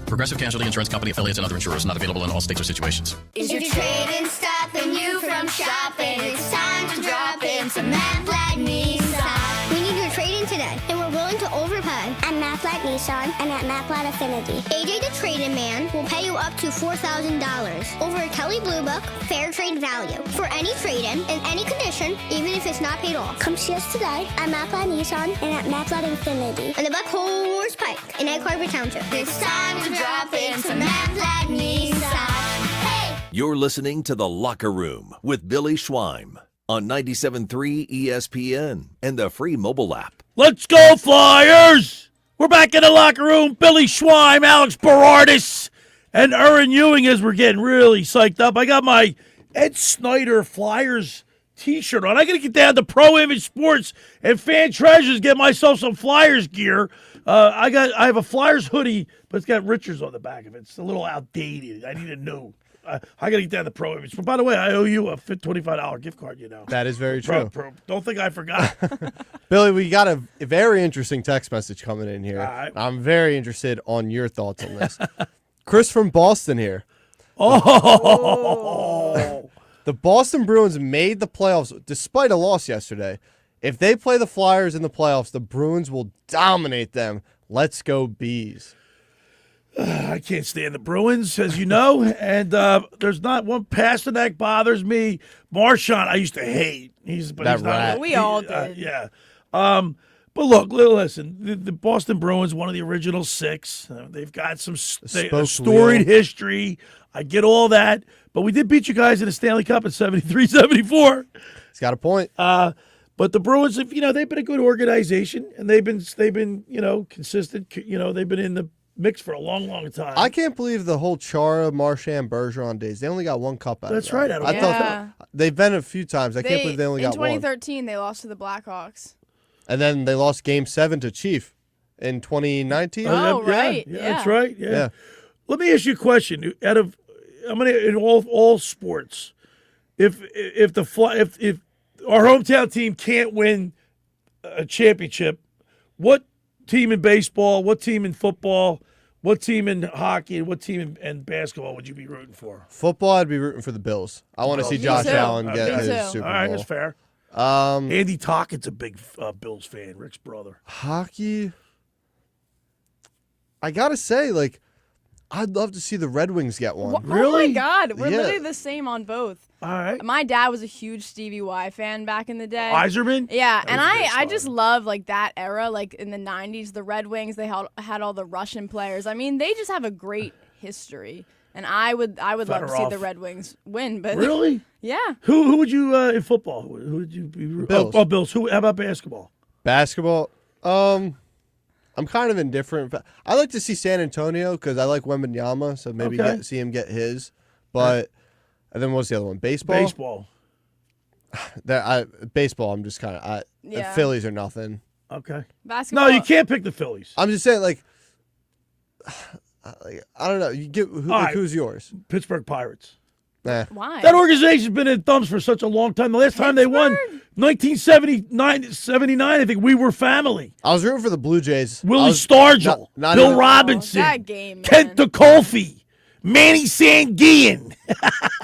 Speaker 11: Progressive Casualty Insurance Company, affiliates, and other insurers not available in all states or situations.
Speaker 8: Is your trade-in stopping you from shopping? It's time to drop in some Matlack Nissan. We need your trade-in today, and we're willing to overpay at Matlack Nissan and at Matlack Affinity. AJ the trade-in man will pay you up to $4,000 over a Kelly Blue Book fair trade value for any trade-in in any condition, even if it's not paid off. Come see us today at Matlack Nissan and at Matlack Affinity and the Buck Horse Pike in Egg Harbor Township. It's time to drop in some Matlack Nissan. Hey!
Speaker 2: You're listening to The Locker Room with Billy Schweim on 97.3 ESPN and the free mobile app.
Speaker 14: Let's go, Flyers! We're back in the locker room. Billy Schweim, Alex Berardis, and Erin Ewing as we're getting really psyched up. I got my Ed Snyder Flyers t-shirt on. I got to get down to Pro Image Sports and Fan Treasures, get myself some Flyers gear. I have a Flyers hoodie, but it's got Richards on the back of it. It's a little outdated. I need a new. I got to get down the pro image. But by the way, I owe you a $25 gift card.
Speaker 16: That is very true.
Speaker 14: Don't think I forgot.
Speaker 16: Billy, we got a very interesting text message coming in here.
Speaker 14: All right.
Speaker 16: I'm very interested on your thoughts on this. Chris from Boston here.
Speaker 14: Oh.
Speaker 16: The Boston Bruins made the playoffs despite a loss yesterday. If they play the Flyers in the playoffs, the Bruins will dominate them. Let's go Bees.
Speaker 14: I can't stand the Bruins, as you know, and there's not one Pasternak bothers me. Marchand, I used to hate. He's
Speaker 16: rat.
Speaker 14: not.
Speaker 17: We all did.
Speaker 14: Yeah. But look, listen. The Boston Bruins, one of the original six. They've got some storied history. I get all that, but we did beat you guys in the Stanley Cup in 73-74.
Speaker 16: He's got a point.
Speaker 14: But the Bruins, they've been a good organization, and they've been consistent. They've been in the mix for a long, long time.
Speaker 16: I can't believe the whole Chara, Marchand, Bergeron days. They only got one cup out
Speaker 14: That's
Speaker 16: of that.
Speaker 14: right.
Speaker 16: I thought they've been a few times. I can't believe they only got one.
Speaker 17: In 2013, they lost to the Blackhawks.
Speaker 16: And then they lost Game 7 to Chief in 2019.
Speaker 17: Oh, right.
Speaker 14: Yeah, that's right. Yeah. Let me ask you a question. In all sports, if our hometown team can't win a championship, what team in baseball, what team in football, what team in hockey, and what team in basketball would you be rooting for?
Speaker 16: Football, I'd be rooting for the Bills. I want to see Josh Allen get his Super Bowl.
Speaker 14: All right, that's fair. Andy Tockett's a big Bills fan, Rick's brother.
Speaker 16: Hockey, I got to say, I'd love to see the Red Wings get one.
Speaker 14: Really?
Speaker 17: Oh, my God. We're literally the same on both.
Speaker 14: All right.
Speaker 17: My dad was a huge Stevie Y fan back in the day.
Speaker 14: Yzerman?
Speaker 17: Yeah, and I just love that era, in the 90s, the Red Wings, they had all the Russian players. I mean, they just have a great history. And I would love to see the Red Wings win, but
Speaker 14: really?
Speaker 17: Yeah.
Speaker 14: Who would you in football? Who would you be rooting for?
Speaker 16: Bills.
Speaker 14: Bills. How about basketball?
Speaker 16: Basketball, I'm kind of indifferent. I like to see San Antonio because I like Wembanyama, so maybe see him get his. But and then what's the other one? Baseball.
Speaker 14: Baseball.
Speaker 16: Baseball. I'm just kind of the Phillies are nothing.
Speaker 14: Okay.
Speaker 17: Basketball.
Speaker 14: No, you can't pick the Phillies.
Speaker 16: I'm just saying, I don't know. You get who's yours?
Speaker 14: Pittsburgh Pirates.
Speaker 17: Why?
Speaker 14: That organization's been in thumbs for such a long time. The last time they won, 1979, I think we were family.
Speaker 16: I was rooting for the Blue Jays.
Speaker 14: Willie Stargell, Bill Robinson,
Speaker 17: that game,
Speaker 14: Kent DeColfie, Manny Sanguian.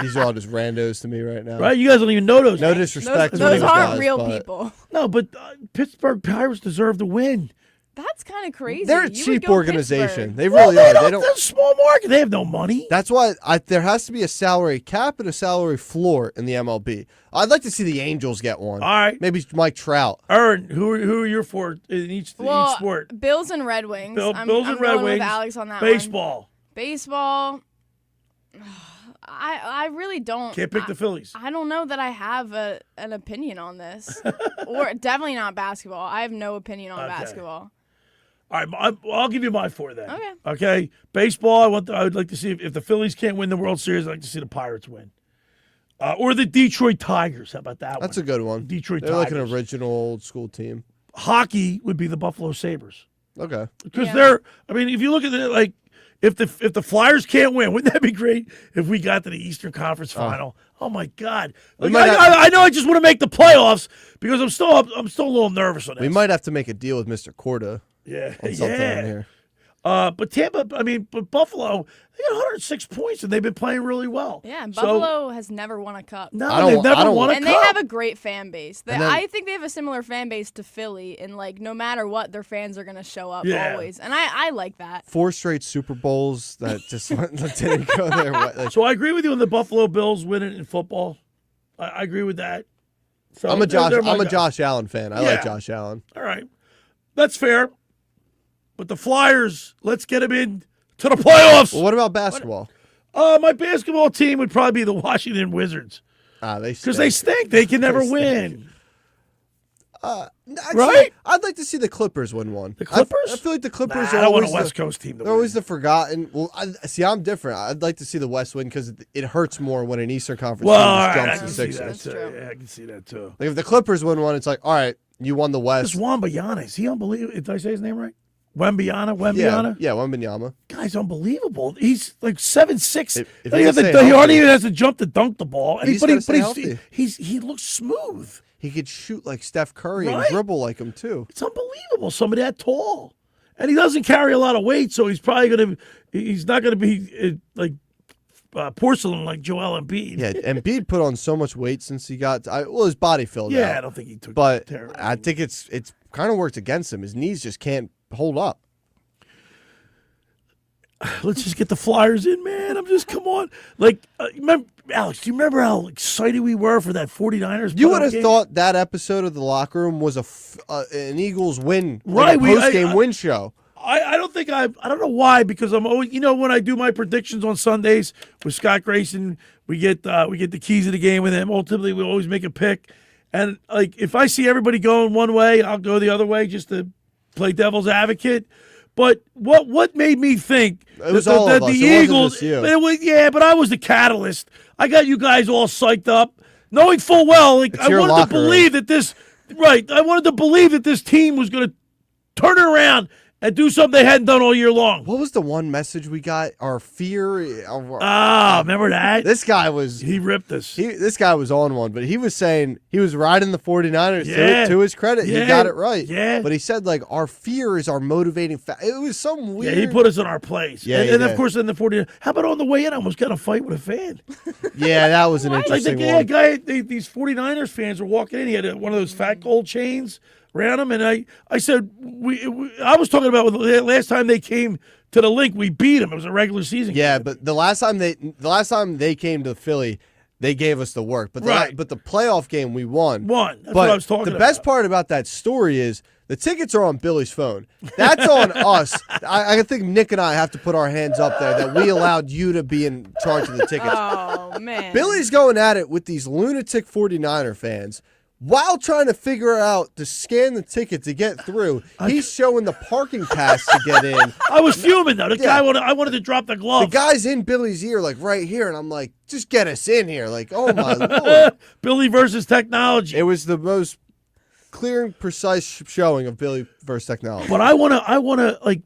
Speaker 16: These are all just randos to me right now.
Speaker 14: Right? You guys don't even know those.
Speaker 16: No disrespect.
Speaker 17: Those aren't real people.
Speaker 14: No, but Pittsburgh Pirates deserve to win.
Speaker 17: That's kind of crazy.
Speaker 16: They're a cheap organization.
Speaker 17: Pittsburgh.
Speaker 16: They really are. They don't.
Speaker 14: They're a small market. They have no money.
Speaker 16: That's why there has to be a salary cap and a salary floor in the MLB. I'd like to see the Angels get one.
Speaker 14: All right.
Speaker 16: Maybe Mike Trout.
Speaker 14: Erin, who are you for in each sport?
Speaker 17: Bills and Red Wings.
Speaker 14: Bills and
Speaker 17: I'm
Speaker 14: Red
Speaker 17: going
Speaker 14: Wings.
Speaker 17: with Alex on that
Speaker 14: Baseball.
Speaker 17: one. Baseball. I really don't.
Speaker 14: Can't pick the Phillies.
Speaker 17: I don't know that I have an opinion on this. Or definitely not basketball. I have no opinion on basketball.
Speaker 14: All right, I'll give you my four then.
Speaker 17: Okay.
Speaker 14: Okay. Baseball, I would like to see if the Phillies can't win the World Series, I'd like to see the Pirates win. Or the Detroit Tigers. How about that one?
Speaker 16: That's a good one.
Speaker 14: Detroit
Speaker 16: They're
Speaker 14: Tigers.
Speaker 16: like an original old school team.
Speaker 14: Hockey would be the Buffalo Sabres.
Speaker 16: Okay.
Speaker 14: Because if you look at it, if the Flyers can't win, wouldn't that be great if we got to the Eastern Conference Final? Oh my God! I know I just want to make the playoffs because I'm still a little nervous on this.
Speaker 16: We might have to make a deal with Mr. Corda.
Speaker 14: Yeah,
Speaker 16: on something on here.
Speaker 14: But Buffalo, they got 106 points, and they've been playing really well.
Speaker 17: Yeah, Buffalo has never won a cup.
Speaker 14: No, they've never won a cup.
Speaker 17: And they have a great fan base. I think they have a similar fan base to Philly, and no matter what, their fans are going to show up always. And I like that.
Speaker 16: 4 straight Super Bowls that just didn't go their way.
Speaker 14: So I agree with you on the Buffalo Bills winning in football. I agree with that. So
Speaker 16: I'm a Josh Allen fan. I like Josh Allen.
Speaker 14: All right, that's fair. But the Flyers, let's get them in to the playoffs.
Speaker 16: Well, what about basketball?
Speaker 14: My basketball team would probably be the Washington Wizards. Because they stink. They can never win.
Speaker 16: Actually,
Speaker 14: right?
Speaker 16: I'd like to see the Clippers win one.
Speaker 14: The Clippers?
Speaker 16: I feel like the Clippers are
Speaker 14: I don't want
Speaker 16: always
Speaker 14: a West Coast team to
Speaker 16: They're always the forgotten. Well, I'm different. I'd like to see the West win because it hurts more when an Eastern Conference team just jumps the Sixers.
Speaker 14: Yeah, I can see that too.
Speaker 16: Like if the Clippers win one, it's like, all right, you won the West.
Speaker 14: This Wembanyama, is he unbelievable? Did I say his name right? Wembyana?
Speaker 16: Yeah, Wembanyama.
Speaker 14: Guy's unbelievable. He's like 7'6".
Speaker 16: If
Speaker 14: He hardly even has to jump to dunk the ball. And
Speaker 16: He's
Speaker 14: but
Speaker 16: gotta stay healthy.
Speaker 14: he looks smooth.
Speaker 16: He could shoot like Steph Curry and
Speaker 14: Right.
Speaker 16: dribble like him too.
Speaker 14: It's unbelievable. Somebody that tall. And he doesn't carry a lot of weight, so he's not going to be like porcelain like Joel Embiid.
Speaker 16: Yeah, Embiid put on so much weight since he got his body filled out.
Speaker 14: Yeah, I don't think he took
Speaker 16: But
Speaker 14: terrible.
Speaker 16: I think it's kind of worked against him. His knees just can't hold up.
Speaker 14: Let's just get the Flyers in, man. Come on. Like, remember, Alex, do you remember how excited we were for that 49ers
Speaker 16: You
Speaker 14: playoff
Speaker 16: would have
Speaker 14: game?
Speaker 16: thought that episode of the locker room was an Eagles win,
Speaker 14: Right,
Speaker 16: like a post-game win show.
Speaker 14: I don't know why, because I'm always, when I do my predictions on Sundays with Scott Grayson, we get the keys of the game with him. Ultimately, we always make a pick. And like, if I see everybody going one way, I'll go the other way just to play devil's advocate. But what made me think
Speaker 16: It was all of us.
Speaker 14: the
Speaker 16: It wasn't
Speaker 14: Eagles?
Speaker 16: just you.
Speaker 14: But I was the catalyst. I got you guys all psyched up, knowing full well, like
Speaker 16: It's
Speaker 14: I
Speaker 16: your
Speaker 14: wanted to
Speaker 16: locker room.
Speaker 14: believe that this, right? I wanted to believe that this team was going to turn it around and do something they hadn't done all year long.
Speaker 16: What was the one message we got? Our fear.
Speaker 14: Remember that?
Speaker 16: This guy was.
Speaker 14: He ripped us.
Speaker 16: This guy was on one, but he was saying he was riding the 49ers
Speaker 14: Yeah.
Speaker 16: to his credit.
Speaker 14: Yeah.
Speaker 16: He got it right.
Speaker 14: Yeah.
Speaker 16: But he said, like, our fear is our motivating factor. It was some weird.
Speaker 14: Yeah, he put us in our place.
Speaker 16: Yeah,
Speaker 14: and,
Speaker 16: he
Speaker 14: and of
Speaker 16: did.
Speaker 14: course, in the 49ers. How about on the way in, I almost got a fight with a fan.
Speaker 16: Yeah, that was an
Speaker 14: Like
Speaker 16: interesting
Speaker 14: the
Speaker 16: one.
Speaker 14: guy, these 49ers fans were walking in. He had one of those fat gold chains around him, and I said, I was talking about the last time they came to the link, we beat them. It was a regular season.
Speaker 16: Yeah, but the last time they came to Philly, they gave us the work. But the playoff game we won.
Speaker 14: That's
Speaker 16: but
Speaker 14: what I was talking
Speaker 16: the
Speaker 14: about.
Speaker 16: best part about that story is the tickets are on Billy's phone. That's on us. I think Nick and I have to put our hands up there that we allowed you to be in charge of the tickets.
Speaker 17: Oh, man.
Speaker 16: Billy's going at it with these lunatic 49er fans. While trying to figure out to scan the ticket to get through, he's showing the parking pass to get in.
Speaker 14: I was fuming, though. I wanted to drop the glove.
Speaker 16: The guy's in Billy's ear, like right here, and I'm like, just get us in here. Like, oh my Lord.
Speaker 14: Billy versus technology.
Speaker 16: It was the most clear and precise showing of Billy versus technology.
Speaker 14: But I want to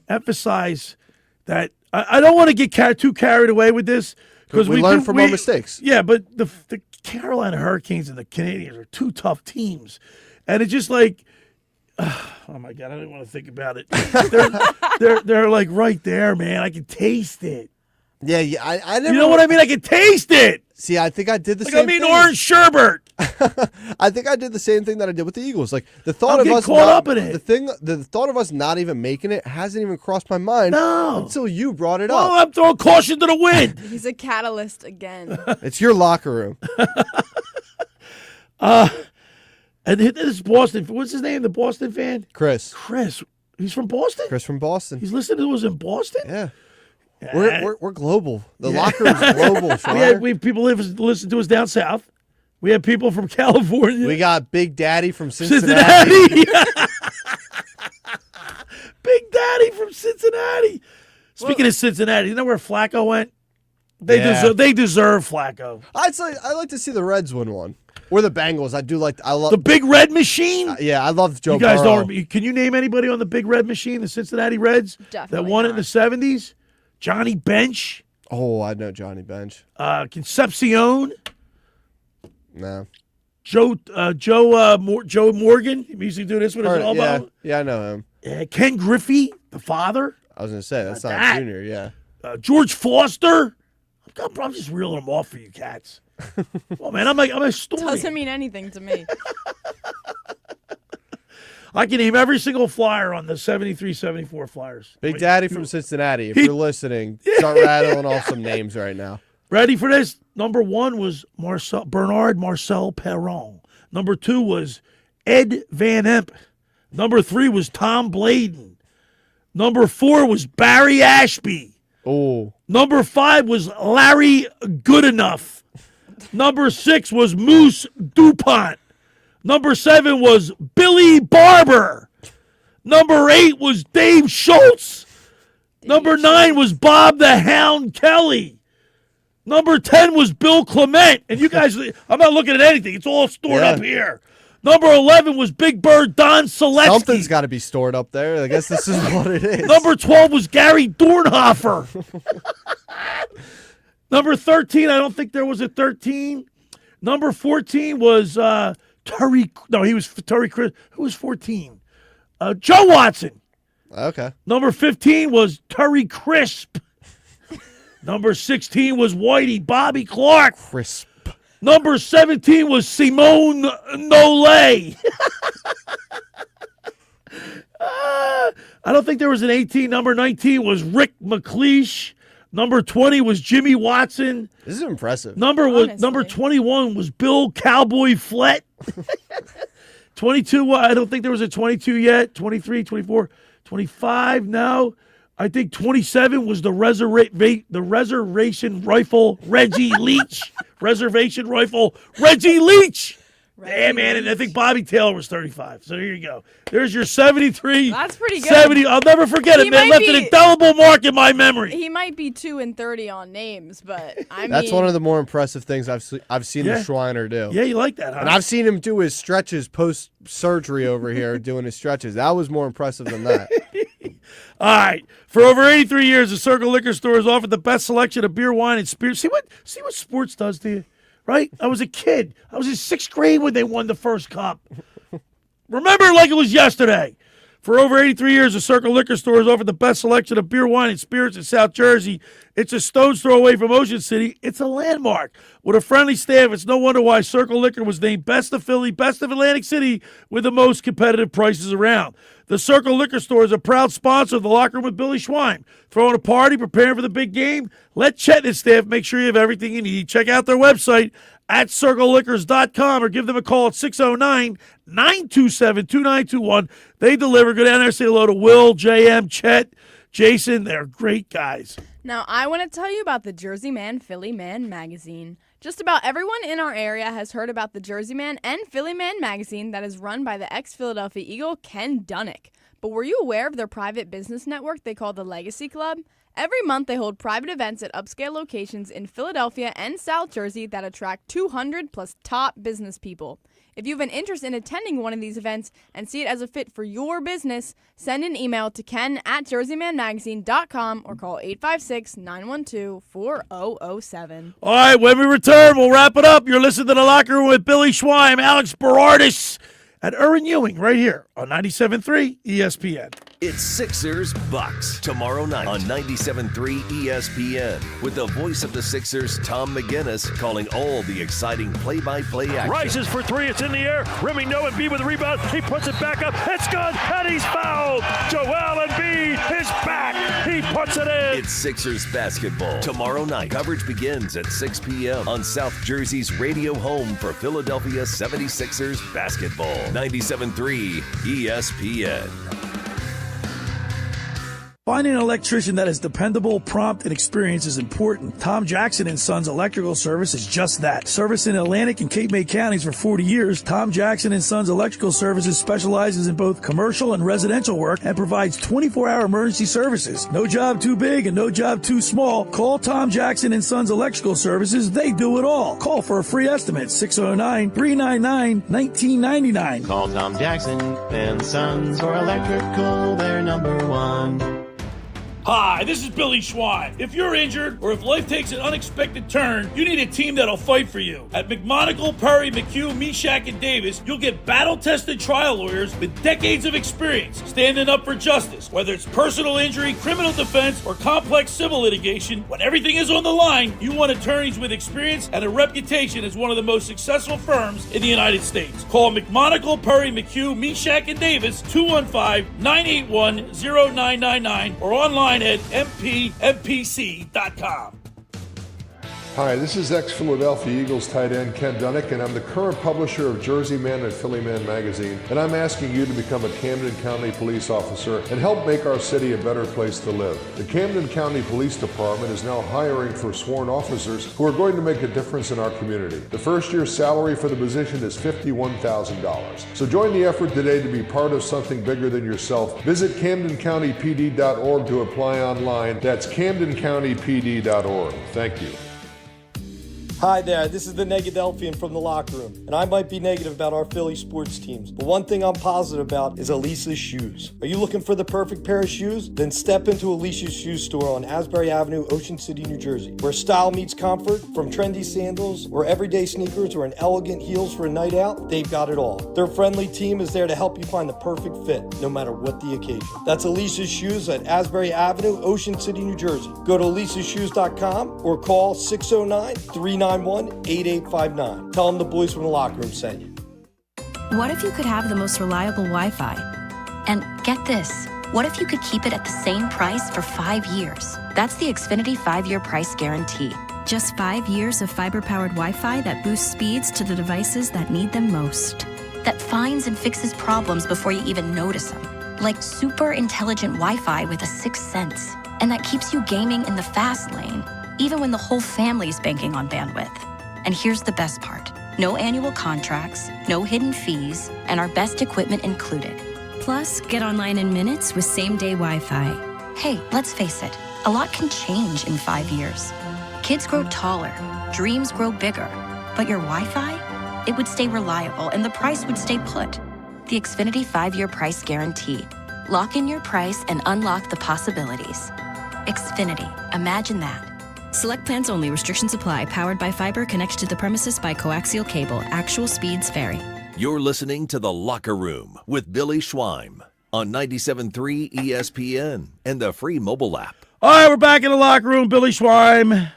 Speaker 14: emphasize that I don't want to get too carried away with this. Because
Speaker 16: we learn from our mistakes.
Speaker 14: Yeah, but the Carolina Hurricanes and the Canadians are two tough teams. And it's just like, oh, my God, I don't want to think about it. They're like right there, man. I can taste it.
Speaker 16: Yeah, I never.
Speaker 14: You know what I mean? I can taste it.
Speaker 16: See, I think I did the
Speaker 14: Like,
Speaker 16: same
Speaker 14: I mean,
Speaker 16: thing.
Speaker 14: orange sherbet.
Speaker 16: I think I did the same thing that I did with the Eagles. Like the thought
Speaker 14: I'm
Speaker 16: of
Speaker 14: getting
Speaker 16: us
Speaker 14: caught up in it.
Speaker 16: The thought of us not even making it hasn't even crossed my mind until you brought it
Speaker 14: Well,
Speaker 16: up.
Speaker 14: I'm throwing caution to the wind.
Speaker 17: He's a catalyst again.
Speaker 16: It's your locker room.
Speaker 14: And this Boston. What's his name? The Boston fan?
Speaker 16: Chris.
Speaker 14: He's from Boston?
Speaker 16: Chris from Boston.
Speaker 14: He's listening to us in Boston?
Speaker 16: Yeah. We're global. The locker room's global, Schwarber.
Speaker 14: We have people listen to us down south. We have people from California.
Speaker 16: We got Big Daddy from Cincinnati.
Speaker 14: Big Daddy from Cincinnati. Speaking of Cincinnati, you know where Flacco went? They deserve Flacco.
Speaker 16: I'd like to see the Reds win one. Or the Bengals. I love
Speaker 14: the Big Red Machine.
Speaker 16: Yeah, I love Joe
Speaker 14: You guys
Speaker 16: Burrow.
Speaker 14: don't. Can you name anybody on the Big Red Machine, the Cincinnati Reds, that won it in the 70s? Johnny Bench.
Speaker 16: Oh, I know Johnny Bench.
Speaker 14: Concepcion.
Speaker 16: No.
Speaker 14: Joe Morgan. He used to do this with his elbow.
Speaker 16: Yeah, I know him.
Speaker 14: Ken Griffey, the father.
Speaker 16: I was going to say, that's not
Speaker 14: that.
Speaker 16: Junior, yeah.
Speaker 14: George Foster. I'm just reeling them off for you cats. Oh, man, I'm a story.
Speaker 17: Doesn't mean anything to me.
Speaker 14: I can name every single Flyer on the 73-74 Flyers.
Speaker 16: Big Daddy from Cincinnati, if you're listening, start rattling off some names right now.
Speaker 14: Ready for this? Number 1 was Bernard Marcel Perron. Number 2 was Ed Van Emp. Number 3 was Tom Bladen. Number 4 was Barry Ashby.
Speaker 16: Oh.
Speaker 14: Number 5 was Larry Goodenough. Number 6 was Moose DuPont. Number 7 was Billy Barber. Number 8 was Dave Schultz. Number 9 was Bob the Hound Kelly. Number 10 was Bill Clement. And you guys, I'm not looking at anything. It's all stored up here. Number 11 was Big Bird Don Seletsky.
Speaker 16: Something's got to be stored up there. I guess this is what it is.
Speaker 14: Number 12 was Gary Dornhofer. Number 13, I don't think there was a 13. Number 14 was Terry. No, he was Terry Chris. Who was 14? Joe Watson.
Speaker 16: Okay.
Speaker 14: Number 15 was Terry Crisp. Number 16 was Whitey Bobby Clark.
Speaker 16: Crisp.
Speaker 14: Number 17 was Simone Nole. I don't think there was an 18. Number 19 was Rick McLeish. Number 20 was Jimmy Watson.
Speaker 16: This is impressive.
Speaker 14: Number 21 was Bill Cowboy Flett. 22, I don't think there was a 22 yet. 23, 24, 25, no. I think 27 was the reservation rifle Reggie Leach. Reservation rifle Reggie Leach. Yeah, man, and I think Bobby Taylor was 35. So here you go. There's your 73.
Speaker 17: That's pretty good.
Speaker 14: 70. I'll never forget it, man. Left an indelible mark in my memory.
Speaker 17: He might be 2 and 30 on names, but
Speaker 16: That's one of the more impressive things I've seen the Schweiner do.
Speaker 14: Yeah, you like that, huh?
Speaker 16: And I've seen him do his stretches post-surgery over here, doing his stretches. That was more impressive than that.
Speaker 14: All right. For over 83 years, the Circle Liquor Store has offered the best selection of beer, wine, and spirits. See what sports does to you, right? I was a kid. I was in 6th grade when they won the first cup. Remember it like it was yesterday. For over 83 years, the Circle Liquor Store has offered the best selection of beer, wine, and spirits in South Jersey. It's a stone's throw away from Ocean City. It's a landmark. With a friendly staff, it's no wonder why Circle Liquor was named Best of Philly, Best of Atlantic City, with the most competitive prices around. The Circle Liquor Store is a proud sponsor of the Locker Room with Billy Schwein. Throwing a party, preparing for the big game? Let Chet and his staff make sure you have everything you need. Check out their website at circleliquors.com or give them a call at 609-927-2921. They deliver. Go down there, say hello to Will, JM, Chet, Jason. They're great guys.
Speaker 17: Now, I want to tell you about the Jersey Man, Philly Man magazine. Just about everyone in our area has heard about the Jersey Man and Philly Man magazine that is run by the ex-Philadelphia Eagle, Ken Dunnick. But were you aware of their private business network they call the Legacy Club? Every month, they hold private events at upscale locations in Philadelphia and South Jersey that attract 200 plus top business people. If you have an interest in attending one of these events and see it as a fit for your business, send an email to ken@jerseymanmagazine.com or call 856-912-4007.
Speaker 14: All right, when we return, we'll wrap it up. You're listening to The Locker Room with Billy Schwein, Alex Berardis, and Erin Ewing right here on 97.3 ESPN.
Speaker 2: It's Sixers Bucks tomorrow night on 97.3 ESPN with the voice of the Sixers, Tom McGinnis, calling all the exciting play-by-play action.
Speaker 3: Rises for three. It's in the air. Remy no Embiid with the rebound. He puts it back up. It's good, and he's fouled. Joel Embiid is back. He puts it in.
Speaker 2: It's Sixers basketball tomorrow night. Coverage begins at 6 p.m. on South Jersey's radio home for Philadelphia 76ers basketball. 97.3 ESPN.
Speaker 14: Finding an electrician that is dependable, prompt, and experienced is important. Tom Jackson & Sons Electrical Service is just that. Service in Atlantic and Cape May counties for 40 years, Tom Jackson & Sons Electrical Services specializes in both commercial and residential work and provides 24-hour emergency services. No job too big and no job too small. Call Tom Jackson & Sons Electrical Services. They do it all. Call for a free estimate, 609-399-1999.
Speaker 12: Call Tom Jackson & Sons for electrical, they're number one.
Speaker 14: Hi, this is Billy Schwein. If you're injured or if life takes an unexpected turn, you need a team that'll fight for you. At McMonagle, Perry, McHugh, Meshack, and Davis, you'll get battle-tested trial lawyers with decades of experience standing up for justice. Whether it's personal injury, criminal defense, or complex civil litigation, when everything is on the line, you want attorneys with experience and a reputation as one of the most successful firms in the United States. Call McMonagle, Perry, McHugh, Meshack, and Davis, 215-981-0999, or online at mpmpc.com.
Speaker 13: Hi, this is ex-Philadelphia Eagles tight end Ken Dunnick, and I'm the current publisher of Jersey Man and Philly Man magazine, and I'm asking you to become a Camden County police officer and help make our city a better place to live. The Camden County Police Department is now hiring for sworn officers who are going to make a difference in our community. The first year's salary for the position is $51,000. So join the effort today to be part of something bigger than yourself. Visit CamdenCountyPD.org to apply online. That's CamdenCountyPD.org. Thank you.
Speaker 15: Hi there, this is the Negadelphian from the locker room, and I might be negative about our Philly sports teams, but one thing I'm positive about is Elisa's shoes. Are you looking for the perfect pair of shoes? Then step into Elisa's shoe store on Asbury Avenue, Ocean City, New Jersey, where style meets comfort. From trendy sandals or everyday sneakers or an elegant heels for a night out, they've got it all. Their friendly team is there to help you find the perfect fit, no matter what the occasion. That's Elisa's Shoes at Asbury Avenue, Ocean City, New Jersey. Go to elisashoes.com or call 609-391-8859. Tell them the boys from the locker room sent you.
Speaker 18: What if you could have the most reliable Wi-Fi? And get this, what if you could keep it at the same price for 5 years? That's the Xfinity 5-year price guarantee. Just 5 years of fiber-powered Wi-Fi that boosts speeds to the devices that need them most. That finds and fixes problems before you even notice them. Like super intelligent Wi-Fi with a sixth sense. And that keeps you gaming in the fast lane, even when the whole family's banking on bandwidth. And here's the best part. No annual contracts, no hidden fees, and our best equipment included. Plus, get online in minutes with same-day Wi-Fi. Hey, let's face it, a lot can change in 5 years. Kids grow taller, dreams grow bigger, but your Wi-Fi? It would stay reliable and the price would stay put. The Xfinity 5-year price guarantee. Lock in your price and unlock the possibilities. Xfinity, imagine that. Select plans only. Restrictions apply. Powered by fiber. Connected to the premises by coaxial cable. Actual speeds vary.
Speaker 2: You're listening to The Locker Room with Billy Schweim on 97.3 ESPN and the free mobile app.
Speaker 14: All right, we're back in the locker room. Billy Schweim,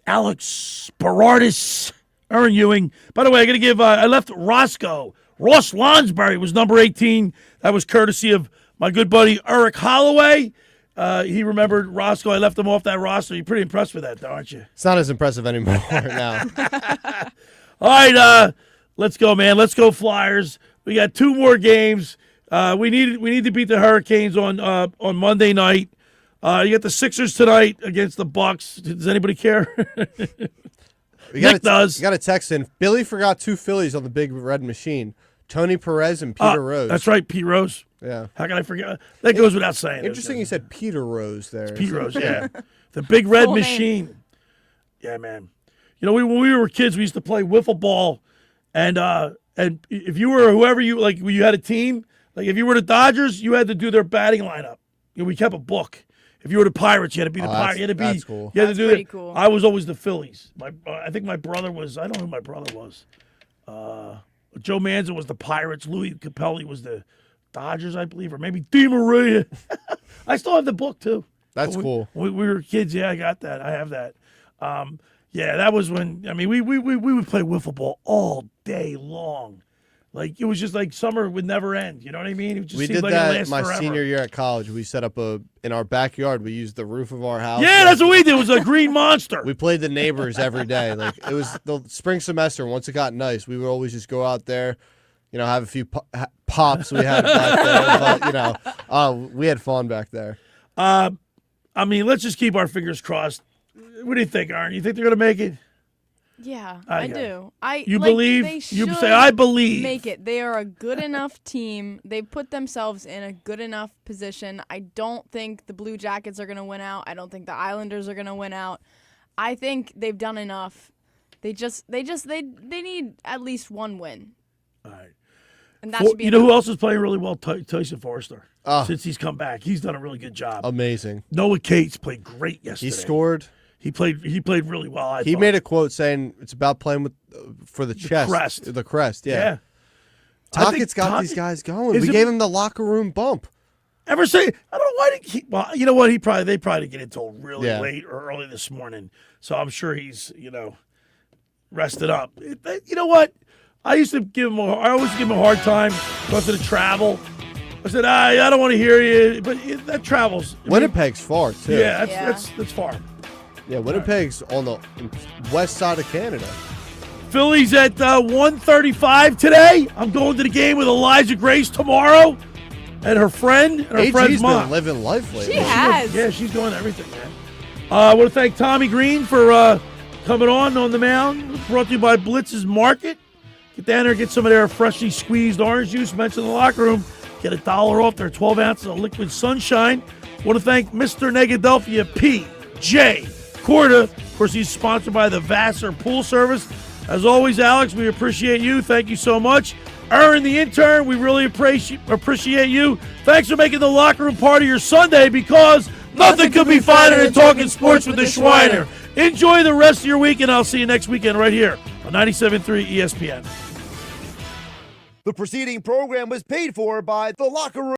Speaker 14: Alex Berardis, Erin Ewing. By the way, I got to give, I left Roscoe. Ross Lonsbury was number 18. That was courtesy of my good buddy Eric Holloway. He remembered Roscoe. I left him off that roster. You're pretty impressed with that, though, aren't you?
Speaker 16: It's not as impressive anymore now.
Speaker 14: All right, let's go, man. Let's go Flyers. We got 2 more games. We need to beat the Hurricanes on Monday night. You got the Sixers tonight against the Bucks. Does anybody care? Nick does.
Speaker 16: You got a text in. Billy forgot 2 Phillies on the Big Red Machine. Tony Perez and Peter Rose.
Speaker 14: That's right, Pete Rose.
Speaker 16: Yeah.
Speaker 14: How can I forget? That goes without saying.
Speaker 16: Interesting you said Peter Rose there.
Speaker 14: It's Pete Rose, yeah. The Big Red Machine. Yeah, man. You know, when we were kids, we used to play wiffle ball, and if you were whoever you, like, when you had a team, like if you were the Dodgers, you had to do their batting lineup. You know, we kept a book. If you were the Pirates, you had to be the Pirates. You had to be.
Speaker 16: That's cool.
Speaker 14: You had to do
Speaker 17: pretty
Speaker 14: that.
Speaker 17: Cool.
Speaker 14: I was always the Phillies. I think my brother was. I don't know who my brother was. Joe Manzo was the Pirates. Louis Capelli was the Dodgers, I believe, or maybe Di Maria. I still have the book too.
Speaker 16: That's cool.
Speaker 14: We were kids. Yeah, I got that. I have that. Yeah, that was when. I mean, we would play wiffle ball all day long. Like, it was just like summer would never end. You know what I mean? It just
Speaker 16: we
Speaker 14: seemed
Speaker 16: did
Speaker 14: like
Speaker 16: that
Speaker 14: it lasted
Speaker 16: my
Speaker 14: forever.
Speaker 16: senior year at college. We set up in our backyard. We used the roof of our house.
Speaker 14: Yeah, that's what we did. It was a green monster.
Speaker 16: We played the neighbors every day. Like, it was the spring semester. Once it got nice, we would always just go out there, you know, have a few pops we had back there. But, you know, we had fun back there.
Speaker 14: I mean, let's just keep our fingers crossed. What do you think, Aaron? You think they're going to make it?
Speaker 17: Yeah, I do.
Speaker 14: You believe?
Speaker 17: They
Speaker 14: You say, I believe.
Speaker 17: Make it. They are a good enough team. They put themselves in a good enough position. I don't think the Blue Jackets are going to win out. I don't think the Islanders are going to win out. I think they've done enough. They need at least 1 win.
Speaker 14: All right.
Speaker 17: And that should be
Speaker 14: you know who else is playing really well? Tyson Forster. Since he's come back, he's done a really good job.
Speaker 16: Amazing.
Speaker 14: Noah Cates played great yesterday.
Speaker 16: He scored.
Speaker 14: He played really well.
Speaker 16: He made a quote saying it's about playing with for the chest.
Speaker 14: Crest.
Speaker 16: The crest, yeah.
Speaker 14: Tockett's
Speaker 16: got these guys going. We gave him the locker room bump.
Speaker 14: Ever say, I don't know why did he, well, you know what, they probably didn't get until really late or early this morning. So I'm sure he's, you know, rested up. You know what? I always give him a hard time going to the travel. I said, I don't want to hear you, but that travels.
Speaker 16: Winnipeg's far too.
Speaker 14: Yeah, that's far.
Speaker 16: Yeah, Winnipeg's on the west side of Canada.
Speaker 14: Phillies at 1:35 today. I'm going to the game with Eliza Grace tomorrow, and her friend and her friend's mom.
Speaker 16: Been living life lately.
Speaker 17: She has.
Speaker 14: Yeah, she's doing everything, man. I want to thank Tommy Greene for coming on the mound. Brought to you by Blitz's Market. Get down there and get some of their freshly squeezed orange juice. Mention in the locker room. Get $1 off their 12 ounces of liquid sunshine. Want to thank Mr. Negadelphia P.J. Corda. Of course, he's sponsored by the Vassar Pool Service. As always, Alex, we appreciate you. Thank you so much. Erin, the intern, we really appreciate you. Thanks for making the locker room part of your Sunday, because nothing could be finer than talking sports with the Schweiner. Enjoy the rest of your week, and I'll see you next weekend right here on 97.3 ESPN.
Speaker 1: The preceding program was paid for by The Locker Room.